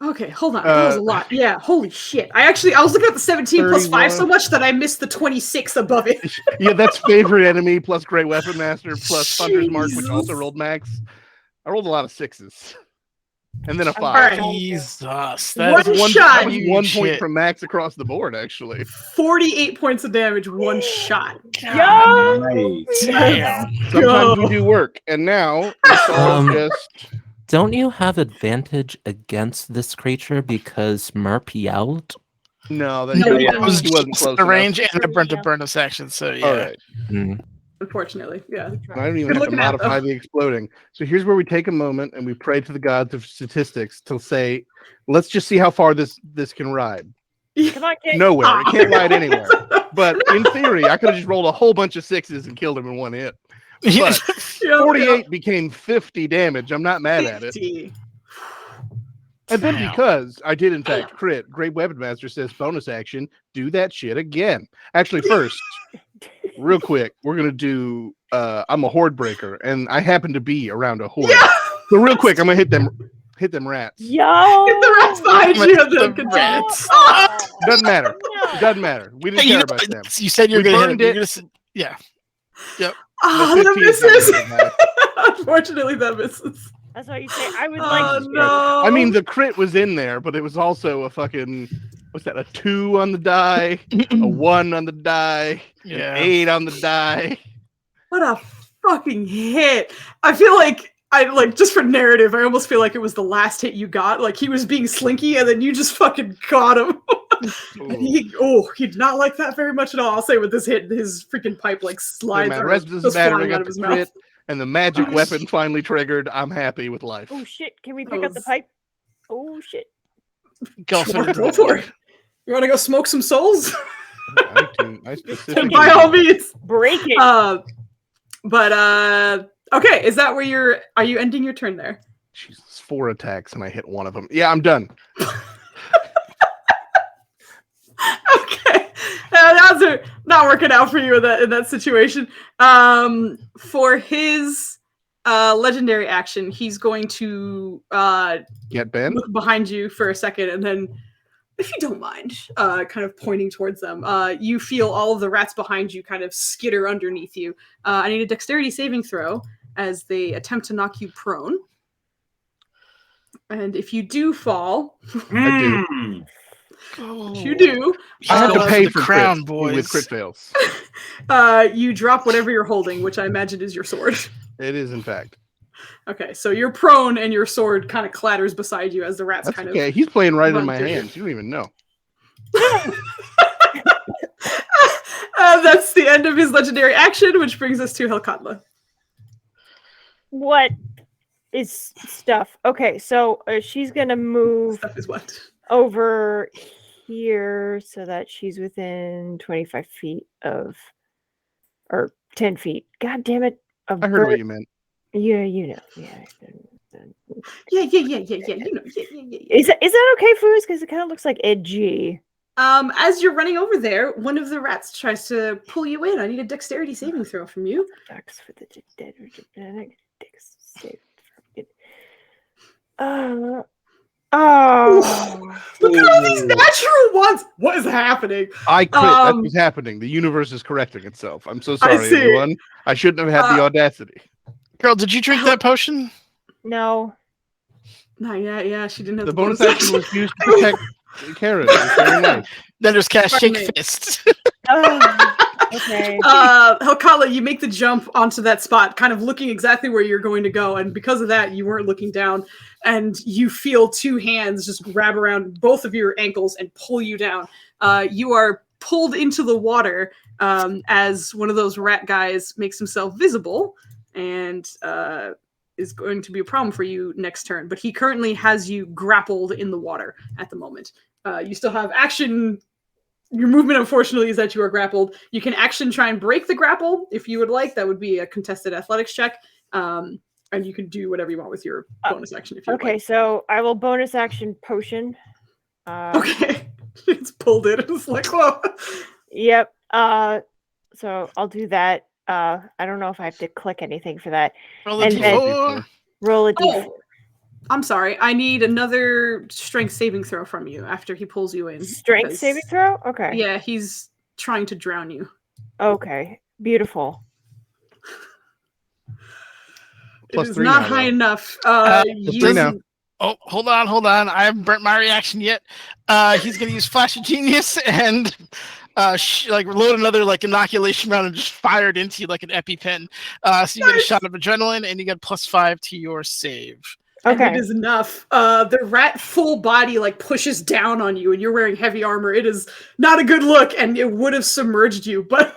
Okay, hold on. That was a lot. Yeah, holy shit. I was looking at the 17 plus 5 so 31. much that I missed the 26 above it. Yeah, that's favorite enemy plus great weapon master plus hunter's mark, which also Jesus. rolled max. I rolled a lot of 6s. And then a 5. Alright. Jesus. One That's shot. That was huge 1 point shit. from max across the board, actually. 48 points of damage, 1 shot. Yo! Nice. Damn. Sometimes we do work. And now it's all just Don't you have advantage against this creature because Merp yelled? no, that No, he it was wasn't close the enough. range and a burn to burn section. So yeah. All right. Unfortunately, yeah. I don't even Good have to looking at, modify though. the exploding. So here's where we take a moment and we pray to the gods of statistics to say, let's just see how far this can ride. Come on, kid. Nowhere. It can't ride anywhere. But in theory, I could have just rolled a whole bunch of 6s and killed him in one hit. But 48 became 50 damage. I'm not mad at it. 50. And then Damn. because I did in fact crit, Great Weapon Master says bonus action, do that shit again. Actually, first, real quick, we're gonna do I'm a horde breaker, and I happen to be around a horde. Yeah. So real quick, I'm gonna hit them rats. Yo! Get the rats behind you. and then The continue. rats. Doesn't matter. No. Doesn't matter. We didn't You care know, about them. you said you were We going to burned hit it. it. Yeah. Ah, The that 15 is not misses. gonna matter. Unfortunately, that misses. That's why you say I would Oh, like to. no. I mean, the crit was in there, but it was also a fucking what's that? A 2 on the die, a 1 on the die, Yeah. an 8 on the die. What a fucking hit. I feel like just for narrative, I almost feel like it was the last hit you got. Like he was being slinky and then you just fucking got him. And he did not like that very much at all. I'll say with this hit, his freaking pipe like slides The or rest doesn't goes matter. I flying out got of the his crit, mouth. and the magic Oh, weapon shit. finally triggered. I'm happy with life. Oh shit! Can we That pick up the was- pipe? Oh shit! Go Sure, for go it. for it. You want to go smoke some souls? I specifically By all means. Break it. Okay, is that where are you ending your turn there? Jesus, 4 attacks and I hit one of them. Yeah, I'm done. Okay, that's not working out for you in that situation. For his legendary action, he's going to Get Ben. look behind you for a second and then if you don't mind, kind of pointing towards them, you feel all of the rats behind you kind of skitter underneath you. I need a dexterity saving throw as they attempt to knock you prone. And if you do fall, I do. if you do, I have to Going pay the for crown, crits with crit boys. fails. you drop whatever you're holding, which I imagine is your sword. It is, in fact. Okay, so you're prone and your sword kind of clatters beside you as the rats That's kind okay. He's playing right in run my through you. hands. You don't even know. That's the end of his legendary action, which brings us to Helkatla. What is stuff? Okay, so she's gonna move Stuff is what? over here so that she's within 25 feet of, or 10 feet. God damn it! Of I heard what Bert. you meant. Yeah, you know. Yeah. Yeah. You know, yeah. Is that okay, Foos? Because it kind of looks like edgy. As you're running over there, one of the rats tries to pull you in. I need a dexterity saving throw from you. Ducks for the dead or genetic dicks save. Oh. Look at all these natural ones. What is happening? I crit. That's what's happening. The universe is correcting itself. I'm so sorry, see. everyone. I shouldn't have had the audacity. Girl, did you drink that potion? No. Not yet. Yeah, she didn't have The bonus action was used to protect Karen. It was very nice. Then there's cast Pardon shake me. fist. Okay. Helkatla, you make the jump onto that spot, kind of looking exactly where you're going to go, and because of that, you weren't looking down, and you feel two hands just grab around both of your ankles and pull you down. You are pulled into the water as one of those rat guys makes himself visible, and is going to be a problem for you next turn. But he currently has you grappled in the water at the moment. You still have action. Your movement, unfortunately, is that you are grappled. You can action try and break the grapple if you would like. That would be a contested athletics check. And you can do whatever you want with your bonus action if you Okay, like. so I will bonus action potion. Okay. It's pulled in. It's like, whoa. Yep. So I'll do that. I don't know if I have to click anything for that. Roll a And then- d4. Roll a d4. Oh, I'm sorry. I need another strength saving throw from you after he pulls you in. Strength because- saving throw? Okay. Yeah, he's trying to drown you. Okay. Beautiful. Plus it is 3 not now, high though. enough. Plus 3 now. Oh, hold on. I haven't burnt my reaction yet. He's gonna use Flash of Genius and load another inoculation round and just fire it into you like an EpiPen. So you get a shot of adrenaline and you get +5 to your save. And Okay. it is enough. The rat full body pushes down on you, and you're wearing heavy armor. It is not a good look, and it would have submerged you. But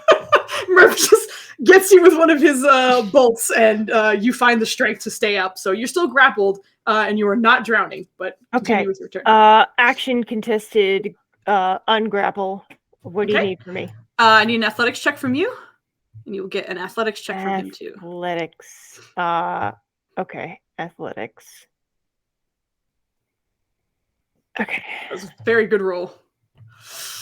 Murph just gets you with one of his bolts, and you find the strength to stay up. So you're still grappled, and you are not drowning. But continue with your turn. Action contested ungrapple. What do you need from me? I need an athletics check from you, and you will get an athletics check from him too. Athletics. Okay. Athletics. Okay. That was a very good roll.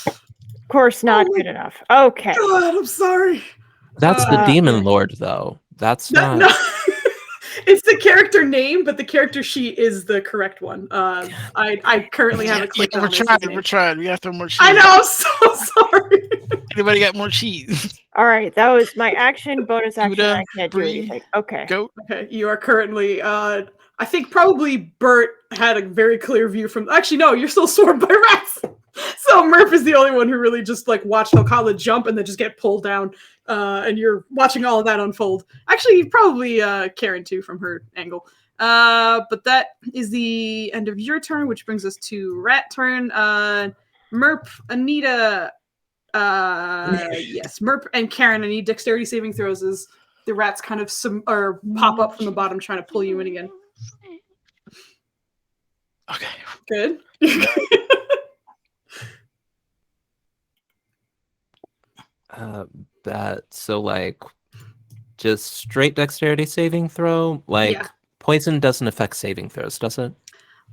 Of course, not good enough. Okay. God, I'm sorry. That's the demon lord, though. That's not. No. It's the character name, but the character sheet is the correct one. I currently have a click on we're his name. trying. We have to have more cheese. I know. I'm so sorry. Anybody got more cheese? All right. That was my action. Bonus action. Gouda, I can't do brie, anything. Okay. Goat. Okay, you are currently. I think probably Bert had a very clear view from. Actually, no, you're still swarmed by rats. So Murph is the only one who really just watched Helkatla jump and then just get pulled down. And you're watching all of that unfold. Actually, probably Karen too from her angle. But that is the end of your turn, which brings us to rat turn. Merp, Anita, yes, Merp and Karen. I need dexterity saving throws as the rats kind of pop up from the bottom, trying to pull you in again. Okay. Good. Just straight dexterity saving throw. Yeah. Poison doesn't affect saving throws, does it?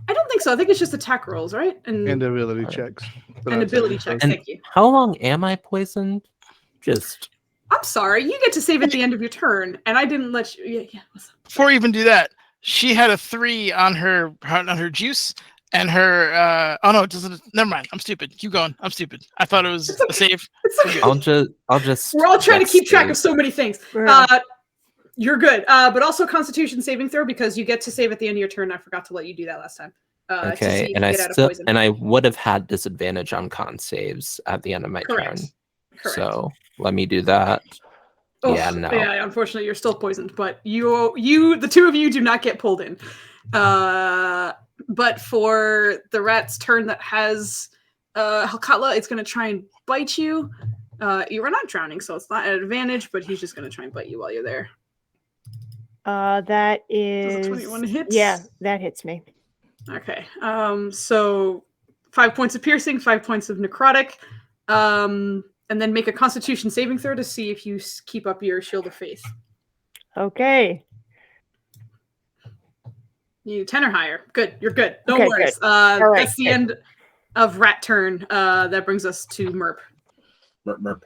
I don't think so. I think it's just attack rolls, right? And ability checks. And ability checks. And Thank you. how long am I poisoned? Just I'm sorry. You get to save at the end of your turn, and I didn't let you. Yeah. What's up? Before you even do that, she had a 3 on her juice, And her oh no, it doesn't. Never mind. I'm stupid. Keep going. I'm stupid. I thought it was a save. It's okay. I'll just. We're all trying to keep track save. of so many things. Yeah. You're good. But also Constitution saving throw because you get to save at the end of your turn. I forgot to let you do that last time. To see Okay, if and you I get out of still poison. and I would have had disadvantage on con saves at the end of my Correct. turn. Correct. So let me do that. Oh, yeah, no. Yeah, unfortunately, you're still poisoned, but the two of you do not get pulled in. But for the rat's turn that has Helkatla, it's going to try and bite you. You are not drowning, so it's not an advantage, but he's just going to try and bite you while you're there. That Does is a 21 hit? Yeah, that hits me. Okay. So 5 points of piercing, 5 points of necrotic, and then make a Constitution saving throw to see if you keep up your Shield of Faith. Okay. You 10 or higher. Good. You're good. No Okay, worries. good. Right, That's the good. end of rat turn. That brings us to Merp. Merp.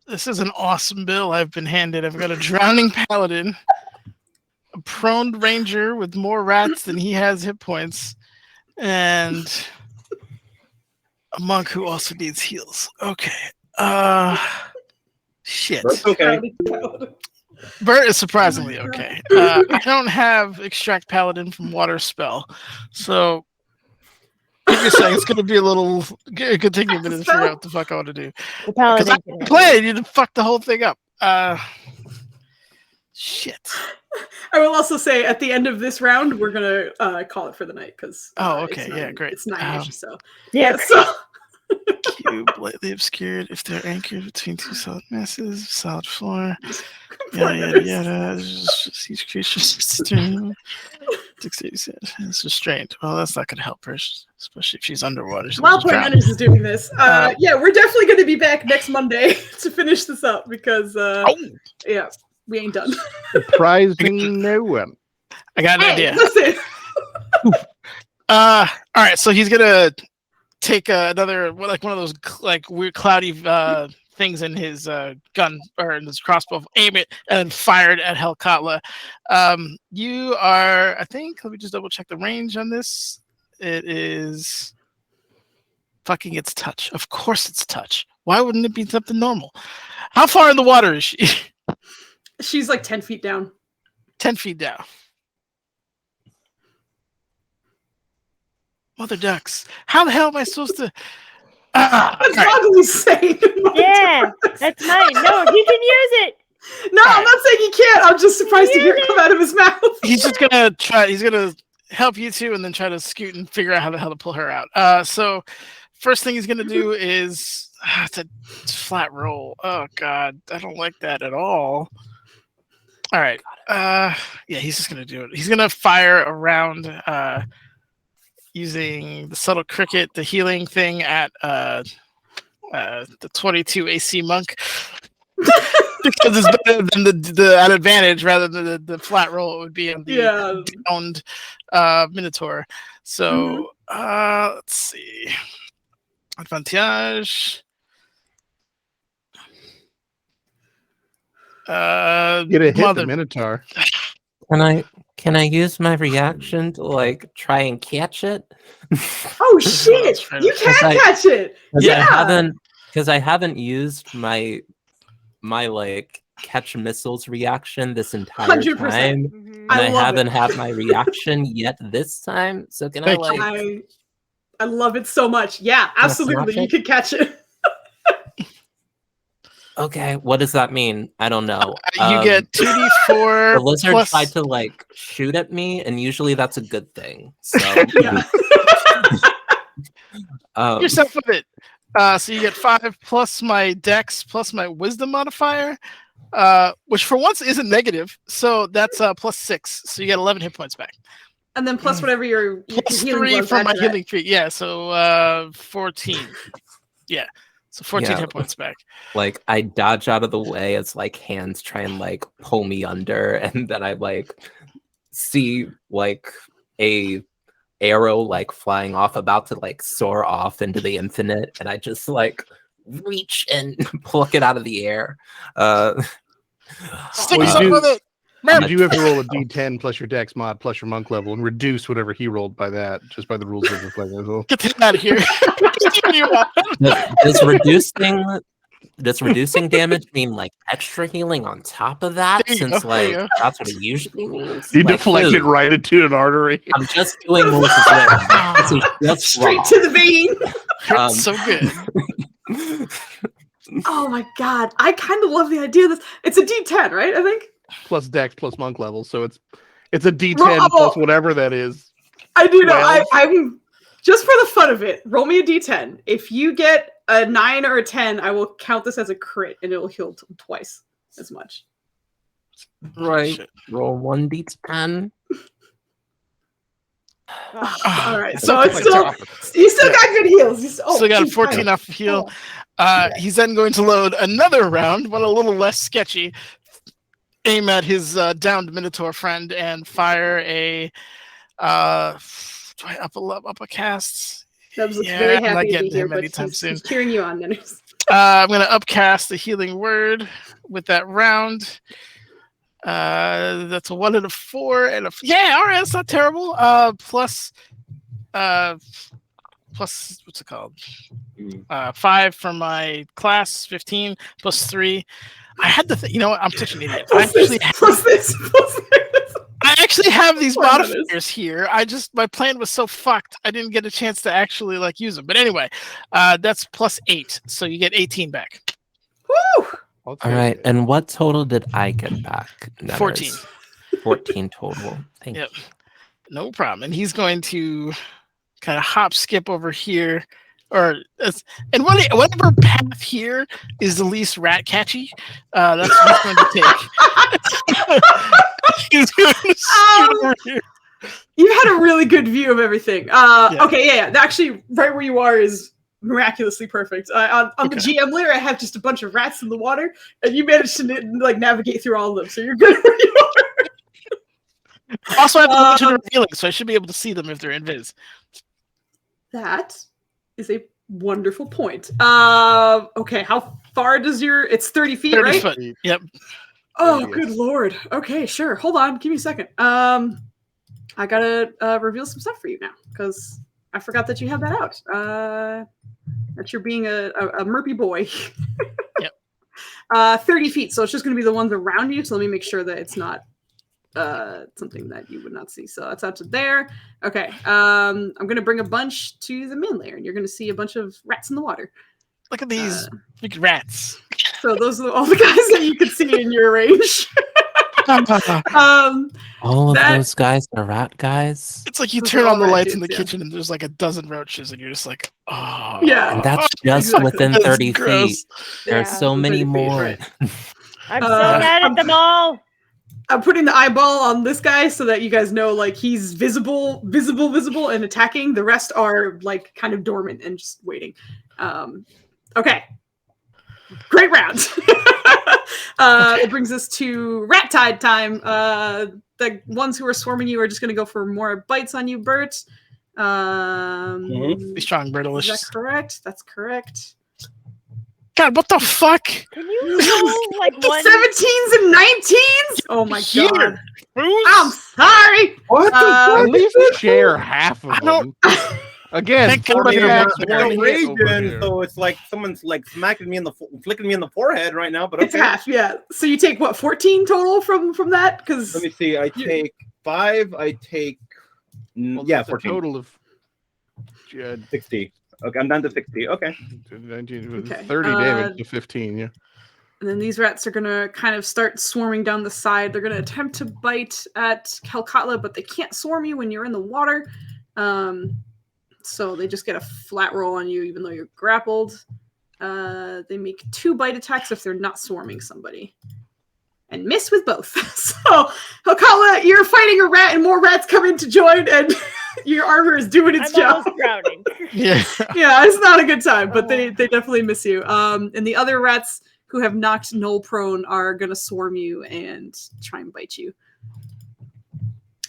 This is an awesome bill I've been handed. I've got a drowning paladin, a prone ranger with more rats than he has hit points, and a monk who also needs heals. Okay. Shit. Merp's okay. Bert is surprisingly okay. I don't have extract paladin from water spell, so give me a second. It's gonna be a little good thing a minute to figure out what the fuck I want to do. The Because paladin. I played, you fucked the whole thing up. Shit. I will also say at the end of this round, we're gonna call it for the night because Okay, yeah, great. It's 9-ish, so Yeah. so Cube, lightly obscured if they're anchored between two solid masses, solid floor. Yada yada. Each creature's stream. It's restrained. Well, that's not gonna help her, especially if she's underwater. while playing Hunters is doing this, yeah, we're definitely going to be back next Monday to finish this up because yeah, we ain't done. Surprising no one. I got an Hey, idea. listen. All right, so he's gonna take another one of those weird cloudy things in his gun or in his crossbow, aim it and fire it at Helkatla. You are, I think, let me just double check the range on this. It is fucking its touch. Of course it's touch. Why wouldn't it be something normal? How far in the water is she? She's like 10 feet down. 10 feet down. Mother ducks. How the hell am I supposed to... That's all right. ugly saying. Yeah, that's mine. No, he can use it. No, I'm not saying he can't. I'm just surprised to hear it come out of his mouth. He's just gonna try. He's gonna help you two, and then try to scoot and figure out how the hell to pull her out. So first thing he's gonna do is it's a flat roll. Oh god, I don't like that at all. All right. Yeah, he's just gonna do it. He's gonna fire around using the subtle cricket, the healing thing at the 22 AC monk. Because it's better than the at advantage rather than the flat roll it would be on the downed Minotaur. So let's see. Advantage. Get a hit the Minotaur. Can I use my reaction to like try and catch it? Oh shit! You can catch it. Yeah, because I haven't used my like catch missiles reaction this entire 100%. time, and I haven't had my reaction yet this time. So can I like? I love it so much. Yeah, absolutely. You can catch it. Okay, what does that mean? I don't know. You get 2d4. The lizard plus... tried to like shoot at me, and usually that's a good thing. So yourself with it. So you get 5 plus my dex plus my wisdom modifier, which for once isn't negative. So that's plus 6. So you get 11 hit points back. And then plus whatever your plus healing 3 was from my after healing tree. Yeah, so 14. Yeah. So 14 hit points back. Like I dodge out of the way as like hands try and like pull me under, and then I like see like a arrow like flying off, about to like soar off into the infinite, and I just like reach and pluck it out of the air. Stick yourself with it. Did you have to roll a d10 plus your dex mod plus your monk level and reduce whatever he rolled by that, just by the rules of the playing as well? Get him out of here. Does reducing damage mean like extra healing on top of that? There you Since go, there you like go. that's what it usually means. You Like, deflected dude, right into an artery. I'm just doing what is written. This is just Straight wrong. to the vein. Hurts so good. Oh my god, I kind of love the idea of this. It's a D10, right? I think. Plus dex plus monk level, so it's a d10 Roll- plus whatever that is. I do know. 12. I'm just for the fun of it. Roll me a D10. If you get a 9 or a 10, I will count this as a crit, and it will heal twice as much. Right. Shit. Roll 1d10. All right, That's so like it's still top. you still got good heals. You Still got a geez, 14 off heal. He's then going to load another round, one a little less sketchy. Aim at his downed Minotaur friend and fire a. Do I up a cast? Dubs looks Yeah, very I'm not happy to be getting here, him but anytime he's soon. cheering you on, Nenners. I'm going to upcast the healing word with that round. That's a 1 and a 4 and a yeah. All right, that's not terrible. Plus what's it called? 5 from my class, 15 plus 3. I had to. You know what? I'm such an idiot. I Plus this. actually have these Poor Nenners. modifiers here. My plan was so fucked. I didn't get a chance to actually like use them. But anyway, that's plus 8, so you get 18 back. Woo! All right, and what total did I get back? 14. 14 total. Thank Yep. you. No problem. And he's going to kind of hop skip over here. And whatever path here is the least rat catchy, that's what he's going to take. He's going to shoot over here. You had a really good view of everything. Okay, yeah. Actually, right where you are is miraculously perfect. On the GM layer, I have just a bunch of rats in the water, and you managed to like navigate through all of them, so you're good where you are. Also, I have the Legion of Revealing, so I should be able to see them if they're invis. That is a wonderful point. Okay, how far does it's 30 feet, 30 right? foot. Yep. Oh, Yes. good lord. Okay, sure. Hold on. Give me a second. I gotta reveal some stuff for you now, because I forgot that you have that out. That you're being a merpy boy. Yep. 30 feet, so it's just gonna be the ones around you, so let me make sure that it's not something that you would not see. So that's out to there. Okay. I'm gonna bring a bunch to the main layer, and you're gonna see a bunch of rats in the water. Look at these big rats. So those are all the guys that you can see in your range. All of those guys are rat guys. It's like you Those turn are on the all rat lights in the dudes, yeah. kitchen and there's like a dozen roaches and you're just like, oh. Yeah. And that's just exactly. within That's 30 gross. feet. There's Yeah, so many 30 feet, more. right. I'm so mad at them all. I'm putting the eyeball on this guy so that you guys know, like, he's visible, and attacking. The rest are like kind of dormant and just waiting. Okay. Great round. It brings us to rat tide time. The ones who are swarming you are just going to go for more bites on you, Bert. Be strong, Is that Bertalicious. correct? That's correct. God, what the fuck? Can you roll like The one? 17s and 19s? Oh my Here. god. Foos. I'm sorry. What the Uh, At least share half of I don't- them. Again, Thank God 40 I'm attacks, not one very hit over Raging, here. so it's like someone's like smacking me flicking me in the forehead right now. But It's okay. half, yeah. So you take what, 14 total from that? Because Let me see. I take 5. I take Well, yeah, that's a 14. total of 60. Okay, I'm down to 60. Okay. 19, Okay. 30 damage to 15. Yeah. and then these rats are gonna kind of start swarming down the side. They're gonna attempt to bite at Calcatla, but they can't swarm you when you're in the water. So they just get a flat roll on you, even though you're grappled. They make 2 bite attacks if they're not swarming somebody, and miss with both. So Calcatla, you're fighting a rat, and more rats come in to join, and your armor is doing its I'm job. almost drowning. Yeah. Yeah, it's not a good time, but they definitely miss you. And the other rats who have knocked Null prone are gonna swarm you and try and bite you.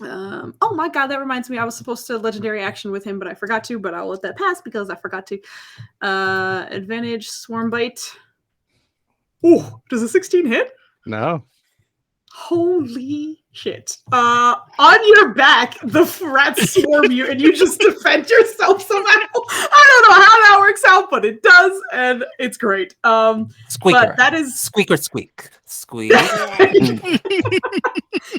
Oh my god, that reminds me, I was supposed to legendary action with him, but I forgot to, but I'll let that pass because I forgot to. Advantage swarm bite. Ooh, does a 16 hit? No. Holy shit. On your back, the rats swarm you and you just defend yourself somehow. I don't know how that works out, but it does, and it's great. Squeaker. But that is Squeaker squeak. Squeak.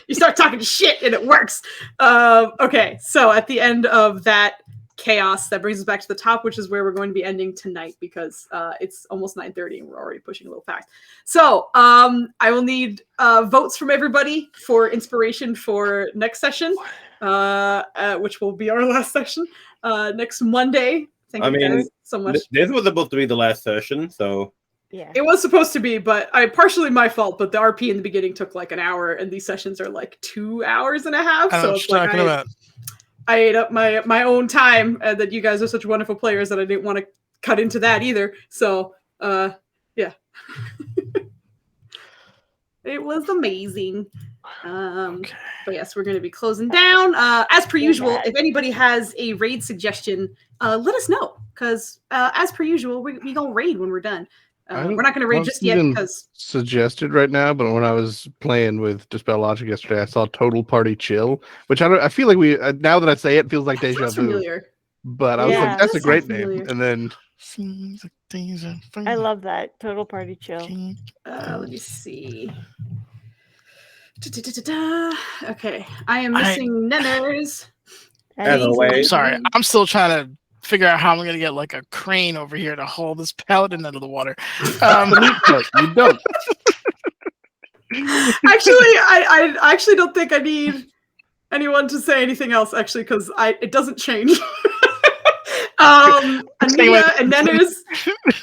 you start talking shit and it works. Okay, so at the end of that chaos, that brings us back to the top, which is where we're going to be ending tonight because it's almost 9:30 and we're already pushing a little fast. So I will need votes from everybody for inspiration for next session, which will be our last session next Monday. Thank you guys so much. This was supposed to be the last session, so Yeah. It was supposed to be, but partially my fault. But the RP in the beginning took like an hour, and these sessions are like 2 hours and a half. I know So what it's you're like talking about. I ate up my own time, and that you guys are such wonderful players that I didn't want to cut into that either. So yeah, it was amazing. Okay. But yes, we're going to be closing down. As per usual, if anybody has a raid suggestion, let us know. Because as per usual, we going to raid when we're done. We're not going to raid just yet because suggested right now, but when I was playing with Dispel Logic yesterday, I saw Total Party Chill, which I feel like we now that I say it, feels like deja vu. familiar. But I was Yeah. like, that's a great Familiar. name. And then Seems like things are fine. I love that. Total party chill. Let me see. Okay, I am missing Nenners. As always. Sorry, I'm still trying to figure out how I'm gonna get like a crane over here to haul this paladin out of the water. you don't. Actually, I actually don't think I need anyone to say anything else. Actually, because it doesn't change. Ania and Nenners,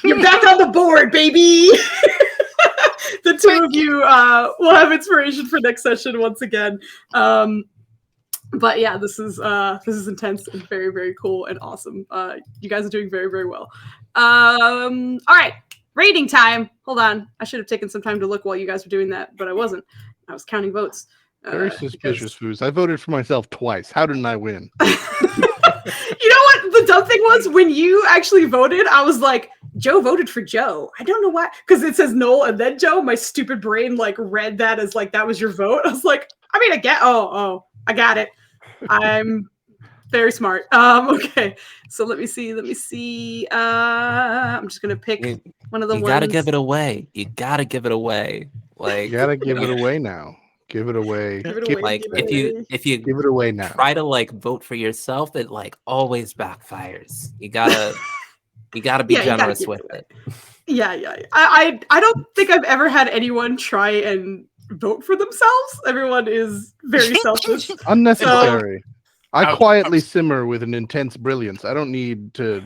you're back on the board, baby. The two of you will have inspiration for next session once again. But yeah, this is intense and very, very cool and awesome. You guys are doing very, very well. All right, rating time. Hold on, I should have taken some time to look while you guys were doing that, but I wasn't. I was counting votes. Very suspicious, Foos. I voted for myself twice. How didn't I win? You know what the dumb thing was? When you actually voted, I was like, Joe voted for Joe. I don't know why, because it says Noel and then Joe. My stupid brain like read that as like that was your vote. I was like, I mean, I get. Oh, I got it. I'm very smart. Okay, so let me see. I'm just gonna pick one of the ones. You gotta give it away. You gotta give it away. Like You gotta give it away now. Give it away. Give it away. like give it if you Give it away now. try to like vote for yourself, it like always backfires. You gotta be Yeah, you gotta generous give with it away. it. Yeah. I don't think I've ever had anyone try and vote for themselves. Everyone is very selfish. Unnecessary. I Ouch. quietly simmer with an intense brilliance. I don't need to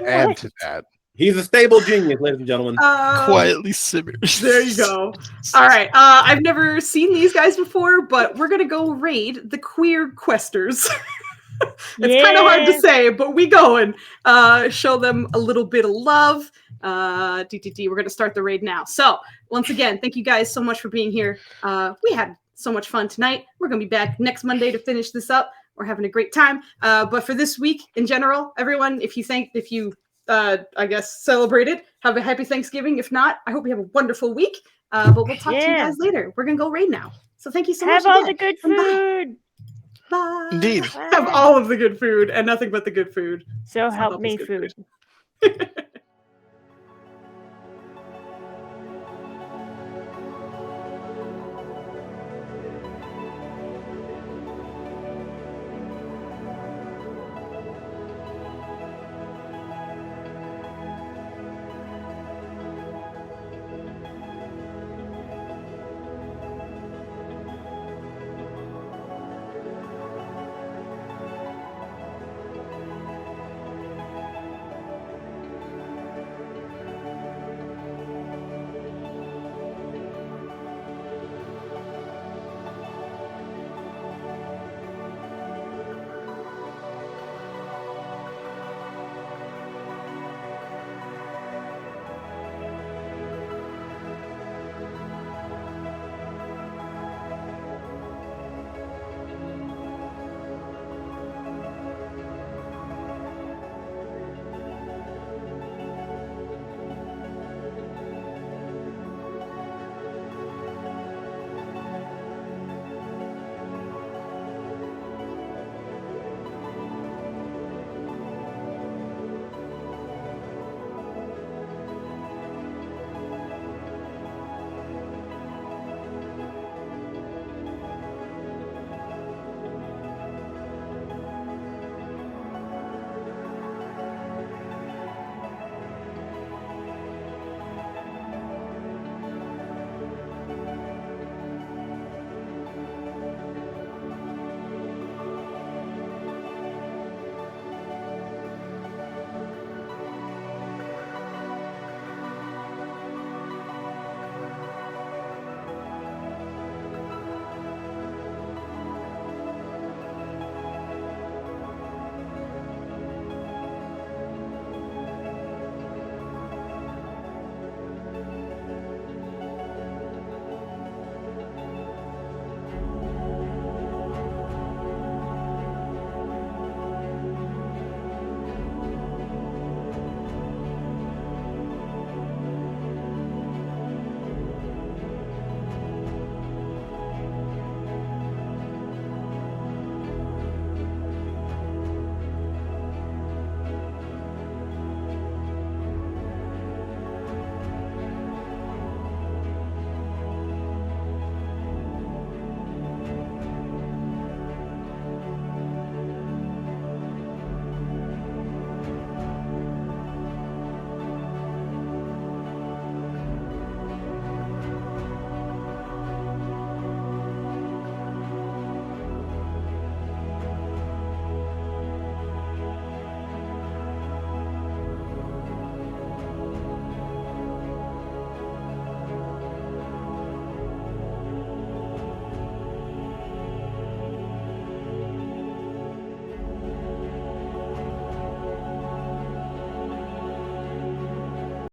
add to that. he's a stable genius, ladies and gentlemen. Quietly simmers. There you go. All right. I've never seen these guys before, but we're gonna go raid the queer questers. It's kind of hard to say, but we go and show them a little bit of love. DTT, we're gonna start the raid now. So once again, thank you guys so much for being here. We had so much fun tonight. We're gonna be back next Monday to finish this up. We're having a great time. But for this week in general, everyone, if you I guess celebrated, have a happy Thanksgiving. If not, I hope you have a wonderful week. But we'll talk to you guys later. We're gonna go raid now. So thank you so much. Have all again. the good Bye. food. Bye. Indeed. Have all of the good food and nothing but the good food. So It's not help always me good food. food.